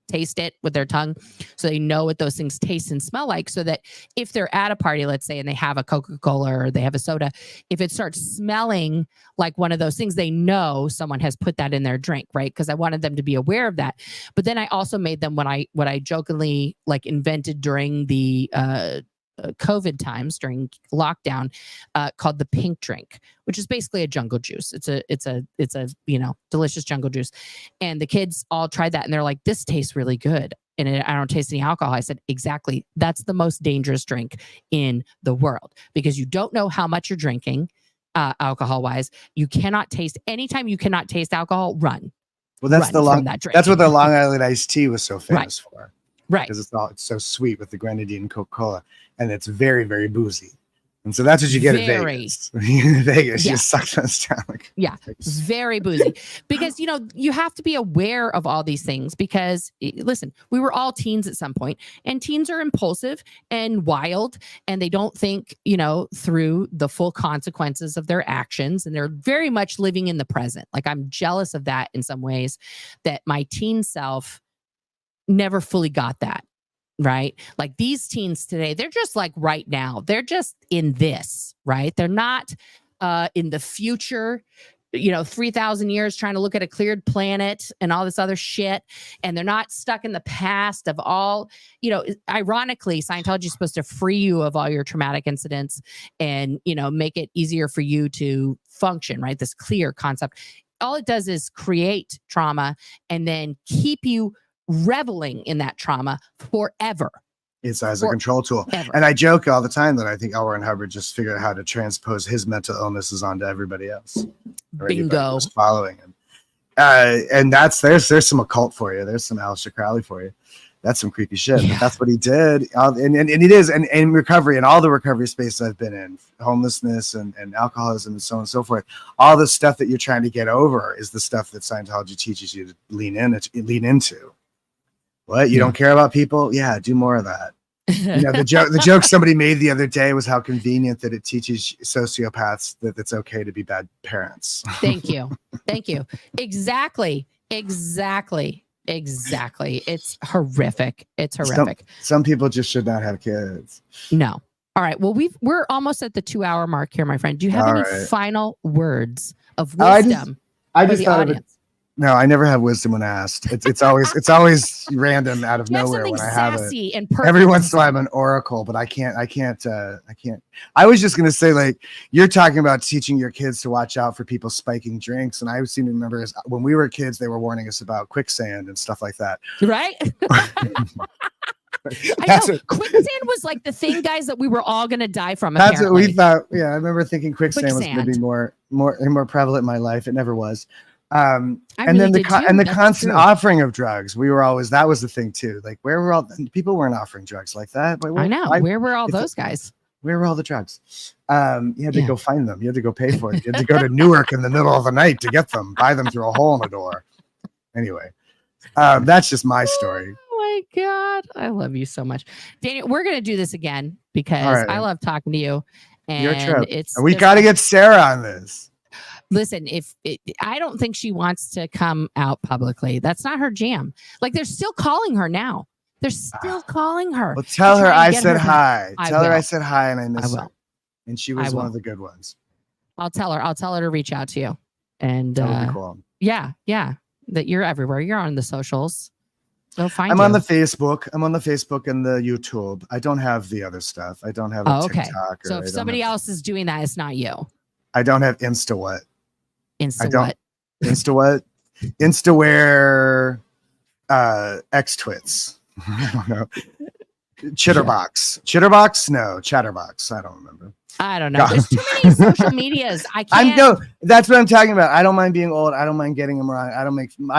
[SPEAKER 1] taste it with their tongue, so they know what those things taste and smell like, so that if they're at a party, let's say, and they have a Coca-Cola or they have a soda, if it starts smelling like one of those things, they know someone has put that in their drink, right? Because I wanted them to be aware of that. But then I also made them what I jokingly invented during the COVID times, during lockdown, called the pink drink, which is basically a jungle juice. It's a delicious jungle juice. And the kids all tried that and they're like, this tastes really good. And I don't taste any alcohol. I said, exactly. That's the most dangerous drink in the world, because you don't know how much you're drinking alcohol wise. You cannot taste. Anytime you cannot taste alcohol, run.
[SPEAKER 2] Well, that's that's what the Long Island iced tea was so famous for.
[SPEAKER 1] Right.
[SPEAKER 2] Because it's so sweet with the grenadine and Coca-Cola, and it's very, very boozy. And so that's what you get at Vegas. In Vegas, you just suck that stomach.
[SPEAKER 1] Yeah, very boozy. Because, you have to be aware of all these things, because, listen, we were all teens at some point, and teens are impulsive and wild, and they don't think, through the full consequences of their actions, and they're very much living in the present. Like, I'm jealous of that in some ways, that my teen self never fully got that, right? Like these teens today, they're just like right now, they're just in this, right? They're not in the future, 3,000 years trying to look at a cleared planet and all this other shit. And they're not stuck in the past of all, ironically, Scientology is supposed to free you of all your traumatic incidents and, make it easier for you to function, right? This clear concept. All it does is create trauma and then keep you reveling in that trauma forever.
[SPEAKER 2] It's as a control tool. And I joke all the time that I think L. Ron Hubbard just figured out how to transpose his mental illnesses onto everybody else.
[SPEAKER 1] Bingo.
[SPEAKER 2] Was following him. And there's some occult for you. There's some Aleister Crowley for you. That's some creepy shit. Yeah. But that's what he did. And it is. And in recovery, and all the recovery spaces I've been in, homelessness and alcoholism and so on and so forth, all the stuff that you're trying to get over is the stuff that Scientology teaches you to lean into. What? You don't care about people? Yeah, do more of that. The joke somebody made the other day was how convenient that it teaches sociopaths that it's okay to be bad parents.
[SPEAKER 1] Thank you. Exactly. It's horrific.
[SPEAKER 2] Some people just should not have kids.
[SPEAKER 1] No. All right. Well, we're almost at the 2-hour mark here, my friend. Do you have any final words of wisdom
[SPEAKER 2] I just thought of it. No, I never have wisdom when asked. It's always random out of nowhere when I have it.
[SPEAKER 1] And
[SPEAKER 2] every once in a while I'm an oracle, but I can't. I was just gonna say, you're talking about teaching your kids to watch out for people spiking drinks, and I seem to remember when we were kids, they were warning us about quicksand and stuff like that.
[SPEAKER 1] Right. I know. Quicksand was like the thing, guys, that we were all going to die from.
[SPEAKER 2] That's
[SPEAKER 1] apparently.
[SPEAKER 2] what we thought. Yeah, I remember thinking quicksand was going to be more prevalent in my life. It never was. And
[SPEAKER 1] really
[SPEAKER 2] then the
[SPEAKER 1] That's
[SPEAKER 2] constant
[SPEAKER 1] true.
[SPEAKER 2] offering of drugs. We were always, that was the thing too. Like, where were all people weren't offering drugs like that? But
[SPEAKER 1] I know. Where were all those guys?
[SPEAKER 2] Where were all the drugs? You had to go find them. You had to go pay for it. You had to go to Newark in the middle of the night to get them, buy them through a hole in the door. Anyway, that's just my story.
[SPEAKER 1] Oh my God. I love you so much. Daniel, we're going to do this again because I love talking to you. And
[SPEAKER 2] your trip.
[SPEAKER 1] It's
[SPEAKER 2] we got to get Sarah on this.
[SPEAKER 1] Listen, I don't think she wants to come out publicly. That's not her jam. Like, they're still calling her now. They're still calling her.
[SPEAKER 2] Well, tell her I said hi. Tell her I said hi and I miss her. And she was one of the good ones.
[SPEAKER 1] I'll tell her. I'll tell her to reach out to you. And
[SPEAKER 2] that would be cool.
[SPEAKER 1] Yeah. That you're everywhere. You're on the socials. They'll find you.
[SPEAKER 2] I'm on the Facebook. I'm on the Facebook and the YouTube. I don't have the other stuff. I don't have a TikTok.
[SPEAKER 1] So if somebody else is doing that, it's not you.
[SPEAKER 2] I don't have Insta what?
[SPEAKER 1] Insta what?
[SPEAKER 2] Insta what? Instawear X Twits. I don't know. Chitterbox? No, Chatterbox. I don't remember.
[SPEAKER 1] I don't know. There's too many social medias. I can't.
[SPEAKER 2] That's what I'm talking about. I don't mind being old. I don't mind getting them wrong. I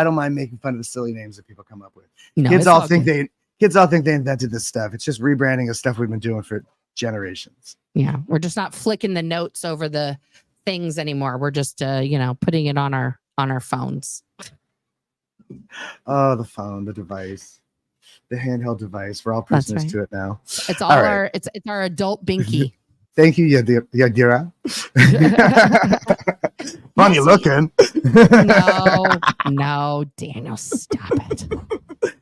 [SPEAKER 2] don't mind making fun of the silly names that people come up with.
[SPEAKER 1] No,
[SPEAKER 2] kids all think they invented this stuff. It's just rebranding of stuff we've been doing for generations.
[SPEAKER 1] Yeah, we're just not flicking the notes over the things anymore. We're just putting it on our phones.
[SPEAKER 2] Oh, the phone, the device. The handheld device. We're all prisoners to it now.
[SPEAKER 1] It's all right. It's our adult binky.
[SPEAKER 2] Thank you, Yadira. Funny looking.
[SPEAKER 1] No, Daniel, stop it.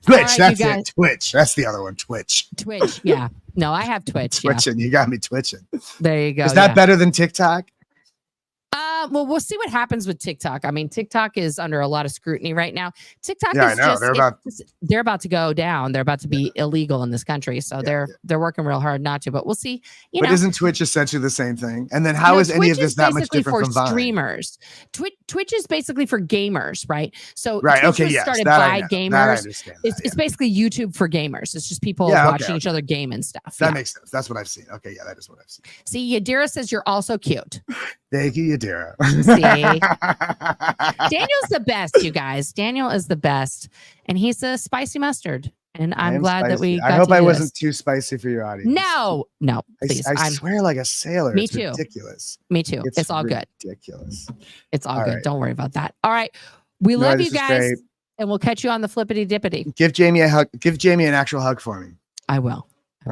[SPEAKER 2] Twitch, that's it. Twitch. That's the other one. Twitch,
[SPEAKER 1] yeah. No, I have Twitch.
[SPEAKER 2] Twitching. You got me twitching.
[SPEAKER 1] There you go.
[SPEAKER 2] Is that better than TikTok?
[SPEAKER 1] Well, we'll see what happens with TikTok. I mean, TikTok is under a lot of scrutiny right now. TikTok
[SPEAKER 2] is
[SPEAKER 1] they're about to go down. They're about to be illegal in this country. So they're working real hard not to, but we'll see.
[SPEAKER 2] But isn't Twitch essentially the same thing? And then how is any of this that much different from Vine?
[SPEAKER 1] Streamers. Twitch is basically for gamers, right? So
[SPEAKER 2] Twitch was
[SPEAKER 1] started by gamers. It's basically YouTube for gamers. It's just people watching each other game and stuff.
[SPEAKER 2] That makes sense. That's what I've seen. Okay, yeah, that is what I've seen.
[SPEAKER 1] See, Yadira says you're also cute.
[SPEAKER 2] Thank you, Yadira.
[SPEAKER 1] See, Daniel's the best, you guys. Daniel is the best, and he's a spicy mustard. And I'm glad that we.
[SPEAKER 2] I hope I wasn't too spicy for your audience.
[SPEAKER 1] No, please.
[SPEAKER 2] I swear like a sailor.
[SPEAKER 1] Me
[SPEAKER 2] it's
[SPEAKER 1] too.
[SPEAKER 2] Ridiculous.
[SPEAKER 1] Me too. It's all good.
[SPEAKER 2] Ridiculous.
[SPEAKER 1] It's all good. Right. Don't worry about that. All right, we love you guys, and we'll catch you on the flippity dippity.
[SPEAKER 2] Give Jamie a hug. Give Jamie an actual hug for me.
[SPEAKER 1] I will.